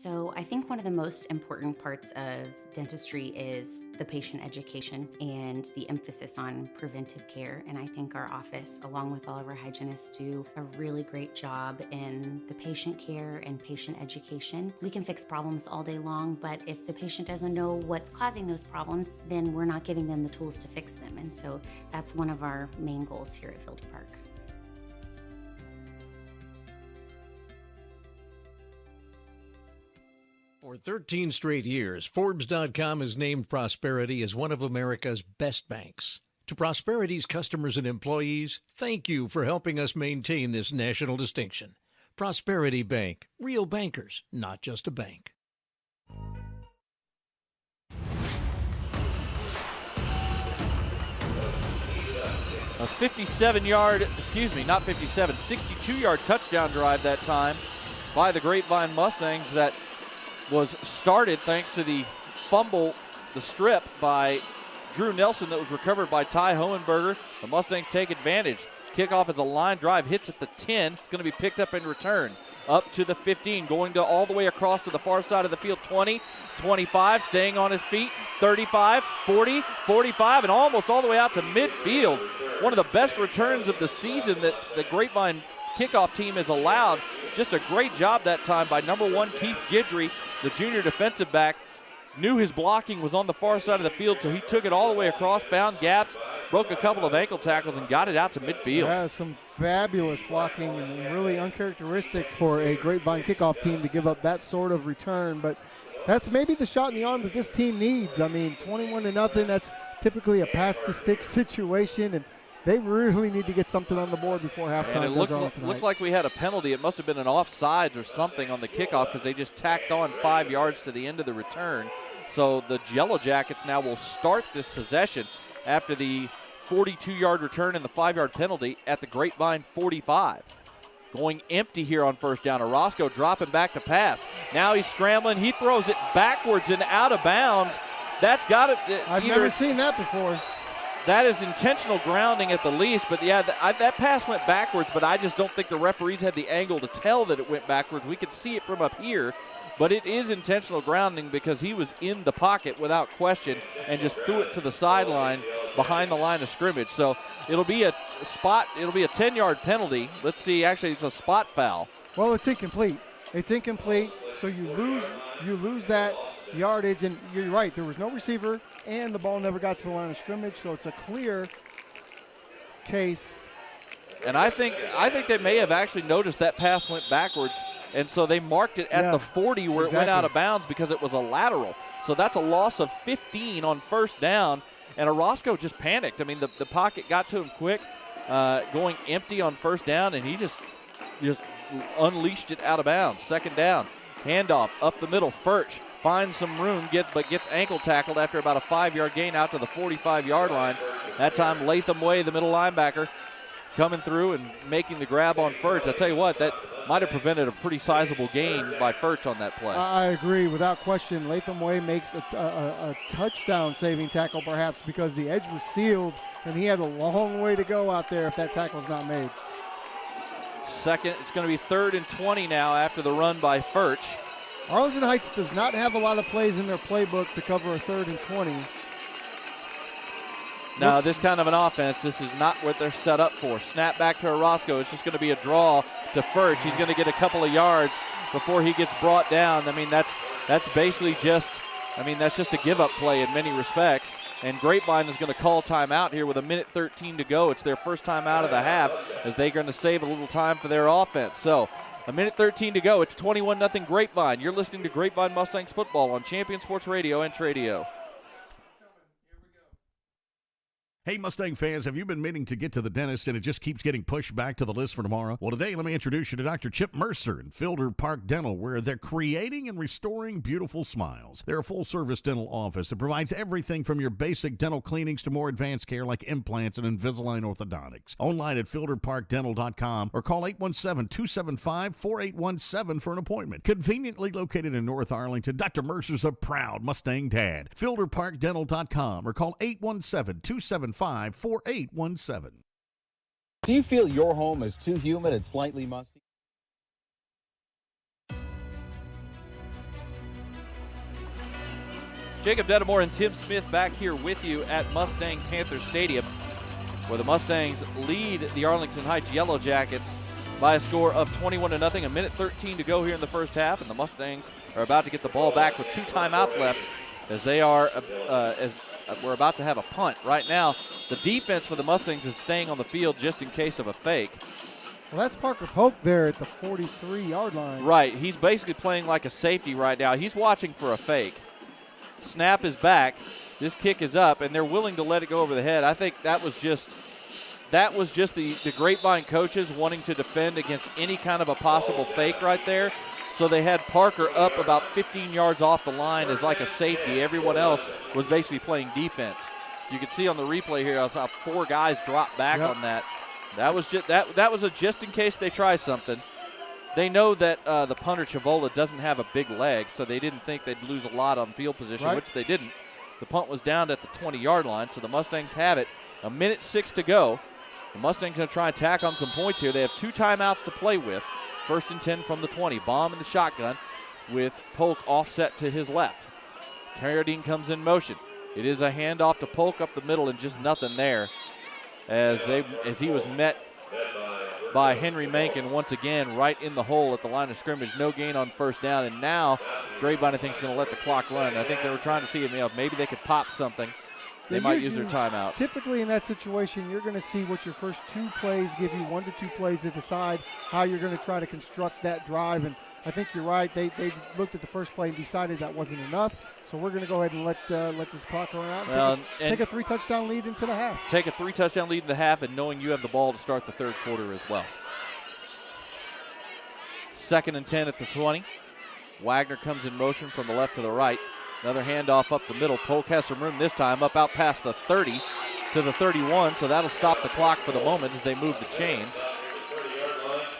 So I think one of the most important parts of dentistry is the patient education and the emphasis on preventive care. And I think our office, along with all of our hygienists, do a really great job in the patient care and patient education. We can fix problems all day long, but if the patient doesn't know what's causing those problems, then we're not giving them the tools to fix them. And so that's one of our main goals here at Field Park. For 13 straight years, Forbes.com has named Prosperity as one of America's best banks. To Prosperity's customers and employees, thank you for helping us maintain this national distinction. Prosperity Bank, real bankers, not just a bank. A 62-yard touchdown drive that time by the Grapevine Mustangs that was started thanks to the fumble, the strip by Drew Nelson that was recovered by Ty Hohenberger. The Mustangs take advantage. Kickoff is a line drive, hits at the 10. It's going to be picked up in return. Up to the 15, going to all the way across to the far side of the field. 20, 25, staying on his feet. 35, 40, 45, and almost all the way out to midfield. One of the best returns of the season that the Grapevine kickoff team has allowed. Just a great job that time by number 1 Keith Guidry, the junior defensive back. Knew his blocking was on the far side of the field, so he took it all the way across, found gaps, broke a couple of ankle tackles, and got it out to midfield. Yeah, some fabulous blocking and really uncharacteristic for a Grapevine kickoff team to give up that sort of return. But that's maybe the shot in the arm that this team needs. I mean, 21-0, that's typically a pass-the-stick situation, and they really need to get something on the board before halftime. And it looks like we had a penalty. It must have been an offsides or something on the kickoff because they just tacked on 5 yards to the end of the return. So the Yellowjackets now will start this possession after the 42-yard return and the 5-yard penalty at the Grapevine 45. Going empty here on first down. Orozco dropping back to pass. Now he's scrambling. He throws it backwards and out of bounds. That's got it. I've never seen that before. That is intentional grounding at the least, but yeah, that pass went backwards, but I just don't think the referees had the angle to tell that it went backwards. We could see it from up here, but it is intentional grounding because he was in the pocket without question and just threw it to the sideline behind the line of scrimmage. So it'll be a 10-yard penalty. Let's see, actually it's a spot foul. Well, it's incomplete. It's incomplete, so you lose that yardage, and you're right, there was no receiver, and the ball never got to the line of scrimmage, so it's a clear case. And I think they may have actually noticed that pass went backwards, and so they marked it at the 40 where it went out of bounds because it was a lateral. So that's a loss of 15 on first down, and Orozco just panicked. I mean, the pocket got to him quick, going empty on first down, and he just unleashed it out of bounds. Second down, handoff up the middle. Furch finds some room, but gets ankle tackled after about a 5-yard gain out to the 45-yard line. That time Latham Way, the middle linebacker, coming through and making the grab on Furch. I tell you what, that might have prevented a pretty sizable gain by Furch on that play. I agree, without question. Latham Way makes a touchdown-saving tackle perhaps because the edge was sealed, and he had a long way to go out there if that tackle's not made. Second, it's going to be 3rd and 20 now after the run by Furch. Arlington Heights does not have a lot of plays in their playbook to cover a 3rd and 20. Now, this kind of an offense, this is not what they're set up for. Snap back to Orozco. It's just going to be a draw to Furch. He's going to get a couple of yards before he gets brought down. I mean, that's basically just a give-up play in many respects. And Grapevine is going to call timeout here with 1:13 to go. It's their first time out of the half as they're going to save a little time for their offense. So 1:13 to go. It's 21-0 Grapevine. You're listening to Grapevine Mustangs football on Champion Sports Radio and Tradio. Hey, Mustang fans, have you been meaning to get to the dentist and it just keeps getting pushed back to the list for tomorrow? Well, today, let me introduce you to Dr. Chip Mercer in Fielder Park Dental, where they're creating and restoring beautiful smiles. They're a full-service dental office that provides everything from your basic dental cleanings to more advanced care like implants and Invisalign orthodontics. Online at fielderparkdental.com or call 817-275-4817 for an appointment. Conveniently located in North Arlington, Dr. Mercer's a proud Mustang dad. Fielderparkdental.com or call 817-275-4817. Do you feel your home is too humid and slightly musty? Jacob Dedamore and Tim Smith back here with you at Mustang Panther Stadium, where the Mustangs lead the Arlington Heights Yellowjackets by a score of 21-0. 1:13 to go here in the first half, and the Mustangs are about to get the ball back with 2 timeouts left as they are we're about to have a punt. Right now, the defense for the Mustangs is staying on the field just in case of a fake. Well, that's Parker Polk there at the 43-yard line. Right. He's basically playing like a safety right now. He's watching for a fake. Snap is back. This kick is up, and they're willing to let it go over the head. I think that was just the Grapevine coaches wanting to defend against any kind of a possible fake right there. So they had Parker up about 15 yards off the line as like a safety. Everyone else was basically playing defense. You can see on the replay here, I saw 4 guys drop back on that. That was just that was a just in case they try something. They know that the punter Chavola doesn't have a big leg, so they didn't think they'd lose a lot on field position, which they didn't. The punt was down at the 20-yard line, so the Mustangs have it. 1:06 to go. The Mustangs going to try and tack on some points here. They have 2 timeouts to play with. 1st and 10 from the 20. Bomb in the shotgun with Polk offset to his left. Carradine comes in motion. It is a handoff to Polk up the middle and just nothing there as he was met by Henry Mankin once again right in the hole at the line of scrimmage. No gain on first down, and now Grapevine I think is going to let the clock run. I think they were trying to see if maybe they could pop something. They might use their timeouts. Typically in that situation, you're going to see what your first 2 plays give you, 1 to 2 plays to decide how you're going to try to construct that drive. And I think you're right. They looked at the first play and decided that wasn't enough. So we're going to go ahead and let this clock run out and take a 3-touchdown lead into the half. Take a 3-touchdown lead in the half, and knowing you have the ball to start the 3rd quarter as well. 2nd and 10 at the 20. Wagner comes in motion from the left to the right. Another handoff up the middle. Polk has some room this time, up out past the 30 to the 31, so that'll stop the clock for the moment as they move the chains.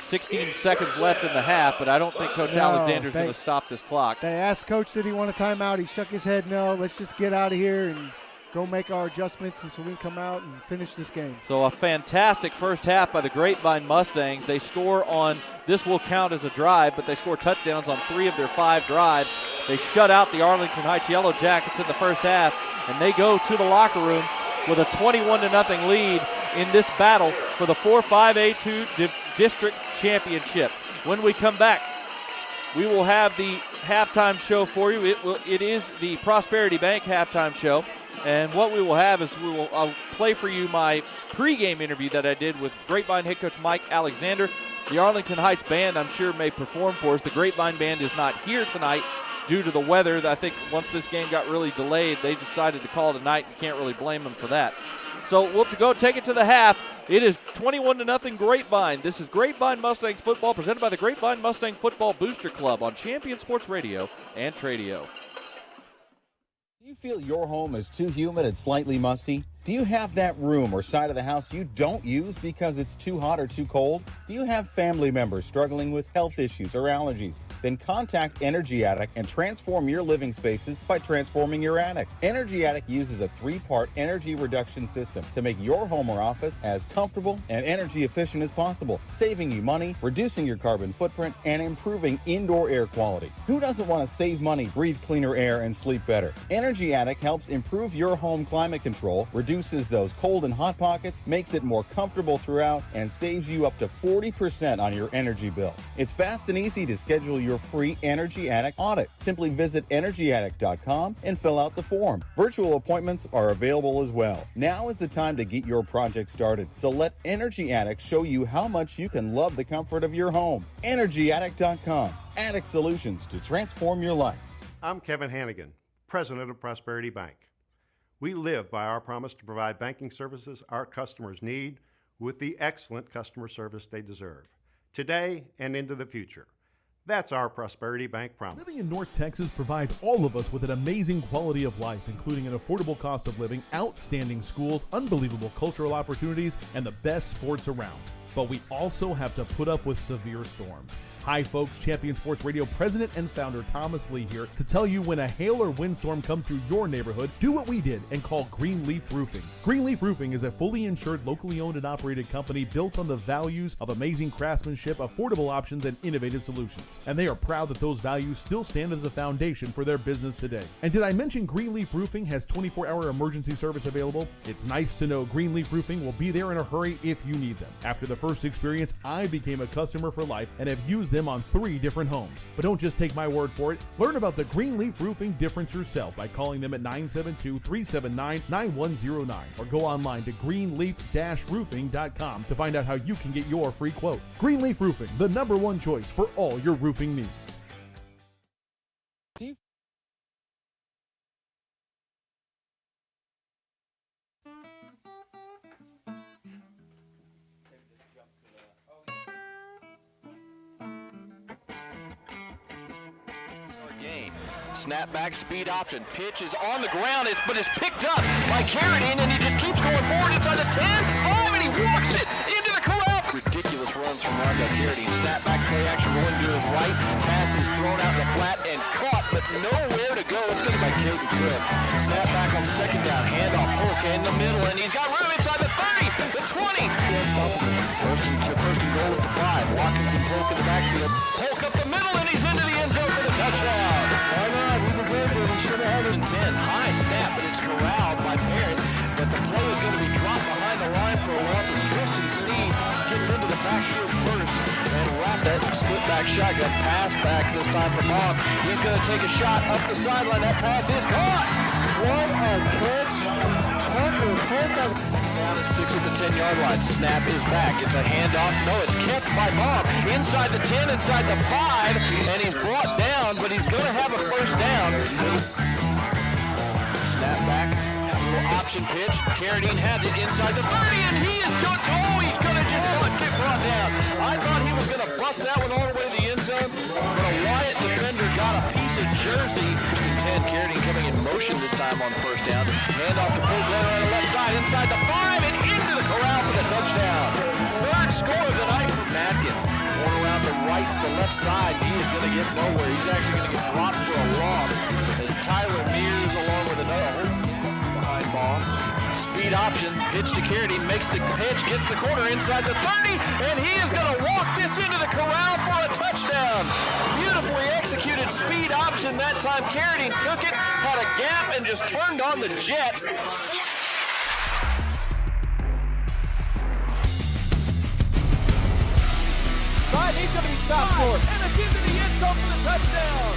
16 seconds left in the half, but I don't think Coach Alexander's going to stop this clock. They asked Coach, did he want a timeout? He shook his head, no, let's just get out of here and go make our adjustments and so we can come out and finish this game. So a fantastic first half by the Grapevine Mustangs. They score on, this will count as a drive, but they score touchdowns on 3 of their 5 drives. They shut out the Arlington Heights Yellowjackets in the first half, and they go to the locker room with a 21-0 lead in this battle for the 4-5A2 District Championship. When we come back, we will have the halftime show for you. It is the Prosperity Bank halftime show. And what we will have is I'll play for you my pregame interview that I did with Grapevine head coach Mike Alexander. The Arlington Heights band, I'm sure, may perform for us. The Grapevine band is not here tonight due to the weather. I think once this game got really delayed, they decided to call it a night, and can't really blame them for that. So we'll go take it to the half. It is 21-0 Grapevine. This is Grapevine Mustangs football presented by the Grapevine Mustang Football Booster Club on Champion Sports Radio and Tradio. Do you feel your home is too humid and slightly musty? Do you have that room or side of the house you don't use because it's too hot or too cold? Do you have family members struggling with health issues or allergies? Then contact Energy Attic and transform your living spaces by transforming your attic. Energy Attic uses a 3-part energy reduction system to make your home or office as comfortable and energy efficient as possible, saving you money, reducing your carbon footprint, and improving indoor air quality. Who doesn't want to save money, breathe cleaner air, and sleep better? Energy Attic helps improve your home climate control, reduces those cold and hot pockets, makes it more comfortable throughout, and saves you up to 40% on your energy bill. It's fast and easy to schedule your free Energy Attic audit. Simply visit EnergyAttic.com and fill out the form. Virtual appointments are available as well. Now is the time to get your project started, so let Energy Attic show you how much you can love the comfort of your home. EnergyAttic.com. Attic solutions to transform your life. I'm Kevin Hannigan, President of Prosperity Bank. We live by our promise to provide banking services our customers need with the excellent customer service they deserve, today and into the future. That's our Prosperity Bank promise. Living in North Texas provides all of us with an amazing quality of life, including an affordable cost of living, outstanding schools, unbelievable cultural opportunities, and the best sports around. But we also have to put up with severe storms. Hi folks, Champion Sports Radio President and Founder Thomas Lee here to tell you when a hail or windstorm comes through your neighborhood, do what we did and call Greenleaf Roofing. Greenleaf Roofing is a fully insured, locally owned and operated company built on the values of amazing craftsmanship, affordable options, and innovative solutions. And they are proud that those values still stand as a foundation for their business today. And did I mention Greenleaf Roofing has 24-hour emergency service available? It's nice to know Greenleaf Roofing will be there in a hurry if you need them. After the first experience, I became a customer for life and have used them on 3 different homes. But don't just take my word for it. Learn about the Greenleaf Roofing difference yourself by calling them at 972-379-9109 or go online to greenleaf-roofing.com to find out how you can get your free quote. Greenleaf Roofing, the #1 choice for all your roofing needs. Snap back, speed option. Pitch is on the ground, but it's picked up by Carradine, and he just keeps going forward inside the 10, 5, and he walks it into the corral. Ridiculous runs from Rondell Carradine. Snap back, play action, going to his right. Pass is thrown out the flat and caught, but nowhere to go. It's going to be by Caden Cook. Snap back on second down, handoff, Polka in the middle, and he's got room inside the 30, the 20. First and goal with the 5. Watkins and Polk in the backfield. Polk up the middle, and he's into the end zone for the touchdown. Why not? He deserved it. He should have had it. 10. High snap, but it's corralled by Parent. But the play is going to be dropped behind the line for a loss as Tristan Sneed gets into the backfield first. And wrap that split back shotgun. Pass back this time for Bob. He's going to take a shot up the sideline. That pass is caught. What a catch. Down at 6 at the 10-yard line. Snap is back. It's a handoff. No, it's kept by Bob. Inside the 10, inside the 5, and he's brought down, but he's going to have a first down. Snap back. Little option pitch. Carradine has it inside the 30, and he is good. Oh, he's going to just get brought down. I thought he was going to bust that one all the way to the end zone, but a Wyatt defender got a piece of jersey. 10, Carradine coming in motion this time on first down. Hand off to Polk on the left side, inside the 5, and into the corral for the touchdown. Third score of the night for Matkins. Going around the right to the left side. He is going to get nowhere. He's actually going to get dropped for a loss as Tyler Mears along with another behind ball. kickoff. Speed option, pitch to Carradine, makes the pitch, gets the corner inside the 30, and he is going to walk this into the corral for a touchdown. Beautifully executed speed option that time. Carradine took it, had a gap, and just turned on the jets. He's going to be stopped short, and it's into the end zone for the touchdown.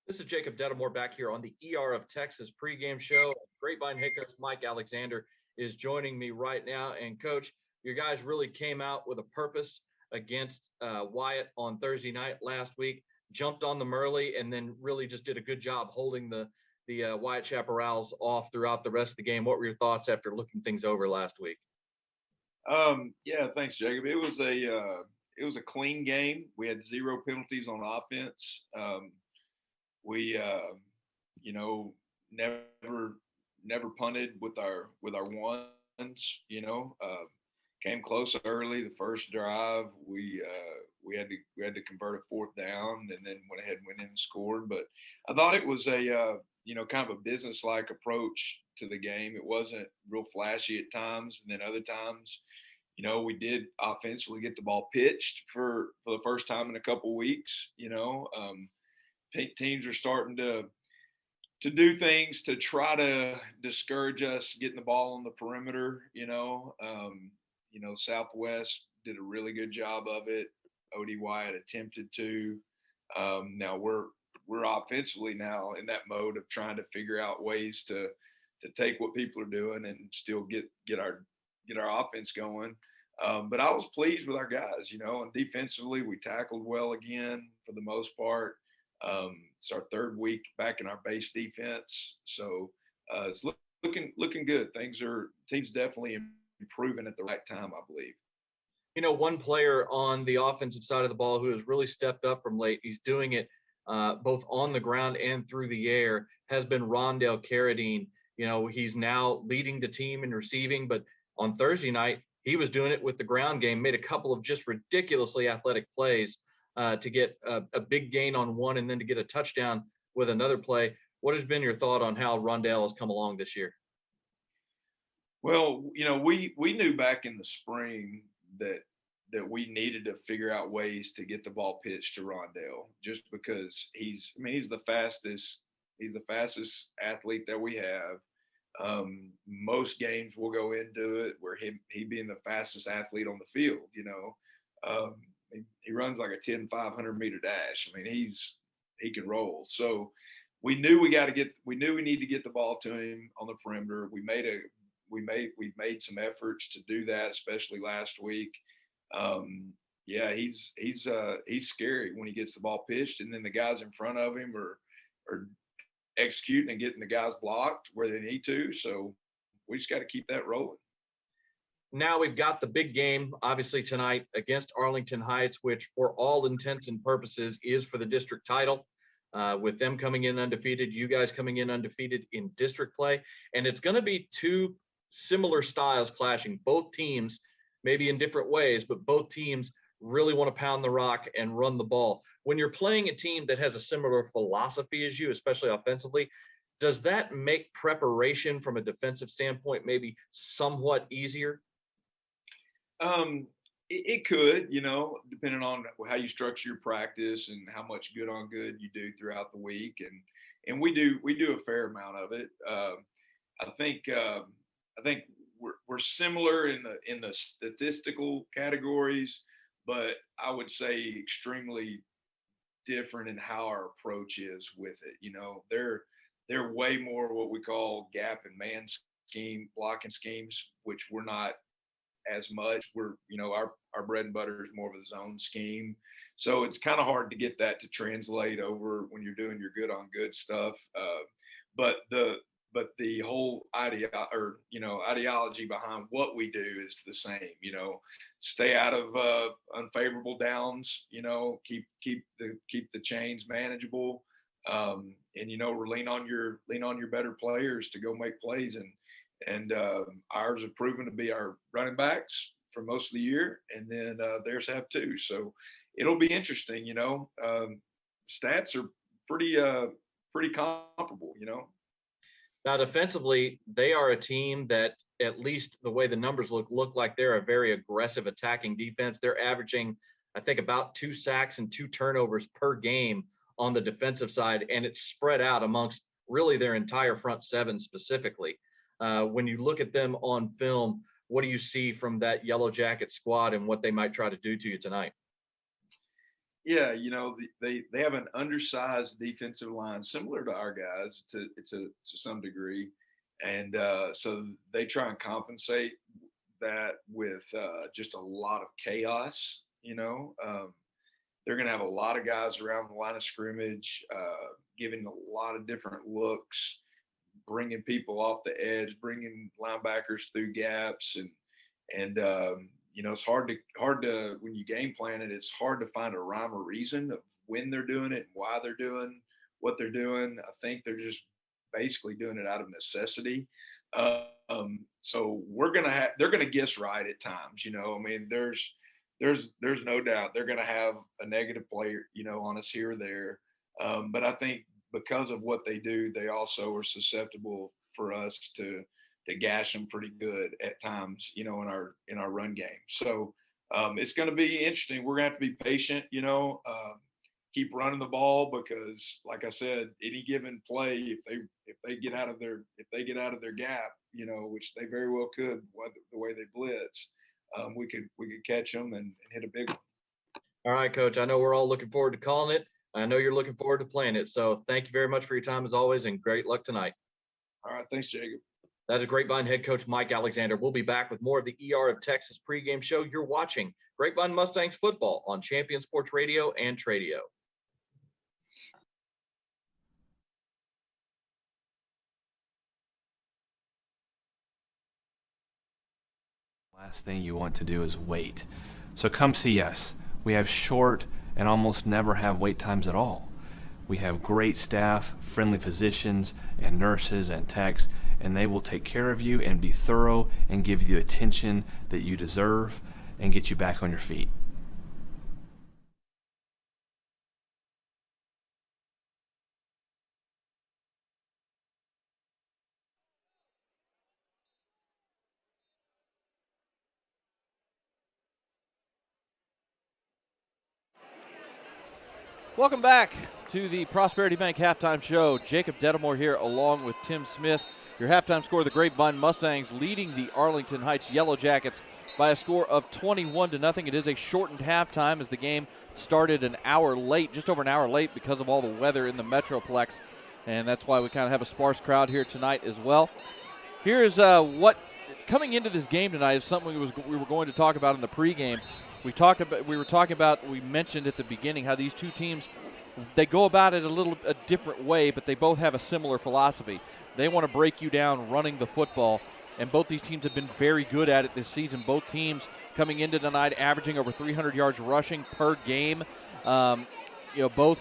This is Jacob Dedamore back here on the ER of Texas pregame show. Grapevine head coach Mike Alexander is joining me right now. And Coach, your guys really came out with a purpose against Wyatt on Thursday night last week, jumped on them early, and then really just did a good job holding the Wyatt Chaparrals off throughout the rest of the game. What were your thoughts after looking things over last week? Yeah, thanks, Jacob. It was a clean game. We had 0 penalties on offense. We, never punted with our ones. Came close early. The first drive, we had to convert a 4th down, and then went ahead and went in and scored. But I thought it was a kind of a business-like approach to the game. It wasn't real flashy at times, and then other times, we did offensively get the ball pitched for the first time in a couple weeks. Teams are starting to do things to try to discourage us getting the ball on the perimeter. Southwest did a really good job of it. OD Wyatt attempted to. Now we're offensively now in that mode of trying to figure out ways to take what people are doing and still get our offense going. But I was pleased with our guys. And defensively we tackled well again for the most part. It's our 3rd week back in our base defense, so it's looking good. Teams definitely improving at the right time, I believe. One player on the offensive side of the ball who has really stepped up from late, he's doing it both on the ground and through the air, has been Rondell Carradine. He's now leading the team in receiving, but on Thursday night, he was doing it with the ground game, made a couple of just ridiculously athletic plays to get a big gain on one and then to get a touchdown with another play. What has been your thought on how Rondell has come along this year? Well, we knew back in the spring that we needed to figure out ways to get the ball pitched to Rondell, just because he's the fastest athlete that we have. Most games we'll go into it where he being the fastest athlete on the field, he runs like a 10-500 meter dash. He can roll. So we knew we need to get the ball to him on the perimeter. We've made some efforts to do that, especially last week. He's scary when he gets the ball pitched, and then the guys in front of him are executing and getting the guys blocked where they need to. So we just got to keep that rolling. Now we've got the big game, obviously, tonight against Arlington Heights, which for all intents and purposes is for the district title. With them coming in undefeated, you guys coming in undefeated in district play. And it's going to be 2 similar styles clashing. Both teams, maybe in different ways, but both teams really want to pound the rock and run the ball. When you're playing a team that has a similar philosophy as you, especially offensively, does that make preparation from a defensive standpoint maybe somewhat easier? It could, depending on how you structure your practice and how much good on good you do throughout the week. And we do a fair amount of it. I think we're similar in the statistical categories, but I would say extremely different in how our approach is with it. They're way more what we call gap and man scheme, blocking schemes, which we're not as much. We're, our bread and butter is more of a zone scheme. So it's kind of hard to get that to translate over when you're doing your good on good stuff. But the the whole ideology behind what we do is the same. Stay out of unfavorable downs. Keep the chains manageable, and lean on your better players to go make plays. And ours have proven to be our running backs for most of the year, and then theirs have too. So it'll be interesting. Stats are pretty comparable. Now, defensively, they are a team that, at least the way the numbers look like they're a very aggressive attacking defense. They're averaging, I think, about 2 sacks and 2 turnovers per game on the defensive side, and it's spread out amongst really their entire front seven specifically. When you look at them on film, what do you see from that Yellowjacket squad and what they might try to do to you tonight? Yeah, they have an undersized defensive line, similar to our guys to some degree, and so they try and compensate that with just a lot of chaos. They're going to have a lot of guys around the line of scrimmage, giving a lot of different looks, bringing people off the edge, bringing linebackers through gaps, and it's hard to when you game plan it, it's hard to find a rhyme or reason of when they're doing it and why they're doing what they're doing. I think they're just basically doing it out of necessity. So they're gonna guess right at times. There's no doubt they're gonna have a negative player, on us here or there. But I think because of what they do, they also are susceptible for us to gash them pretty good at times, in our run game. So it's going to be interesting. We're going to have to be patient, keep running the ball, because like I said, any given play, if they get out of their gap, which they very well could, the way they blitz, we could catch them and hit a big one. All right, Coach. I know we're all looking forward to calling it. I know you're looking forward to playing it. So thank you very much for your time as always, and great luck tonight. All right. Thanks, Jacob. That is Grapevine head coach Mike Alexander. We'll be back with more of the ER of Texas pregame show. You're watching Grapevine Mustangs football on Champion Sports Radio and Tradio. Last thing you want to do is wait. So come see us. We have short and almost never have wait times at all. We have great staff, friendly physicians and nurses and techs, and they will take care of you and be thorough and give you the attention that you deserve and get you back on your feet. Welcome back to the Prosperity Bank Halftime Show. Jacob Dedamore here along with Tim Smith. Your halftime score, the Grapevine Mustangs leading the Arlington Heights Yellowjackets by a score of 21-0. It is a shortened halftime as the game started an hour late, just over an hour late, because of all the weather in the Metroplex, and that's why we kind of have a sparse crowd here tonight as well. Here's what coming into this game tonight is something we were going to talk about in the pregame. We mentioned at the beginning how these two teams, they go about it a different way, but they both have a similar philosophy. They want to break you down running the football, and both these teams have been very good at it this season. Both teams coming into tonight averaging over 300 yards rushing per game. Both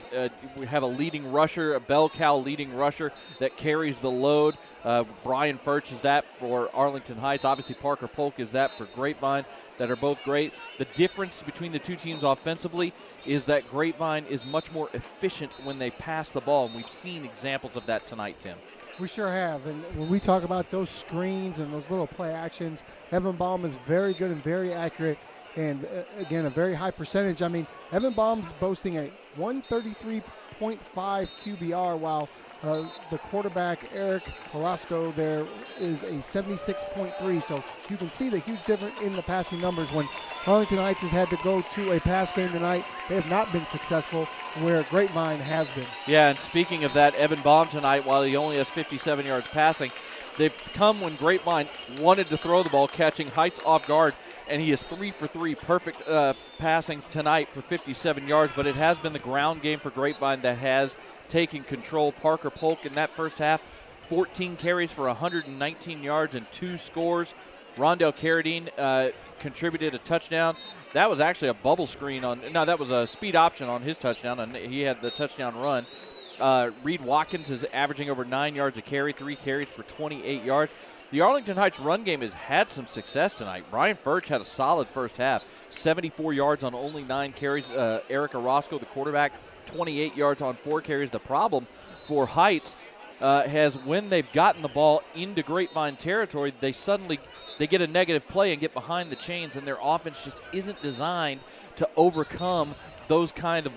we have a leading rusher, a bell cow leading rusher that carries the load. Brian Furch is that for Arlington Heights. Obviously, Parker Polk is that for Grapevine, that are both great. The difference between the two teams offensively is that Grapevine is much more efficient when they pass the ball, and we've seen examples of that tonight, Tim. We sure have, and when we talk about those screens and those little play actions, Evan Baum is very good and very accurate, and again, a very high percentage. I mean, Evan Baum's boasting a 133.5 QBR, while the quarterback, Eric Velasco, there is a 76.3. So you can see the huge difference in the passing numbers. When Arlington Heights has had to go to a pass game tonight, they have not been successful, where Grapevine has been. Yeah, and speaking of that, Evan Baum tonight, while he only has 57 yards passing, they've come when Grapevine wanted to throw the ball, catching Heights off guard, and he is 3 for 3 perfect passing tonight for 57 yards. But it has been the ground game for Grapevine that has taken control. Parker Polk in that first half, 14 carries for 119 yards and 2 scores. Rondell Carradine contributed a touchdown. That was actually a bubble screen that was a speed option on his touchdown, and he had the touchdown run. Reed Watkins is averaging over 9 yards a carry, 3 carries for 28 yards. The Arlington Heights run game has had some success tonight. Brian Furch had a solid first half, 74 yards on only 9 carries. Eric Orozco, the quarterback, 28 yards on 4 carries. The problem for Heights has when they've gotten the ball into Grapevine territory, they get a negative play and get behind the chains, and their offense just isn't designed to overcome those kind of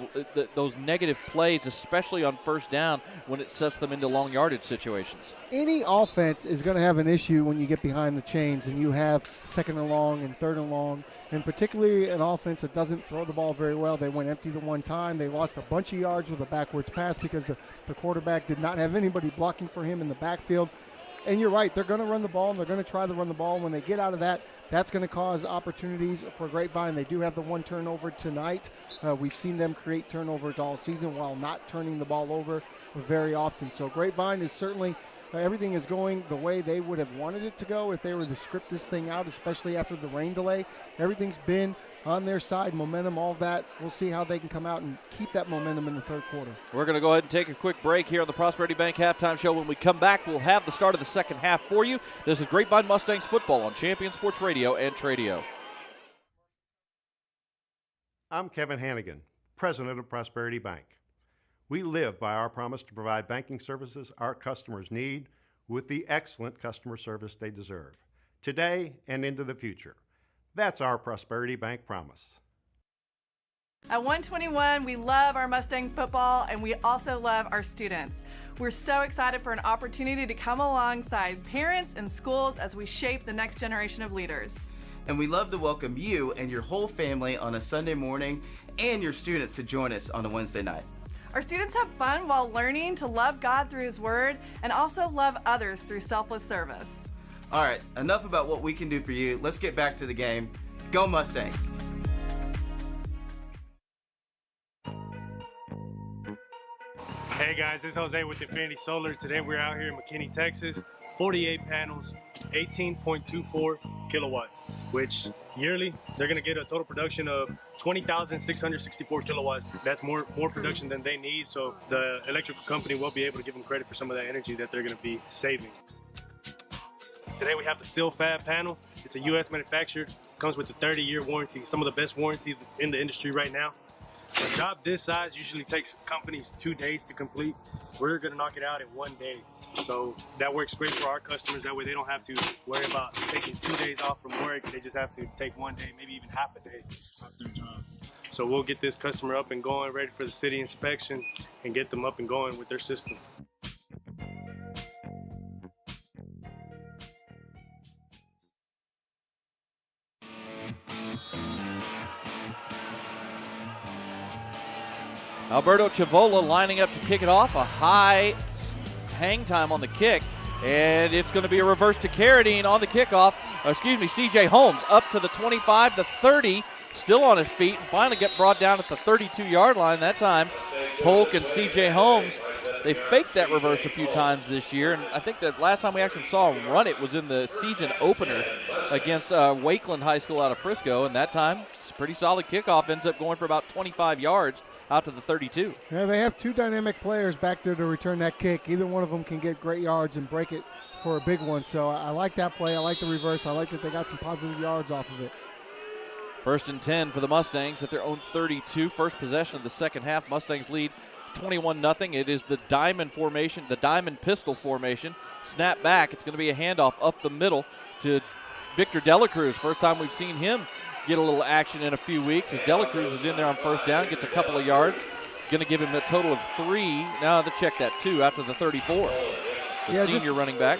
those negative plays, especially on first down when it sets them into long yardage situations. Any offense is going to have an issue when you get behind the chains and you have second and long and third and long, and particularly an offense that doesn't throw the ball very well. They went empty the one time. They lost a bunch of yards with a backwards pass because the quarterback did not have anybody blocking for him in the backfield. And you're right, they're going to run the ball, and they're going to try to run the ball. When they get out of that, that's going to cause opportunities for Grapevine. They do have the 1 turnover tonight. We've seen them create turnovers all season while not turning the ball over very often. So Grapevine is certainly everything is going the way they would have wanted it to go if they were to script this thing out, especially after the rain delay. Everything's been on their side, momentum, all that. We'll see how they can come out and keep that momentum in the third quarter. We're going to go ahead and take a quick break here on the Prosperity Bank Halftime Show. When we come back, we'll have the start of the second half for you. This is Grapevine Mustangs football on Champion Sports Radio and Tradio. I'm Kevin Hannigan, president of Prosperity Bank. We live by our promise to provide banking services our customers need with the excellent customer service they deserve, today and into the future. That's our Prosperity Bank promise. At 121, we love our Mustang football, and we also love our students. We're so excited for an opportunity to come alongside parents and schools as we shape the next generation of leaders. And we love to welcome you and your whole family on a Sunday morning and your students to join us on a Wednesday night. Our students have fun while learning to love God through His Word and also love others through selfless service. All right, enough about what we can do for you. Let's get back to the game. Go Mustangs! Hey guys, this is Jose with Infinity Solar. Today we're out here in McKinney, Texas. 48 panels, 18.24 kilowatts, which yearly they're gonna get a total production of 20,664 kilowatts. That's more production than they need, so the electrical company will be able to give them credit for some of that energy that they're gonna be saving. Today we have the SIL-FAB panel. It's a US manufactured, comes with a 30-year warranty, some of the best warranties in the industry right now. A job this size usually takes companies 2 days to complete. We're gonna knock it out in 1 day. So that works great for our customers. That way they don't have to worry about taking 2 days off from work. They just have to take 1 day, maybe even half a day off their job. So we'll get this customer up and going, ready for the city inspection, and get them up and going with their system. Alberto Chivola lining up to kick it off. A high hang time on the kick, and it's going to be a reverse to Carradine on the kickoff. C.J. Holmes up to the 25, the 30, still on his feet, and finally get brought down at the 32-yard line. That time, Polk and C.J. Holmes, they faked that reverse a few times this year, and I think that last time we actually saw him run it was in the season opener against Wakeland High School out of Frisco, and that time, it's a pretty solid kickoff, ends up going for about 25 yards out to the 32. Yeah, they have 2 dynamic players back there to return that kick. Either one of them can get great yards and break it for a big one. So I like that play. I like the reverse. I like that they got some positive yards off of it. 1st and 10 for the Mustangs at their own 32. First possession of the second half. Mustangs lead 21-0. It is the diamond formation, the diamond pistol formation. Snap back. It's going to be a handoff up the middle to Victor Delacruz. First time we've seen him get a little action in a few weeks as Delacruz is in there on first down, gets a couple of yards. Going to give him a total of 3. Now to check that 2 out to the 34. The senior running back.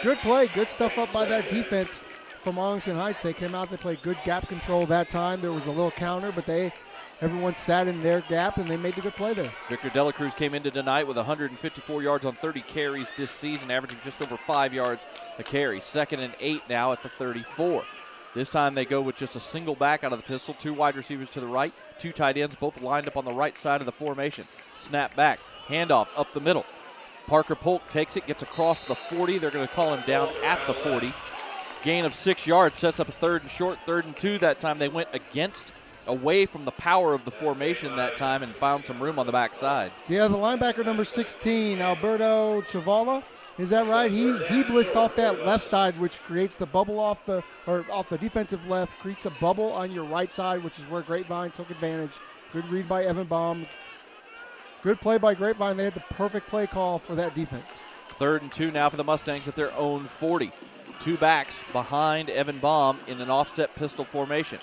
Good play, good stuff up by that defense from Arlington Heights. They came out, they played good gap control that time. There was a little counter, but everyone sat in their gap, and they made the good play there. Victor Delacruz came into tonight with 154 yards on 30 carries this season, averaging just over 5 yards a carry. 2nd and 8 now at the 34. This time they go with just a single back out of the pistol, 2 wide receivers to the right, 2 tight ends, both lined up on the right side of the formation. Snap back, handoff up the middle. Parker Polk takes it, gets across the 40. They're going to call him down at the 40. Gain of 6 yards, sets up a 3rd and short, 3rd and 2 that time. They went away from the power of the formation that time and found some room on the backside. Yeah, the linebacker number 16, Alberto Chavala, is that right? He blitzed off that left side, which creates the bubble off the defensive left, creates a bubble on your right side, which is where Grapevine took advantage. Good read by Evan Baum. Good play by Grapevine. They had the perfect play call for that defense. 3rd and 2 now for the Mustangs at their own 40. 2 backs behind Evan Baum in an offset pistol formation.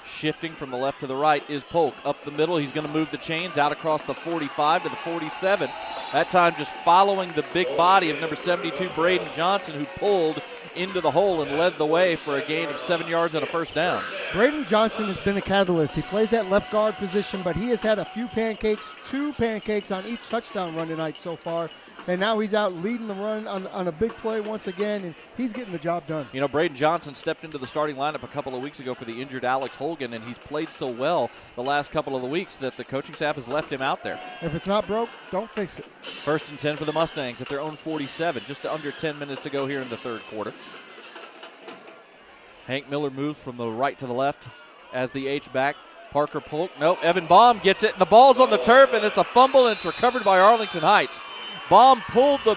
Shifting from the left to the right is Polk. Up the middle, he's going to move the chains out across the 45 to the 47. That time just following the big body of number 72, Braden Johnson, who pulled into the hole and led the way for a gain of 7 yards and a first down. Braden Johnson has been a catalyst. He plays that left guard position, but he has had a few pancakes, 2 pancakes on each touchdown run tonight so far. And now he's out leading the run on a big play once again, and he's getting the job done. You know, Braden Johnson stepped into the starting lineup a couple of weeks ago for the injured Alex Holgan, and he's played so well the last couple of the weeks that the coaching staff has left him out there. If it's not broke, don't fix it. 1st and 10 for the Mustangs at their own 47. Just under 10 minutes to go here in the 3rd quarter. Hank Miller moves from the right to the left as the H-back. Parker Polk. Nope, Evan Baum gets it, and the ball's on the turf, and it's a fumble, and it's recovered by Arlington Heights. Baum pulled the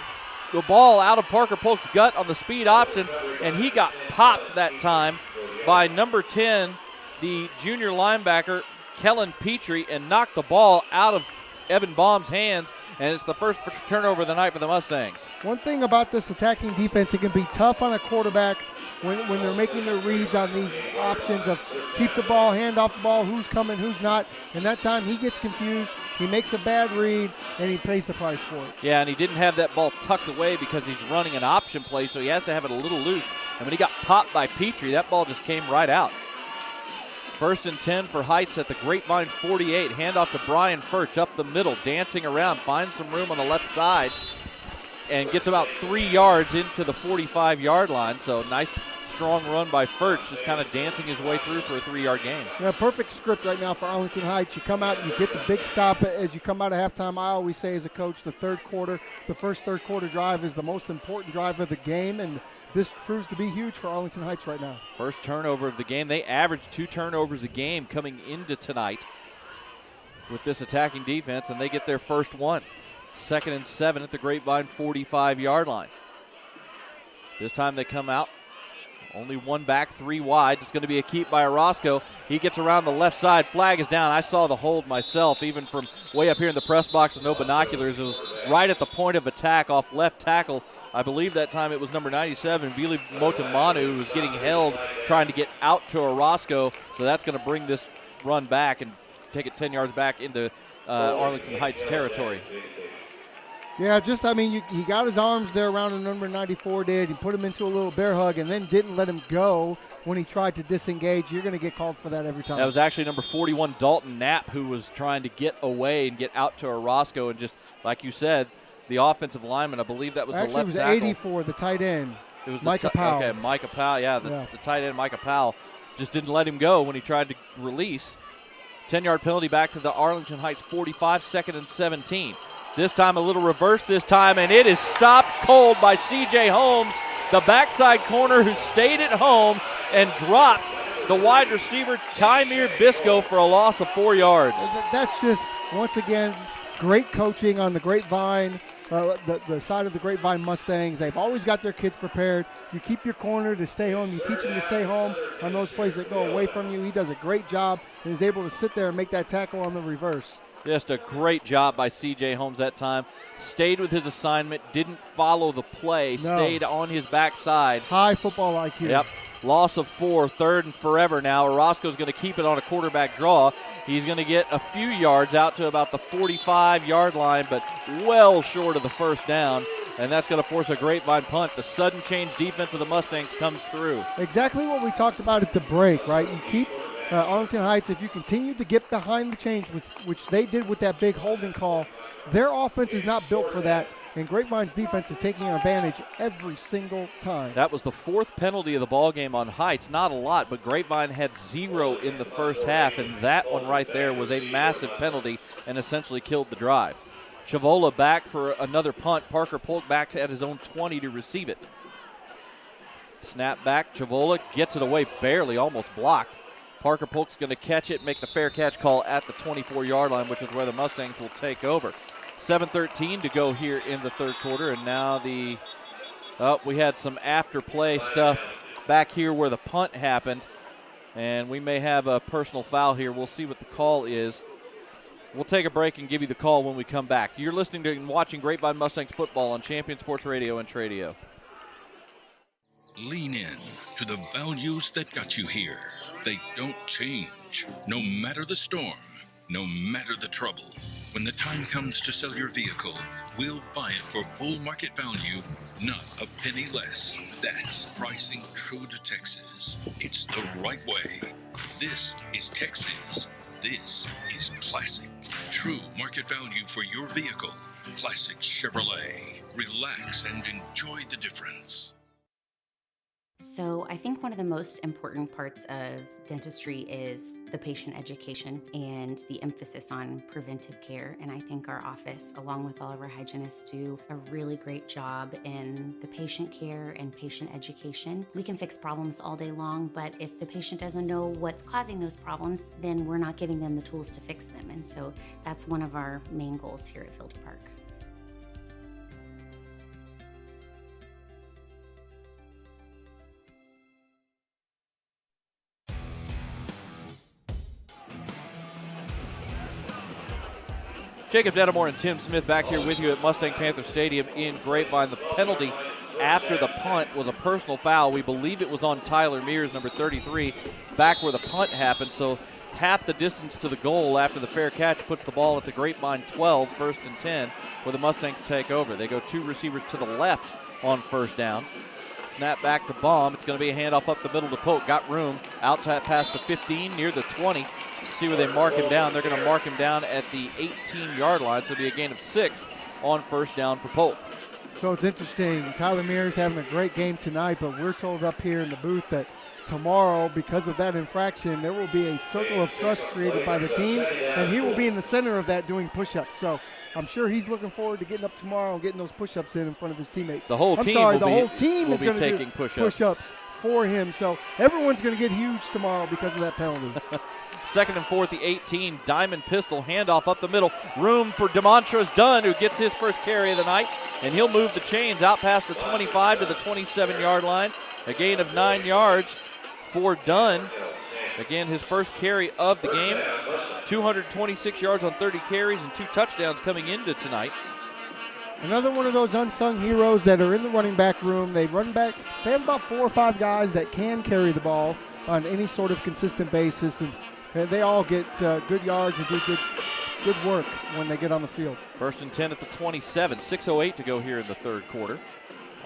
ball out of Parker Polk's gut on the speed option, and he got popped that time by number 10, the junior linebacker, Kellen Petrie, and knocked the ball out of Evan Baum's hands, and it's the first turnover of the night for the Mustangs. One thing about this attacking defense, it can be tough on a quarterback when they're making their reads on these options of keep the ball, hand off the ball, who's coming, who's not. And that time he gets confused, he makes a bad read, and he pays the price for it. Yeah, and he didn't have that ball tucked away because he's running an option play, so he has to have it a little loose. And when he got popped by Petrie, that ball just came right out. 1st and 10 for Heights at the Grapevine 48. Handoff to Brian Furch up the middle, dancing around, finds some room on the left side, and gets about 3 yards into the 45-yard line. So nice, strong run by Furch, just kind of dancing his way through for a 3-yard gain. Yeah, perfect script right now for Arlington Heights. You come out and you get the big stop as you come out of halftime. I always say as a coach, the first third quarter drive is the most important drive of the game, and this proves to be huge for Arlington Heights right now. First turnover of the game. They averaged 2 turnovers a game coming into tonight with this attacking defense, and they get their first one. 2nd and 7 at the Grapevine 45-yard line. This time they come out. Only 1 back, 3 wide. It's going to be a keep by Orozco. He gets around the left side. Flag is down. I saw the hold myself, even from way up here in the press box with no binoculars. It was right at the point of attack off left tackle. I believe that time it was number 97, Vili Motamanu, who was getting held, trying to get out to Orozco. So that's going to bring this run back and take it 10 yards back into Arlington Heights territory. Yeah, he got his arms there around the number 94 did. He put him into a little bear hug and then didn't let him go when he tried to disengage. You're going to get called for that every time. That was actually number 41, Dalton Knapp, who was trying to get away and get out to Orozco. And just like you said, the offensive lineman, I believe that was the left tackle. Actually, it was 84, the tight end. It was Micah Powell. Okay, Micah Powell, the tight end, Micah Powell, just didn't let him go when he tried to release. 10-yard penalty back to the Arlington Heights 45, 2nd and 17. This time a little reverse this time, and it is stopped cold by C.J. Holmes, the backside corner who stayed at home and dropped the wide receiver, Tymir Bisco, for a loss of 4 yards. That's just, once again, great coaching on the Grapevine, the side of the Grapevine Mustangs. They've always got their kids prepared. You keep your corner to stay home. You teach them to stay home on those plays that go away from you. He does a great job and is able to sit there and make that tackle on the reverse. Just a great job by C.J. Holmes that time. Stayed with his assignment, didn't follow the play, stayed on his backside. High football IQ. Yep. Loss of 4, 3rd and forever now. Orozco's going to keep it on a quarterback draw. He's going to get a few yards out to about the 45-yard line, but well short of the first down. And that's going to force a Grapevine punt. The sudden change defense of the Mustangs comes through. Exactly what we talked about at the break, right? You keep Arlington Heights, if you continue to get behind the change, which they did with that big holding call, their offense is not built for that. And Grapevine's defense is taking advantage every single time. That was the 4th penalty of the ball game on Heights. Not a lot, but Grapevine had 0 in the first half, and that one right there was a massive penalty and essentially killed the drive. Chavola back for another punt. Parker Polk back at his own 20 to receive it. Snap back. Chavola gets it away barely, almost blocked. Parker Polk's going to catch it, make the fair catch call at the 24-yard line, which is where the Mustangs will take over. 7:13 to go here in the third quarter, and now we had some after play stuff back here where the punt happened, and we may have a personal foul here. We'll see what the call is. We'll take a break and give you the call when we come back. You're listening to and watching Grapevine Mustangs football on Champion Sports Radio and Tradio. Lean in to the values that got you here. They don't change, no matter the storm, no matter the trouble. When the time comes to sell your vehicle, we'll buy it for full market value, not a penny less. That's pricing true to Texas. It's the right way. This is Texas. This is classic. True market value for your vehicle. Classic Chevrolet. Relax and enjoy the difference. So I think one of the most important parts of dentistry is the patient education and the emphasis on preventive care. And I think our office, along with all of our hygienists, do a really great job in the patient care and patient education. We can fix problems all day long, but if the patient doesn't know what's causing those problems, then we're not giving them the tools to fix them. And so that's one of our main goals here at Fielder Park. Jacob Dedamore and Tim Smith back here with you at Mustang Panther Stadium in Grapevine. The penalty after the punt was a personal foul. We believe it was on Tyler Mears, number 33, back where the punt happened. So half the distance to the goal after the fair catch puts the ball at the Grapevine 12, 1st and 10, where the Mustangs take over. They go two receivers to the left on first down. Snap back to Baum. It's going to be a handoff up the middle to Polk. Got room. Out past the 15, near the 20. See where they mark him down. They're going to mark him down at the 18-yard line, so it'll be a gain of 6 on first down for Polk. So it's interesting. Tyler Mears having a great game tonight, but we're told up here in the booth that tomorrow, because of that infraction, there will be a circle of trust created by the team, and he will be in the center of that doing push-ups. So I'm sure he's looking forward to getting up tomorrow and getting those push-ups in front of his teammates. The whole team will be taking push-ups for him. So everyone's going to get huge tomorrow because of that penalty. 2nd and 4 at the 18. Diamond pistol handoff up the middle. Room for Demontrez Dunn, who gets his first carry of the night, and he'll move the chains out past the 25 to the 27-yard line. A gain of 9 yards for Dunn. Again, his first carry of the game. 226 yards on 30 carries and 2 touchdowns coming into tonight. Another one of those unsung heroes that are in the running back room. They run back. They have about 4 or 5 guys that can carry the ball on any sort of consistent basis, and they all get good yards and do good work when they get on the field. 1st and 10 at the 27. 6:08 to go here in the third quarter.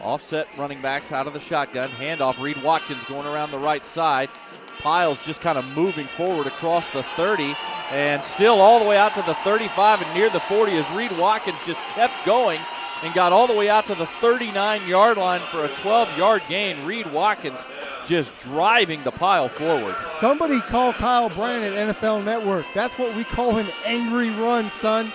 Offset running backs out of the shotgun. Handoff. Reed Watkins going around the right side. Piles just kind of moving forward across the 30 and still all the way out to the 35 and near the 40 as Reed Watkins just kept going and got all the way out to the 39-yard line for a 12-yard gain. Reed Watkins just driving the pile forward. Somebody call Kyle Bryan at NFL Network. That's what we call an angry run, son.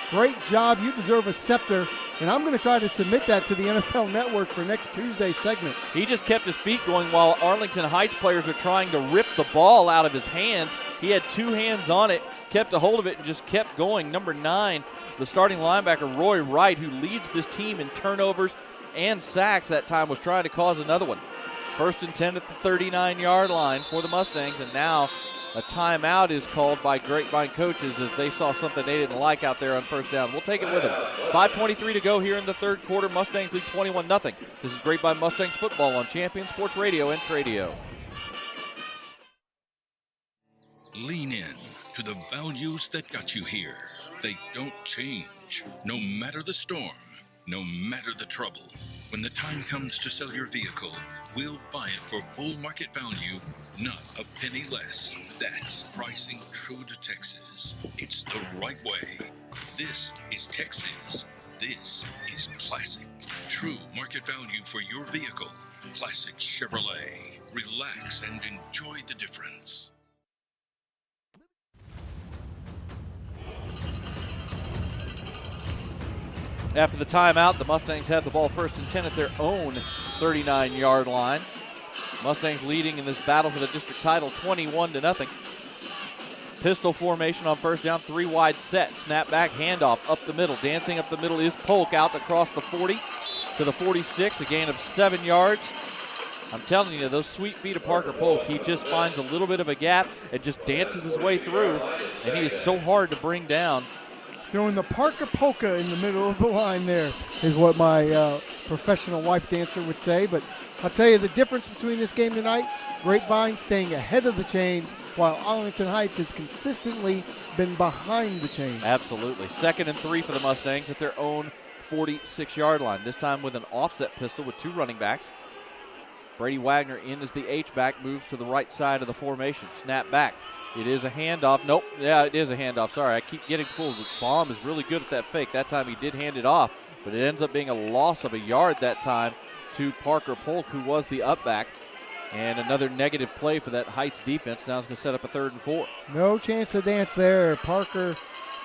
Great job. You deserve a scepter. And I'm going to try to submit that to the NFL Network for next Tuesday's segment. He just kept his feet going while Arlington Heights players are trying to rip the ball out of his hands. He had 2 hands on it, kept a hold of it, and just kept going. Number 9, the starting linebacker, Roy Wright, who leads this team in turnovers and sacks that time, was trying to cause another one. 1st and 10 at the 39-yard line for the Mustangs, and now a timeout is called by Grapevine coaches as they saw something they didn't like out there on first down. We'll take it with them. 5:23 to go here in the third quarter. Mustangs lead 21-0. This is Grapevine Mustangs football on Champion Sports Radio and Tradio. Lean in to the values that got you here. They don't change, no matter the storm, no matter the trouble. When the time comes to sell your vehicle, we'll buy it for full market value, not a penny less. That's pricing true to Texas. It's the right way. This is Texas. This is classic. True market value for your vehicle. Classic Chevrolet. Relax and enjoy the difference. After the timeout, the Mustangs have the ball 1st and 10 at their own 39-yard line. Mustangs leading in this battle for the district title 21-0. Pistol formation on 1st down, 3 wide set. Snap back, handoff up the middle. Dancing up the middle is Polk out across the 40 to the 46, a gain of 7 yards. I'm telling you, those sweet feet of Parker Polk, he just finds a little bit of a gap and just dances his way through, and he is so hard to bring down. Doing the Parker Polka in the middle of the line there is what my professional wife dancer would say. But I'll tell you the difference between this game tonight, Grapevine staying ahead of the chains while Arlington Heights has consistently been behind the chains. Absolutely. 2nd and 3 for the Mustangs at their own 46-yard line. This time with an offset pistol with 2 running backs. Brady Wagner in as the H-back, moves to the right side of the formation. Snap back. It is a handoff. Nope. Yeah, it is a handoff. Sorry, I keep getting fooled. Baum is really good at that fake. That time he did hand it off, but it ends up being a loss of a yard that time to Parker Polk, who was the up-back. And another negative play for that Heights defense. Now it's going to set up a 3rd and 4. No chance to dance there. Parker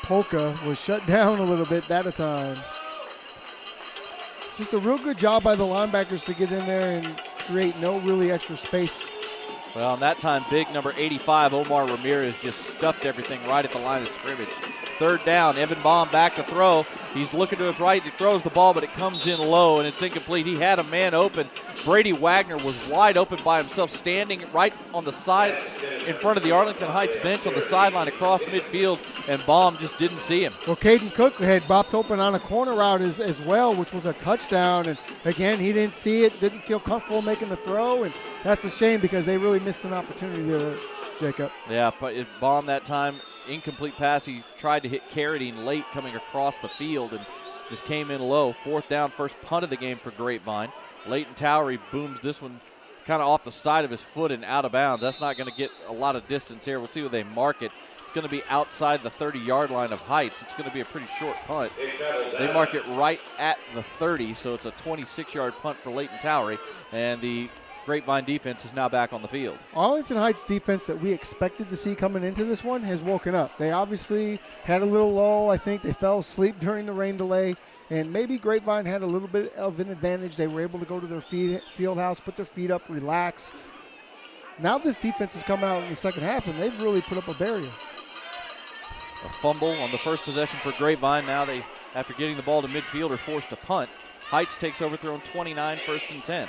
Polka was shut down a little bit that time. Just a real good job by the linebackers to get in there and create no really extra space. Well, and that time, big number 85, Omar Ramirez, just stuffed everything right at the line of scrimmage. 3rd down, Evan Baum back to throw. He's looking to his right. He throws the ball, but it comes in low, and it's incomplete. He had a man open. Brady Wagner was wide open by himself, standing right on the side in front of the Arlington Heights bench on the sideline across midfield, and Baum just didn't see him. Well, Caden Cook had bopped open on a corner route as well, which was a touchdown. And, again, he didn't see it, didn't feel comfortable making the throw, and that's a shame because they really missed an opportunity there, Jacob. Yeah, but it bombed that time. Incomplete pass. He tried to hit Carradine late coming across the field and just came in low. 4th down, first punt of the game for Grapevine. Leighton Towery booms this one kind of off the side of his foot and out of bounds. That's not going to get a lot of distance here. We'll see where they mark it. It's going to be outside the 30-yard line of Heights. It's going to be a pretty short punt. They mark it right at the 30, so it's a 26-yard punt for Leighton Towery, and the Grapevine defense is now back on the field. Arlington Heights defense that we expected to see coming into this one has woken up. They obviously had a little lull. I think they fell asleep during the rain delay, and maybe Grapevine had a little bit of an advantage. They were able to go to their field house, put their feet up, relax. Now this defense has come out in the second half, and they've really put up a barrier. A fumble on the first possession for Grapevine. Now they, after getting the ball to midfield, are forced to punt. Heights takes over their own 29, 1st and 10.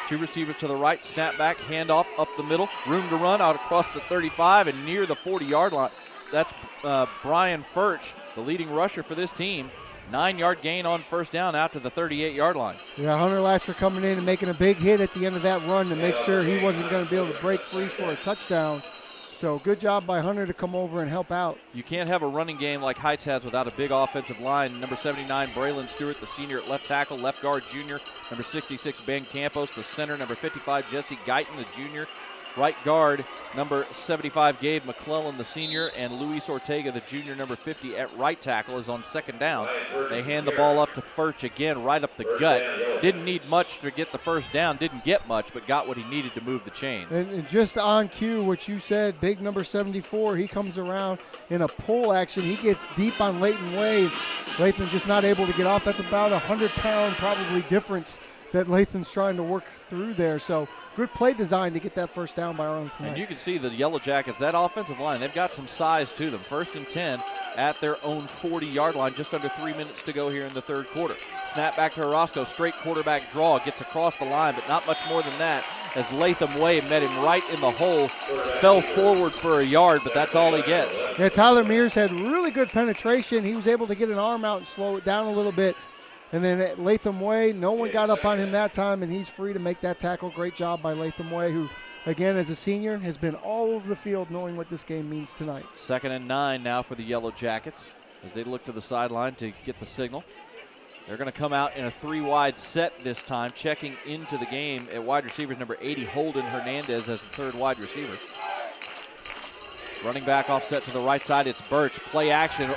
2 receivers to the right, snap back, handoff up the middle, room to run out across the 35 and near the 40-yard line. That's Brian Furch, the leading rusher for this team. 9-yard gain on 1st down out to the 38-yard line. Yeah, Hunter Lasher coming in and making a big hit at the end of that run to make sure he wasn't going to be able to break free for a touchdown. So good job by Hunter to come over and help out. You can't have a running game like Heights has without a big offensive line. Number 79, Braylon Stewart, the senior at left tackle. Left guard, junior. Number 66, Ben Campos, the center. Number 55, Jesse Guyton, the junior. Right guard, number 75, Gabe McClellan, the senior, and Luis Ortega, the junior, number 50, at right tackle, is on 2nd down. They hand the ball up to Furch again, right up the gut. Didn't need much to get the 1st down, didn't get much, but got what he needed to move the chains. And just on cue, what you said, big number 74, he comes around in a pull action. He gets deep on Leighton Way. Lathan just not able to get off. That's about a 100-pound probably difference that Lathan's trying to work through there. So good play design to get that 1st down by Arlington Heights. And you can see the Yellowjackets, that offensive line, they've got some size to them. 1st and 10 at their own 40-yard line, just under 3 minutes to go here in the 3rd quarter. Snap back to Orozco, straight quarterback draw, gets across the line, but not much more than that as Latham Way met him right in the hole, fell forward for a yard, but that's all he gets. Yeah, Tyler Mears had really good penetration. He was able to get an arm out and slow it down a little bit. And then at Latham Way, no one got up on him that time, and he's free to make that tackle. Great job by Latham Way, who, again, as a senior, has been all over the field knowing what this game means tonight. 2nd and 9 now for the Yellowjackets as they look to the sideline to get the signal. They're going to come out in a 3-wide set this time, checking into the game at wide receivers, number 80, Holden Hernandez as the 3rd wide receiver. Running back offset to the right side, it's Birch. Play action,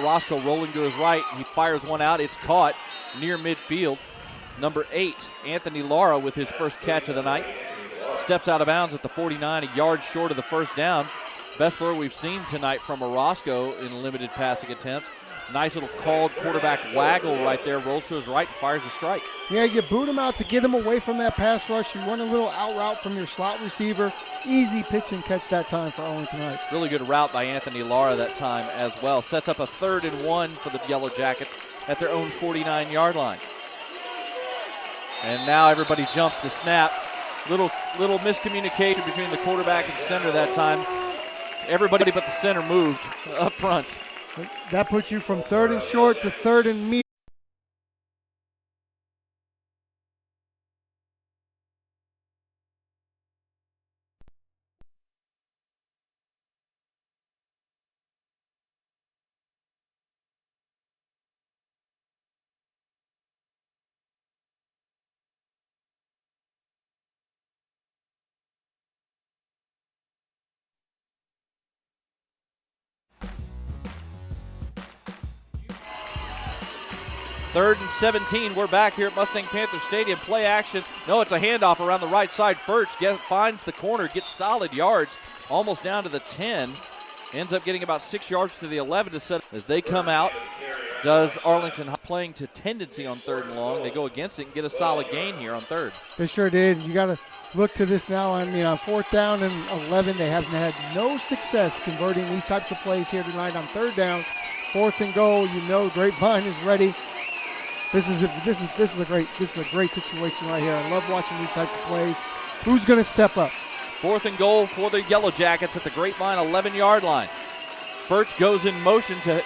Roscoe rolling to his right. He fires one out, it's caught near midfield. Number 8, Anthony Lara with his first catch of the night. Steps out of bounds at the 49, a yard short of the 1st down. Best throw we've seen tonight from Orozco in limited passing attempts. Nice little called quarterback waggle right there. Rolls to his right, fires a strike. Yeah, you boot him out to get him away from that pass rush. You run a little out route from your slot receiver. Easy pitch and catch that time for Arlington Heights. Really good route by Anthony Lara that time as well. Sets up a 3rd and 1 for the Yellowjackets at their own 49-yard line. And now everybody jumps the snap. Little miscommunication between the quarterback and center that time. Everybody but the center moved up front. That puts you from 3rd and short to 3rd and medium. Third and 17. We're back here at Mustang Panther Stadium. Play action. No, it's a handoff around the right side. Birch finds the corner, gets solid yards, almost down to the 10. Ends up getting about 6 yards to the 11 to set. As they come out, does Arlington playing to tendency on 3rd and long. They go against it and get a solid gain here on 3rd. They sure did. You got to look to this now. I mean, on 4th down and 11, they have had no success converting these types of plays here tonight. On 3rd down, 4th and goal, you know Grapevine is ready. This is a great situation right here. I love watching these types of plays. Who's going to step up? 4th and goal for the Yellowjackets at the Grapevine 11-yard line. Birch goes in motion to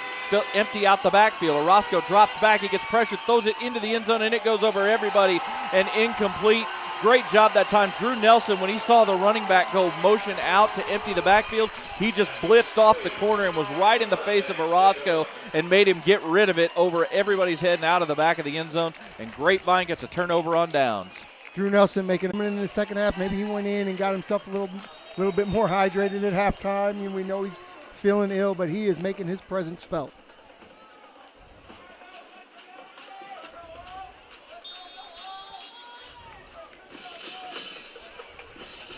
empty out the backfield. Orozco drops back. He gets pressured, throws it into the end zone, and it goes over everybody and incomplete. Great job that time. Drew Nelson, when he saw the running back go motion out to empty the backfield, he just blitzed off the corner and was right in the face of Orozco and made him get rid of it over everybody's head and out of the back of the end zone. And Grapevine gets a turnover on downs. Drew Nelson making him in the second half. Maybe he went in and got himself a little bit more hydrated at halftime. I mean, we know he's feeling ill, but he is making his presence felt.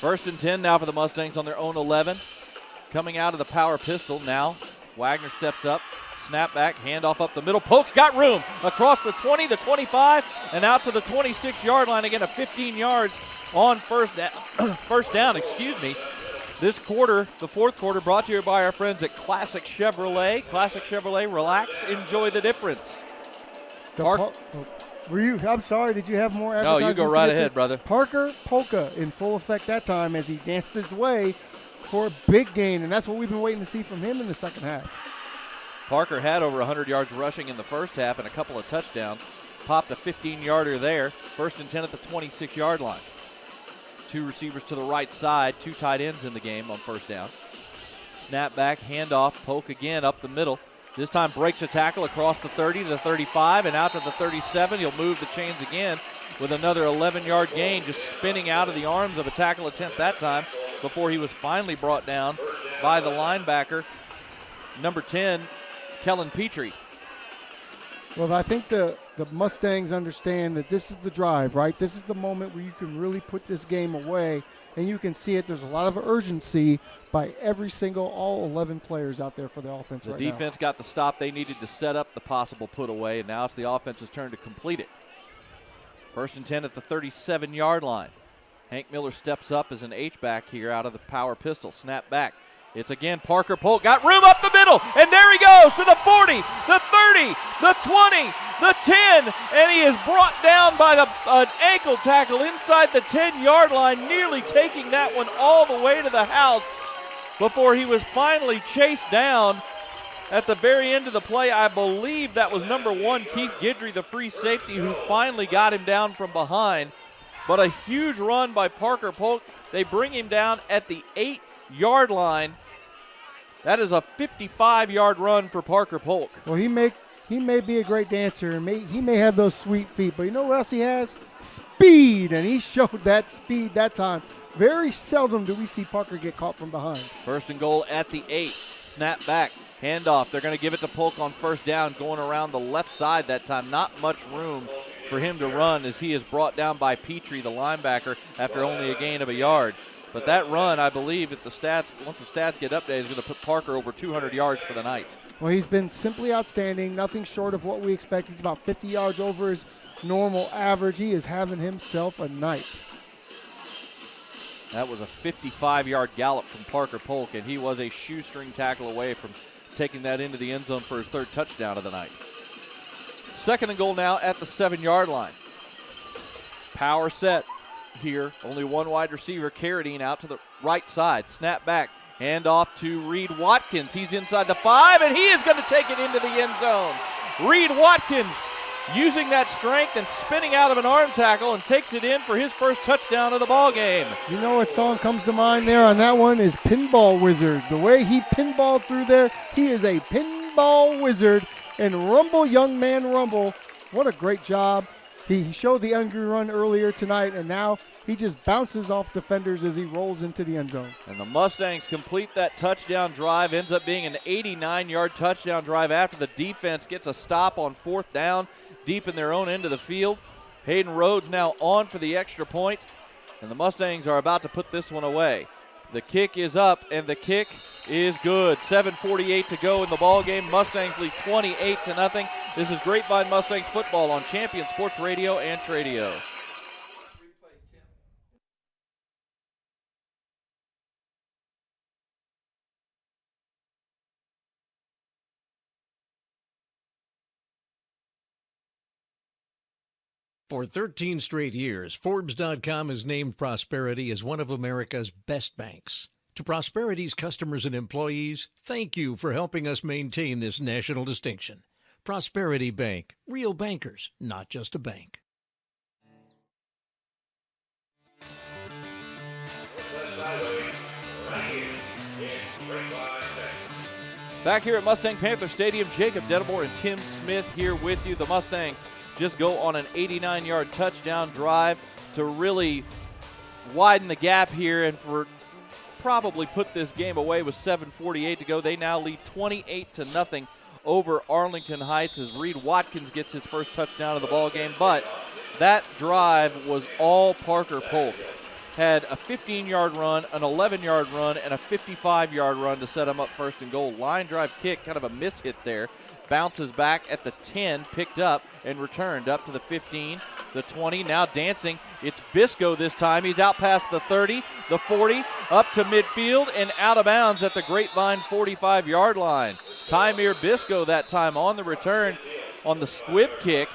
First and 10 now for the Mustangs on their own 11. Coming out of the power pistol now. Wagner steps up. Snap back, handoff up the middle. Polk's got room across the 20, the 25, and out to the 26-yard line. Again, a 15 yards on first down. This quarter, the 4th quarter, brought to you by our friends at Classic Chevrolet. Classic Chevrolet, relax, enjoy the difference. I'm sorry, did you have more advertisements? No, you go right ahead, brother. Parker Polka in full effect that time as he danced his way for a big gain, and that's what we've been waiting to see from him in the second half. Parker had over 100 yards rushing in the first half and a couple of touchdowns. Popped a 15-yarder there. First and 10 at the 26-yard line. 2 receivers to the right side, 2 tight ends in the game on first down. Snap back, handoff, Polk again up the middle. This time breaks a tackle across the 30 to the 35 and out to the 37. He'll move the chains again with another 11-yard gain, just spinning out of the arms of a tackle attempt that time before he was finally brought down by the linebacker, number 10, Kellen Petrie. Well, I think the Mustangs understand that this is the drive, right? This is the moment where you can really put this game away, and you can see it. There's a lot of urgency by all 11 players out there for the offense right now. The defense got the stop they needed to set up the possible put away, and now it's the offense's turn to complete it. First and 10 at the 37-yard line. Hank Miller steps up as an H-back here out of the power pistol. Snap back. It's again Parker Polk. Got room up the middle, and there he goes to the 40, the 30, the 20, the 10, and he is brought down by an ankle tackle inside the 10-yard line, nearly taking that one all the way to the house before he was finally chased down at the very end of the play. I believe that was number 1, Keith Guidry, the free safety, who finally got him down from behind. But a huge run by Parker Polk. They bring him down at the 8-yard line. That is a 55-yard run for Parker Polk. Well, he may be a great dancer, and he may have those sweet feet, but you know what else he has? Speed, and he showed that speed that time. Very seldom do we see Parker get caught from behind. First and goal at the 8. Snap back, handoff. They're going to give it to Polk on first down, going around the left side that time. Not much room for him to run as he is brought down by Petrie, the linebacker, after only a gain of a yard. But that run, I believe, once the stats get updated, is going to put Parker over 200 yards for the night. Well, he's been simply outstanding, nothing short of what we expect. He's about 50 yards over his normal average. He is having himself a night. That was a 55-yard gallop from Parker Polk, and he was a shoestring tackle away from taking that into the end zone for his third touchdown of the night. Second and goal now at the 7-yard line. Power set here. Only one wide receiver, Carradine, out to the right side. Snap back. Hand off to Reed Watkins. He's inside the 5, and he is going to take it into the end zone. Reed Watkins using that strength and spinning out of an arm tackle and takes it in for his first touchdown of the ball game. You know what song comes to mind there on that one is Pinball Wizard. The way he pinballed through there, he is a pinball wizard. And rumble, young man, rumble. What a great job. He showed the angry run earlier tonight, and now he just bounces off defenders as he rolls into the end zone. And the Mustangs complete that touchdown drive. Ends up being an 89-yard touchdown drive after the defense gets a stop on 4th down deep in their own end of the field. Hayden Rhodes now on for the extra point, and the Mustangs are about to put this one away. The kick is up, and the kick is good. 7:48 to go in the ball game. Mustangs lead 28-0. This is Grapevine Mustangs football on Champion Sports Radio and Tradio. For 13 straight years, Forbes.com has named Prosperity as one of America's best banks. To Prosperity's customers and employees, thank you for helping us maintain this national distinction. Prosperity Bank, real bankers, not just a bank. Back here at Mustang Panther Stadium, Jacob Dedemore and Tim Smith here with you. The Mustangs just go on an 89-yard touchdown drive to really widen the gap here and for probably put this game away with 7:48 to go. They now lead 28-0 over Arlington Heights as Reed Watkins gets his first touchdown of the ball game. But that drive was all Parker Polk. Had a 15-yard run, an 11-yard run, and a 55-yard run to set him up first and goal. Line drive kick, kind of a miss hit there. Bounces back at the 10, picked up and returned up to the 15, the 20. Now dancing, it's Biscoe this time. He's out past the 30, the 40, up to midfield and out of bounds at the Grapevine 45-yard line. Tymir Biscoe that time on the return on the squib kick,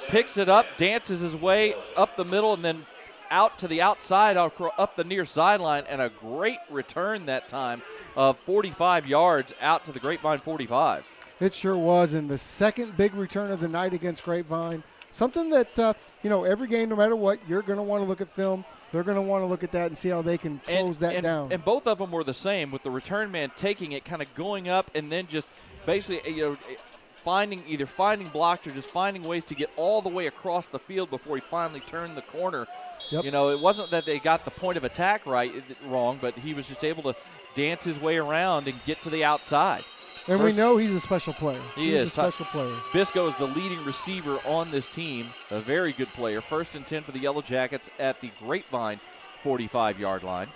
picks it up, dances his way up the middle and then out to the outside, up the near sideline, and a great return that time of 45 yards out to the Grapevine 45. It sure was, and the second big return of the night against Grapevine. Something that, every game, no matter what, you're going to want to look at film. They're going to want to look at that and see how they can close that down. And both of them were the same, with the return man taking it, kind of going up and then just basically, either finding blocks or just finding ways to get all the way across the field before he finally turned the corner. Yep. It wasn't that they got the point of attack wrong, but he was just able to dance his way around and get to the outside. And we know he's a special player. He's a special player. Biscoe is the leading receiver on this team, a very good player. 1st and 10 for the Yellowjackets at the Grapevine 45-yard line.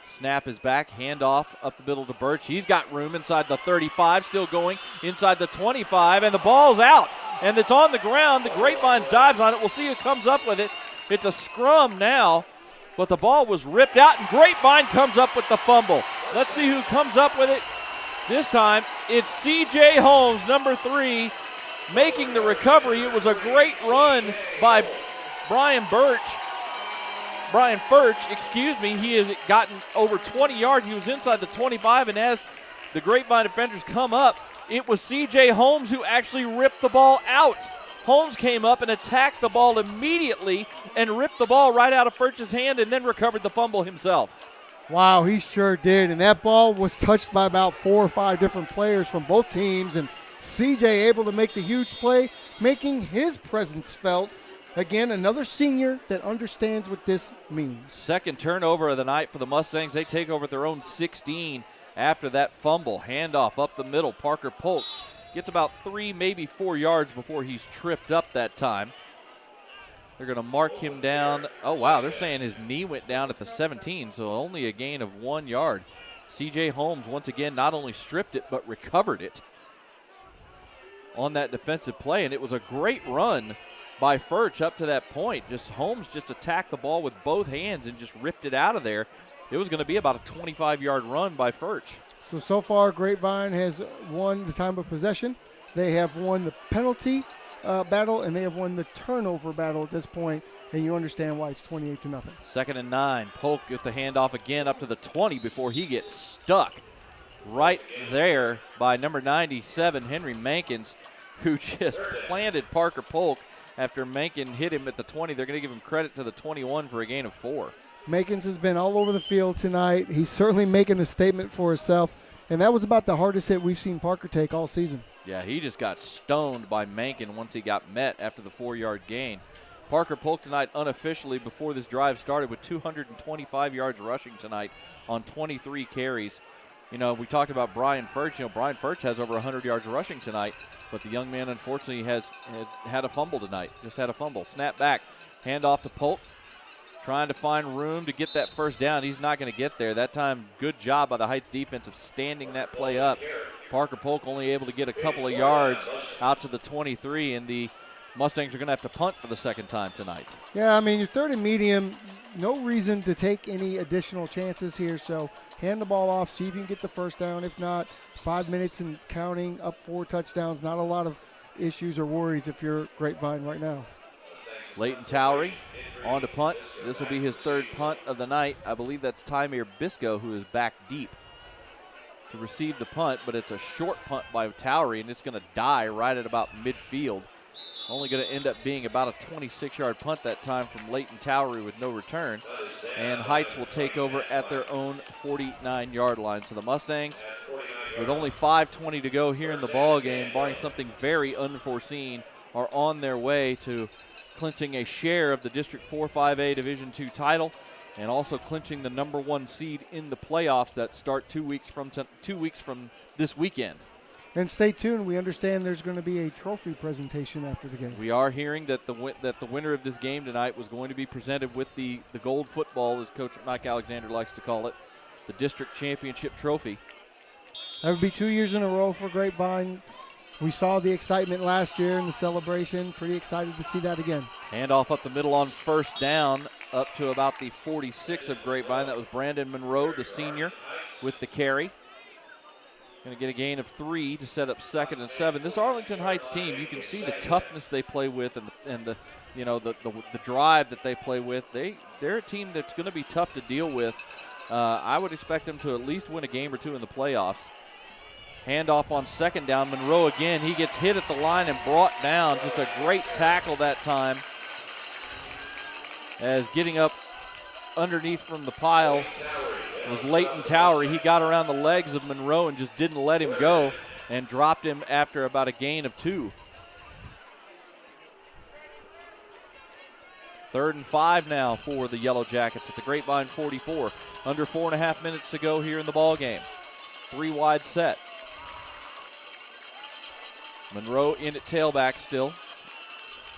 Snap is back, handoff up the middle to Birch. He's got room inside the 35, still going inside the 25, and the ball's out. And it's on the ground. The Grapevine dives on it. We'll see who comes up with it. It's a scrum now, but the ball was ripped out, and Grapevine comes up with the fumble. Let's see who comes up with it. This time, it's C.J. Holmes, number 3, making the recovery. It was a great run by Brian Furch. He has gotten over 20 yards. He was inside the 25, and as the Grapevine defenders come up, it was C.J. Holmes who actually ripped the ball out. Holmes came up and attacked the ball immediately and ripped the ball right out of Furch's hand and then recovered the fumble himself. Wow, he sure did. And that ball was touched by about 4 or 5 different players from both teams. And CJ able to make the huge play, making his presence felt. Again, another senior that understands what this means. Second turnover of the night for the Mustangs. They take over their own 16 after that fumble. Handoff up the middle. Parker Polk gets about 3, maybe 4 yards before he's tripped up that time. They're going to mark him down. Oh, wow, they're saying his knee went down at the 17, so only a gain of 1 yard. C.J. Holmes, once again, not only stripped it, but recovered it on that defensive play, and it was a great run by Furch up to that point. Holmes just attacked the ball with both hands and just ripped it out of there. It was going to be about a 25-yard run by Furch. So far, Grapevine has won the time of possession. They have won the penalty battle, and they have won the turnover battle at this point, and you understand why it's 28-0. 2nd and 9. Polk with the handoff again up to the 20 before he gets stuck right there by number 97, Henry Mankins, who just planted Parker Polk after Mankin hit him at the 20. They're going to give him credit to the 21 for a gain of 4. Mankins has been all over the field tonight. He's certainly making a statement for himself, and that was about the hardest hit we've seen Parker take all season. Yeah, he just got stoned by Mankin once he got met after the 4-yard gain. Parker Polk tonight unofficially before this drive started with 225 yards rushing tonight on 23 carries. You know, we talked about Brian Furch. You know, Brian Furch has over 100 yards rushing tonight, but the young man unfortunately has had a fumble tonight. Just had a fumble. Snap back, hand off to Polk, trying to find room to get that first down. He's not going to get there. That time, good job by the Heights defense of standing that play up. Parker Polk only able to get a couple of yards out to the 23, and the Mustangs are going to have to punt for the second time tonight. Yeah, I mean, you're 3rd and medium. No reason to take any additional chances here, so hand the ball off, see if you can get the first down. If not, 5 minutes and counting, up 4 touchdowns. Not a lot of issues or worries if you're Grapevine right now. Leighton Towery on to punt. This will be his 3rd punt of the night. I believe that's Tymir Bisco, who is back deep to receive the punt, but it's a short punt by Towery, and it's going to die right at about midfield. Only going to end up being about a 26-yard punt that time from Leighton Towery with no return. And Heights will take over at their own 49-yard line. So the Mustangs, with only 5:20 to go here in the ball game, barring something very unforeseen, are on their way to clinching a share of the District 4-5A Division II title and also clinching the number 1 seed in the playoffs that start 2 weeks from this weekend. And stay tuned. We understand there's going to be a trophy presentation after the game. We are hearing that the winner of this game tonight was going to be presented with the gold football, as Coach Mike Alexander likes to call it, the district championship trophy. That would be 2 years in a row for Grapevine. We saw the excitement last year in the celebration. Pretty excited to see that again. Handoff up the middle on first down up to about the 46 of Grapevine. That was Brandon Monroe, the senior, with the carry. Going to get a gain of 3 to set up 2nd and 7. This Arlington Heights team, you can see the toughness they play with and the drive that they play with. They're a team that's going to be tough to deal with. I would expect them to at least win a game or 2 in the playoffs. Handoff on 2nd down. Monroe again. He gets hit at the line and brought down. Just a great tackle that time. As getting up underneath from the pile was Leighton Towery. He got around the legs of Monroe and just didn't let him go and dropped him after about a gain of 2. 3rd and 5 now for the Yellowjackets at the Grapevine 44. Under 4.5 minutes to go here in the ball game. 3 wide set. Monroe in at tailback still.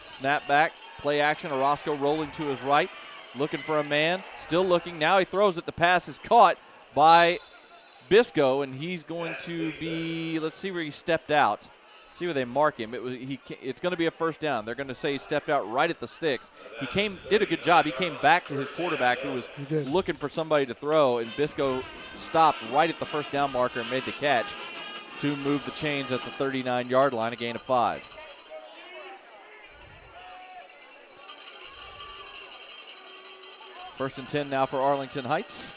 Snap back, play action. Orozco rolling to his right, looking for a man. Still looking. Now he throws it. The pass is caught by Bisco, and he's going to be, let's see where he stepped out. See where they mark him. It's going to be a first down. They're going to say he stepped out right at the sticks. He did a good job. He came back to his quarterback who was looking for somebody to throw, and Bisco stopped right at the first down marker and made the catch to move the chains at the 39-yard line, a gain of 5. First and 10 now for Arlington Heights.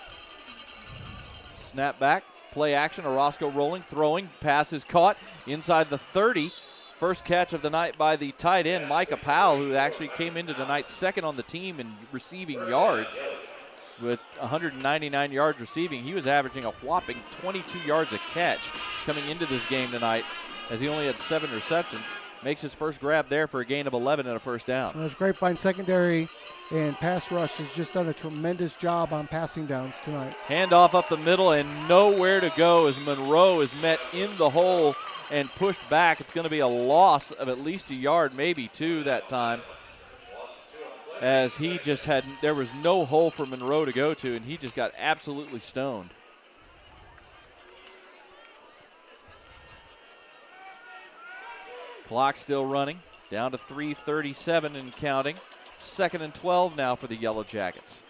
Snap back, play action. Orozco rolling, throwing, pass is caught inside the 30. First catch of the night by the tight end, Micah Powell, who actually came into tonight 2nd on the team in receiving yards with 199 yards receiving. He was averaging a whopping 22 yards a catch coming into this game tonight, as he only had 7 receptions. Makes his first grab there for a gain of 11 and a first down. There's Grapevine secondary and pass rush has just done a tremendous job on passing downs tonight. Handoff up the middle and nowhere to go as Monroe is met in the hole and pushed back. It's going to be a loss of at least a yard, maybe 2 that time. as he just there was no hole for Monroe to go to, and he just got absolutely stoned. Clock still running, down to 3:37 and counting. 2nd and 12 now for the Yellowjackets.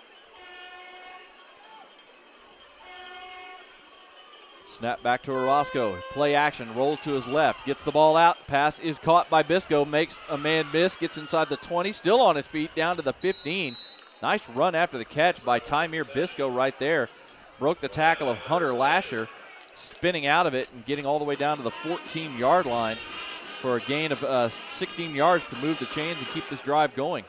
Snap back to Orozco. Play action, rolls to his left, gets the ball out. Pass is caught by Bisco, makes a man miss, gets inside the 20, still on his feet, down to the 15. Nice run after the catch by Tymir Bisco right there. Broke the tackle of Hunter Lasher, spinning out of it and getting all the way down to the 14-yard line for a gain of 16 yards to move the chains and keep this drive going.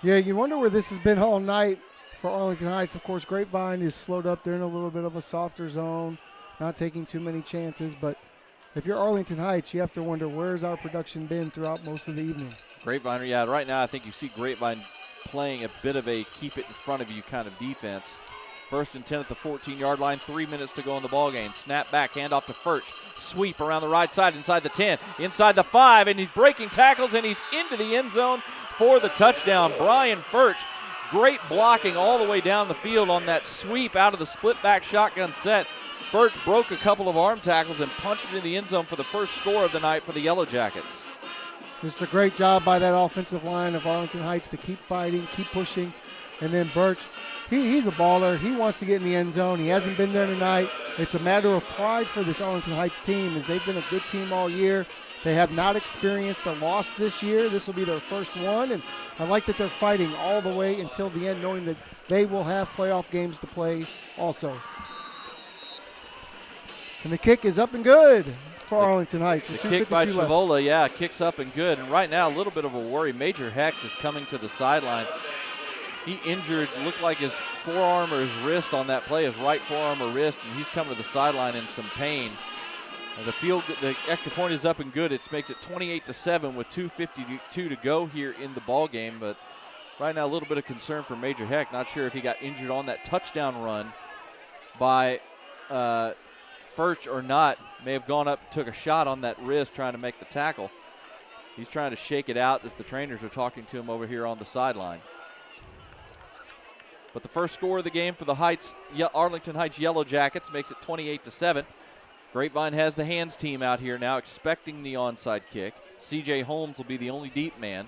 Yeah, you wonder where this has been all night for Arlington Heights. Of course, Grapevine is slowed up. They're in a little bit of a softer zone, not taking too many chances. But if you're Arlington Heights, you have to wonder, where's our production been throughout most of the evening? Grapevine, yeah, right now I think you see Grapevine playing a bit of a keep it in front of you kind of defense. 1st and 10 at the 14-yard line, 3 minutes to go in the ballgame. Snap back, handoff to Furch. Sweep around the right side, inside the 10, inside the 5, and he's breaking tackles, and he's into the end zone for the touchdown. Brian Furch, great blocking all the way down the field on that sweep out of the split back shotgun set. Furch broke a couple of arm tackles and punched it in the end zone for the first score of the night for the Yellowjackets. Just a great job by that offensive line of Arlington Heights to keep fighting, keep pushing. And then Birch, he's a baller. He wants to get in the end zone. He hasn't been there tonight. It's a matter of pride for this Arlington Heights team, as they've been a good team all year. They have not experienced a loss this year. This will be their first one, and I like that they're fighting all the way until the end, knowing that they will have playoff games to play also. And the kick is up and good for Arlington Heights. The kick by Chavola, yeah, kicks up and good. And right now, a little bit of a worry. Major Hecht is coming to the sideline. He injured, looked like his forearm or his wrist on that play, his right forearm or wrist, and he's coming to the sideline in some pain. The extra point is up and good. It makes it 28-7 with 2:52 to go here in the ball game. But right now, a little bit of concern for Major Hecht. Not sure if he got injured on that touchdown run by Furch or not. May have gone up, took a shot on that wrist trying to make the tackle. He's trying to shake it out as the trainers are talking to him over here on the sideline. But the first score of the game for the Arlington Heights Yellowjackets makes it 28-7. Grapevine has the hands team out here now, expecting the onside kick. C.J. Holmes will be the only deep man.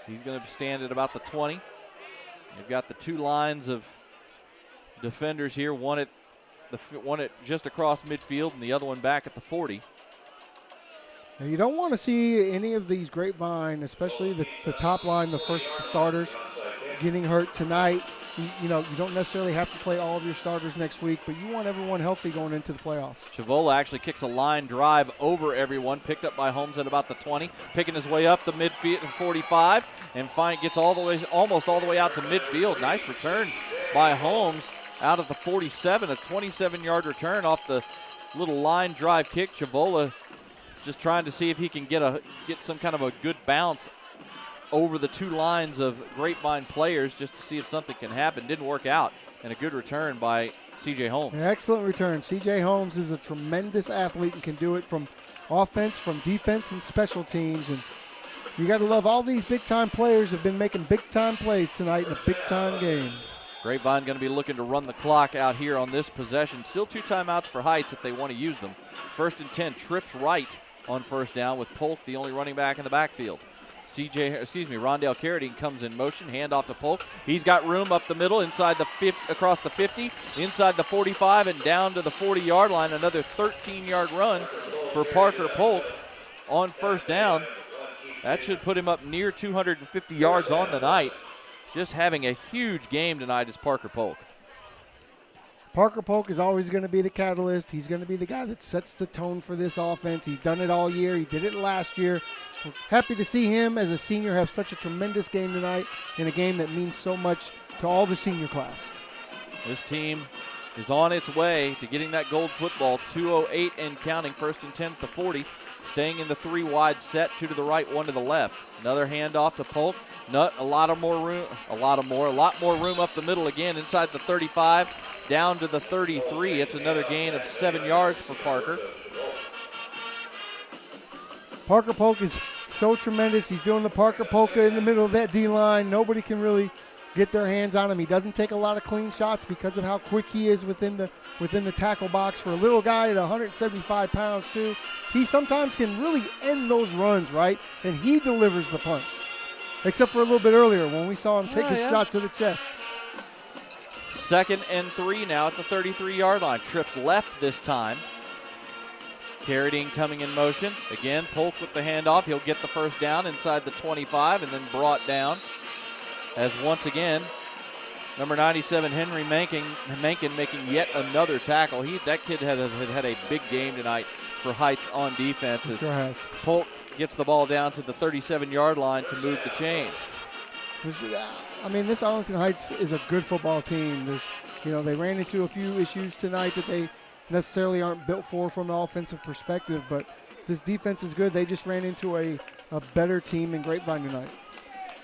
He's going to stand at about the 20. They've got the two lines of defenders here, one at just across midfield and the other one back at the 40. Now, you don't want to see any of these Grapevine, especially the top line, the starters, getting hurt tonight. You don't necessarily have to play all of your starters next week, but you want everyone healthy going into the playoffs. Chavola actually kicks a line drive over everyone, picked up by Holmes at about the 20, picking his way up the midfield 45, and gets almost all the way out to midfield. Nice return by Holmes out of the 47, a 27-yard return off the little line drive kick. Chavola just trying to see if he can get some kind of a good bounce over the two lines of Grapevine players just to see if something can happen. Didn't work out, and a good return by C.J. Holmes. An excellent return. C.J. Holmes is a tremendous athlete and can do it from offense, from defense, and special teams. And you got to love all these big-time players have been making big-time plays tonight in a big-time game. Grapevine going to be looking to run the clock out here on this possession. Still 2 timeouts for Heights if they want to use them. 1st and 10, trips right on first down with Polk, the only running back in the backfield. Rondale Carradine comes in motion, handoff to Polk. He's got room up the middle, inside the 50, across the 50, inside the 45, and down to the 40-yard line. Another 13-yard run for Parker Polk on first down. That should put him up near 250 yards on the night. Just having a huge game tonight is Parker Polk. Parker Polk is always going to be the catalyst. He's going to be the guy that sets the tone for this offense. He's done it all year. He did it last year. We're happy to see him as a senior have such a tremendous game tonight in a game that means so much to all the senior class. This team is on its way to getting that gold football. 2:08 and counting. 1st and 10 at the 40. Staying in the 3 wide set, 2 to the right, 1 to the left. Another handoff to Polk. A lot more room up the middle again, inside the 35, down to the 33. It's another gain of 7 yards for Parker. Parker Polk is so tremendous. He's doing the Parker Polka in the middle of that D-line. Nobody can really get their hands on him. He doesn't take a lot of clean shots because of how quick he is within the tackle box. For a little guy at 175 pounds too, he sometimes can really end those runs, right? And he delivers the punch. Except for a little bit earlier when we saw him take a shot to the chest. 2nd and 3 now at the 33-yard line. Trips left this time. Carradine coming in motion. Again, Polk with the handoff. He'll get the first down inside the 25 and then brought down. As once again, number 97, Henry Mankin making yet another tackle. That kid has had a big game tonight for Heights on defense. He sure has. Polk gets the ball down to the 37-yard line to move the chains. I mean, this Arlington Heights is a good football team. They ran into a few issues tonight that they necessarily aren't built for from an offensive perspective, but this defense is good. They just ran into a better team in Grapevine tonight.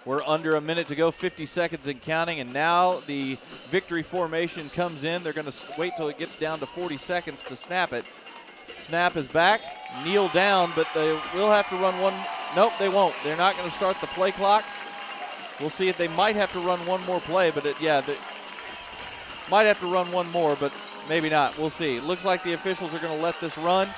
We're under a minute to go, 50 seconds and counting, and now the victory formation comes in. They're going to wait till it gets down to 40 seconds to snap it. Snap is back, kneel down, but they will have to run one. Nope, they won't. They're not going to start the play clock. We'll see if they might have to run one more play, but they might have to run one more, but maybe not. We'll see. It looks like the officials are going to let this run,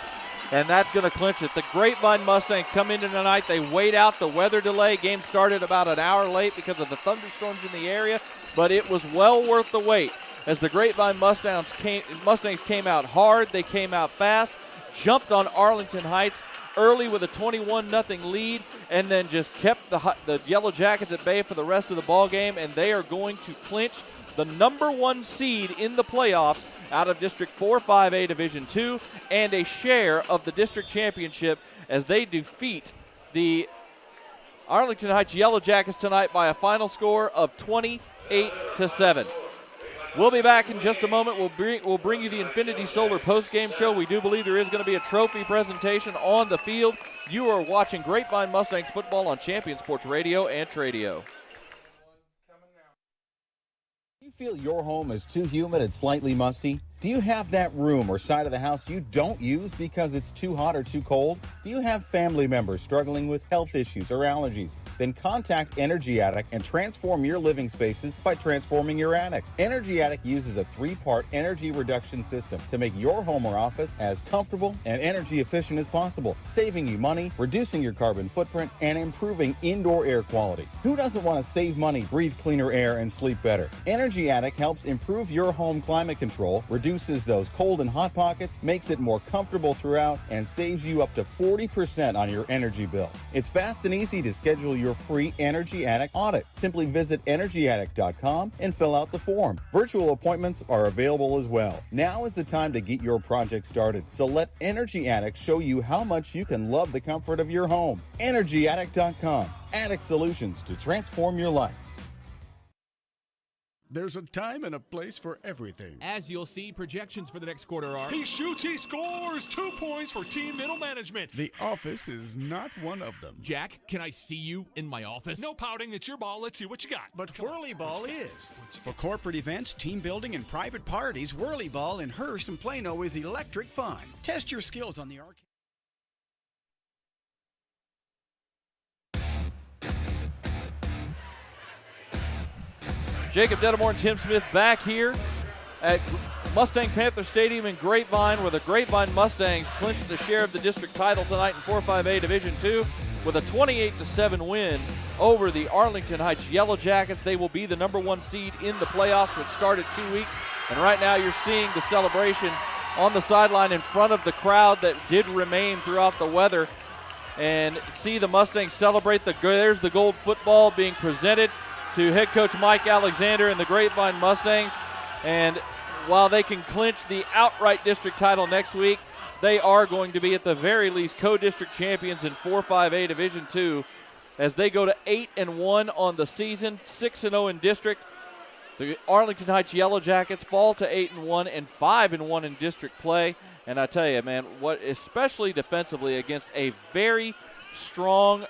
and that's going to clinch it. The Grapevine Mustangs come into tonight. They wait out the weather delay. Game started about an hour late because of the thunderstorms in the area, but it was well worth the wait as the Grapevine Mustangs came out hard. They came out fast, jumped on Arlington Heights early with a 21-0 lead, and then just kept the Yellowjackets at bay for the rest of the ball game, and they are going to clinch the number 1 seed in the playoffs out of District 4-5A Division II and a share of the district championship as they defeat the Arlington Heights Yellowjackets tonight by a final score of 28-7. We'll be back in just a moment. We'll bring you the Infinity Solar postgame show. We do believe there is going to be a trophy presentation on the field. You are watching Grapevine Mustangs football on Champion Sports Radio and Tradio. Do you feel your home is too humid and slightly musty? Do you have that room or side of the house you don't use because it's too hot or too cold? Do you have family members struggling with health issues or allergies? Then contact Energy Attic and transform your living spaces by transforming your attic. Energy Attic uses a 3-part energy reduction system to make your home or office as comfortable and energy efficient as possible, saving you money, reducing your carbon footprint, and improving indoor air quality. Who doesn't want to save money, breathe cleaner air, and sleep better? Energy Attic helps improve your home climate control, reduces those cold and hot pockets, makes it more comfortable throughout, and saves you up to 40% on your energy bill. It's fast and easy to schedule your free Energy Attic audit. Simply visit energyattic.com and fill out the form. Virtual appointments are available as well. Now is the time to get your project started, so let Energy Attic show you how much you can love the comfort of your home. energyattic.com. Attic solutions to transform your life. There's a time and a place for everything. As you'll see, projections for the next quarter are... He shoots, he scores! 2 points for team middle management. The office is not one of them. Jack, can I see you in my office? No pouting, it's your ball. Let's see what you got. But Whirly Ball is. For corporate events, team building, and private parties, Whirly Ball in Hearst and Plano is electric fun. Test your skills on the arcade. Jacob Dedamore and Tim Smith back here at Mustang Panther Stadium in Grapevine, where the Grapevine Mustangs clinched the share of the district title tonight in 4-5A Division II with a 28-7 win over the Arlington Heights Yellowjackets. They will be the number 1 seed in the playoffs, which start in 2 weeks. And right now you're seeing the celebration on the sideline in front of the crowd that did remain throughout the weather. And see the Mustangs celebrate. There's the gold football being presented to head coach Mike Alexander and the Grapevine Mustangs. And while they can clinch the outright district title next week, they are going to be at the very least co-district champions in 4-5A Division II as they go to 8-1 on the season, 6-0 in district. The Arlington Heights Yellowjackets fall to 8-1 and 5-1 in district play. And I tell you, man, what especially defensively against a very strong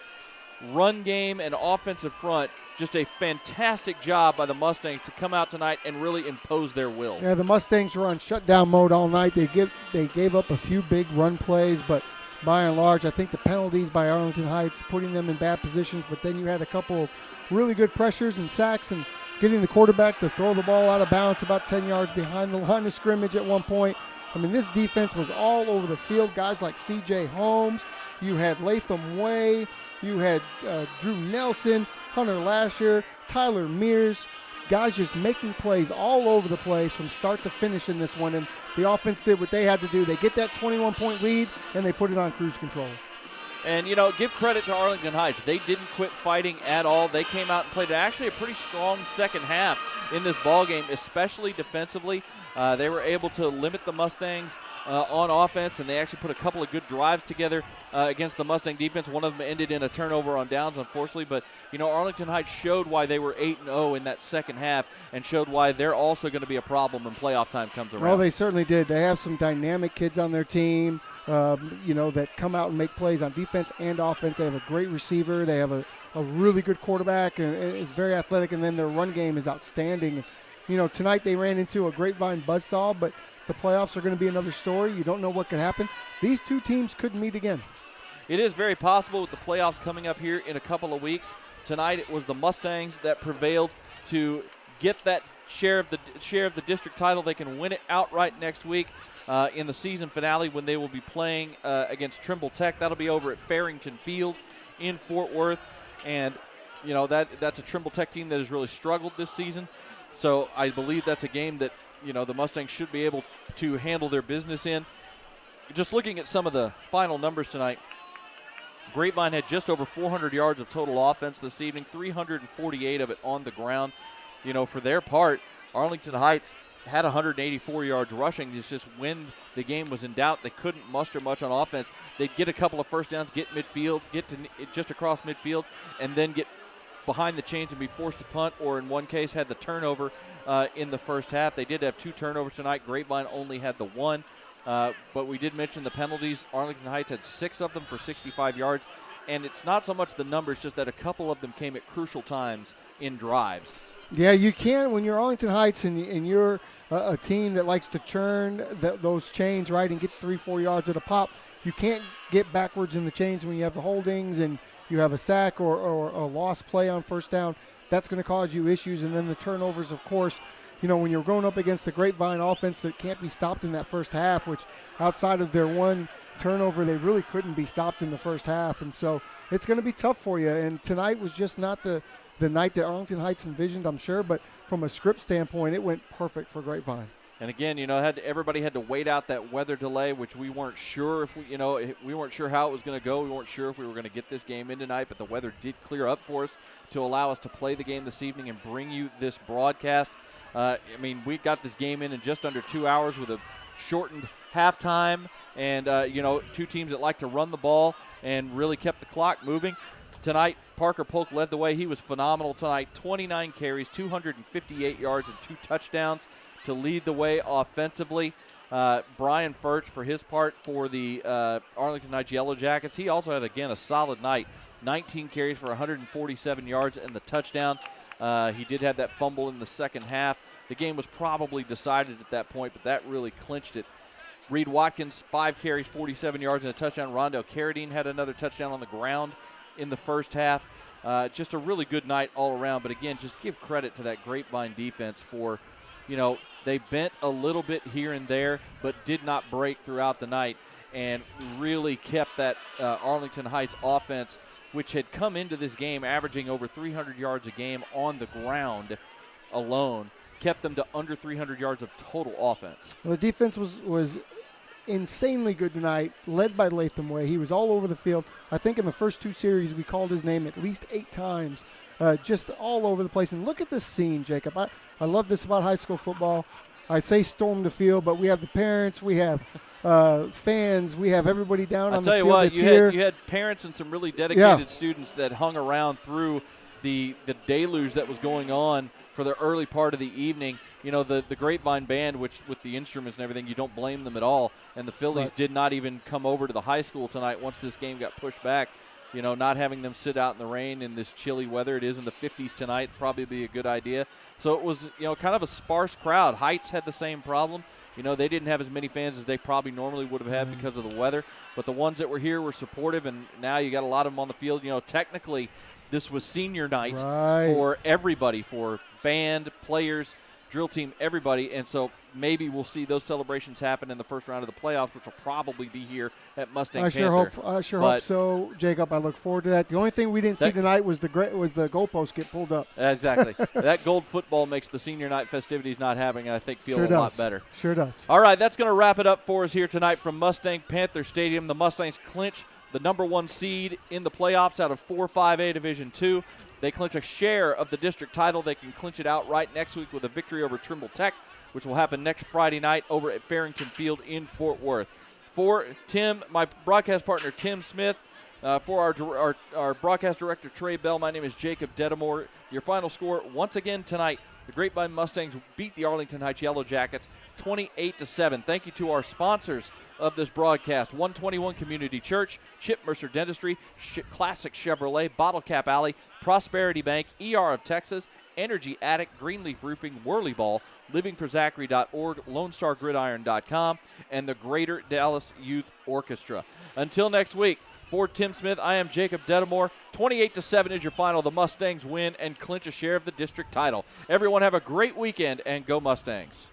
run game and offensive front, just a fantastic job by the Mustangs to come out tonight and really impose their will. Yeah, the Mustangs were on shutdown mode all night. They gave up a few big run plays, but by and large. I think the penalties by Arlington Heights putting them in bad positions, but then you had a couple of really good pressures and sacks and getting the quarterback to throw the ball out of bounds about 10 yards behind the line of scrimmage at one point. I mean, this defense was all over the field. Guys like C.J. Holmes, you had Latham Way, you had Drew Nelson, Hunter Lasher, Tyler Mears, guys just making plays all over the place from start to finish in this one. And the offense did what they had to do. They get that 21-point lead, and they put it on cruise control. And, give credit to Arlington Heights. They didn't quit fighting at all. They came out and played actually a pretty strong second half in this ball game, especially defensively. They were able to limit the Mustangs on offense, and they actually put a couple of good drives together against the Mustang defense. One of them ended in a turnover on downs, unfortunately. But, Arlington Heights showed why they were 8-0 in that second half and showed why they're also going to be a problem when playoff time comes around. Well, they certainly did. They have some dynamic kids on their team, that come out and make plays on defense and offense. They have a great receiver. They have a really good quarterback, and is very athletic, and then their run game is outstanding. Tonight they ran into a Grapevine buzzsaw, but the playoffs are going to be another story. You don't know what could happen. These two teams could meet again. It is very possible with the playoffs coming up here in a couple of weeks. Tonight it was the Mustangs that prevailed to get that share of the district title. They can win it outright next week in the season finale when they will be playing against Trimble Tech. That'll be over at Farrington Field in Fort Worth. And, that's a Trimble Tech team that has really struggled this season. So I believe that's a game that, the Mustangs should be able to handle their business in. Just looking at some of the final numbers tonight, Grapevine had just over 400 yards of total offense this evening, 348 of it on the ground. For their part, Arlington Heights had 184 yards rushing. It's just when the game was in doubt, they couldn't muster much on offense. They'd get a couple of first downs, get midfield, get to just across midfield, and then get behind the chains and be forced to punt, or in one case had the turnover in the first half. They did have 2 turnovers tonight. Grapevine only had the 1. But we did mention the penalties. Arlington Heights had 6 of them for 65 yards. And it's not so much the numbers, just that a couple of them came at crucial times in drives. Yeah, you can when you're Arlington Heights and you're a team that likes to churn those chains, right, and get 3-4 yards at a pop. You can't get backwards in the chains when you have the holdings and you have a sack or a lost play on first down. That's going to cause you issues. And then the turnovers, of course, when you're going up against the Grapevine offense that can't be stopped in that first half, which outside of their one turnover, they really couldn't be stopped in the first half. And so it's going to be tough for you. And tonight was just not the night that Arlington Heights envisioned, I'm sure. But from a script standpoint, it went perfect for Grapevine. And again, everybody had to wait out that weather delay, which we weren't sure if we weren't sure how it was going to go. We weren't sure if we were going to get this game in tonight, but the weather did clear up for us to allow us to play the game this evening and bring you this broadcast. We got this game in just under 2 hours with a shortened halftime, and two teams that like to run the ball and really kept the clock moving. Tonight, Parker Polk led the way. He was phenomenal tonight. 29 carries, 258 yards, and 2 touchdowns to lead the way offensively. Brian Furch, for his part, for the Arlington Heights Yellowjackets, he also had, again, a solid night. 19 carries for 147 yards and the touchdown. He did have that fumble in the second half. The game was probably decided at that point, but that really clinched it. Reed Watkins, 5 carries, 47 yards and a touchdown. Rondell Carradine had another touchdown on the ground in the first half. Just a really good night all around. But, again, just give credit to that Grapevine defense for, they bent a little bit here and there, but did not break throughout the night and really kept that Arlington Heights offense, which had come into this game averaging over 300 yards a game on the ground alone, kept them to under 300 yards of total offense. Well, the defense was insanely good tonight, led by Latham Way. He was all over the field. I think in the first 2 series we called his name at least 8 times, just all over the place. And look at this scene, Jacob. I love this about high school football. I say storm the field, but we have the parents, we have fans, we have everybody down on the field. I'll tell you what, you had parents and some really dedicated students that hung around through the deluge that was going on for the early part of the evening. The Grapevine Band, which with the instruments and everything, you don't blame them at all. And the Phillies did not even come over to the high school tonight once this game got pushed back. not having them sit out in the rain in this chilly weather. It is in the 50s tonight. Probably be a good idea. So it was, kind of a sparse crowd. Heights had the same problem. They didn't have as many fans as they probably normally would have had because of the weather. But the ones that were here were supportive, and now you got a lot of them on the field. Technically, this was senior night for everybody, for band, players, drill team, everybody. And so maybe we'll see those celebrations happen in the first round of the playoffs, which will probably be here at Mustang Panther. I sure hope so, Jacob. I look forward to that. The only thing we didn't see tonight was the goalpost get pulled up. Exactly. That gold football makes the senior night festivities not happening, I think, feel a lot better. Sure does. All right, that's going to wrap it up for us here tonight from Mustang Panther Stadium. The Mustangs clinch the number 1 seed in the playoffs out of 4-5A Division II. They clinch a share of the district title. They can clinch it outright next week with a victory over Trimble Tech, which will happen next Friday night over at Farrington Field in Fort Worth. For Tim, my broadcast partner Tim Smith, for our broadcast director Trey Bell, my name is Jacob Dedamore. Your final score once again tonight: the Grapevine Mustangs beat the Arlington Heights Yellowjackets 28-7. Thank you to our sponsors of this broadcast: 121 Community Church, Chip Mercer Dentistry, Classic Chevrolet, Bottle Cap Alley, Prosperity Bank, ER of Texas, Energy Attic, Greenleaf Roofing, Whirly Ball, livingforzachary.org, LoneStarGridiron.com, and the Greater Dallas Youth Orchestra. Until next week, for Tim Smith, I am Jacob Dedamore. 28-7 is your final. The Mustangs win and clinch a share of the district title. Everyone have a great weekend, and go Mustangs.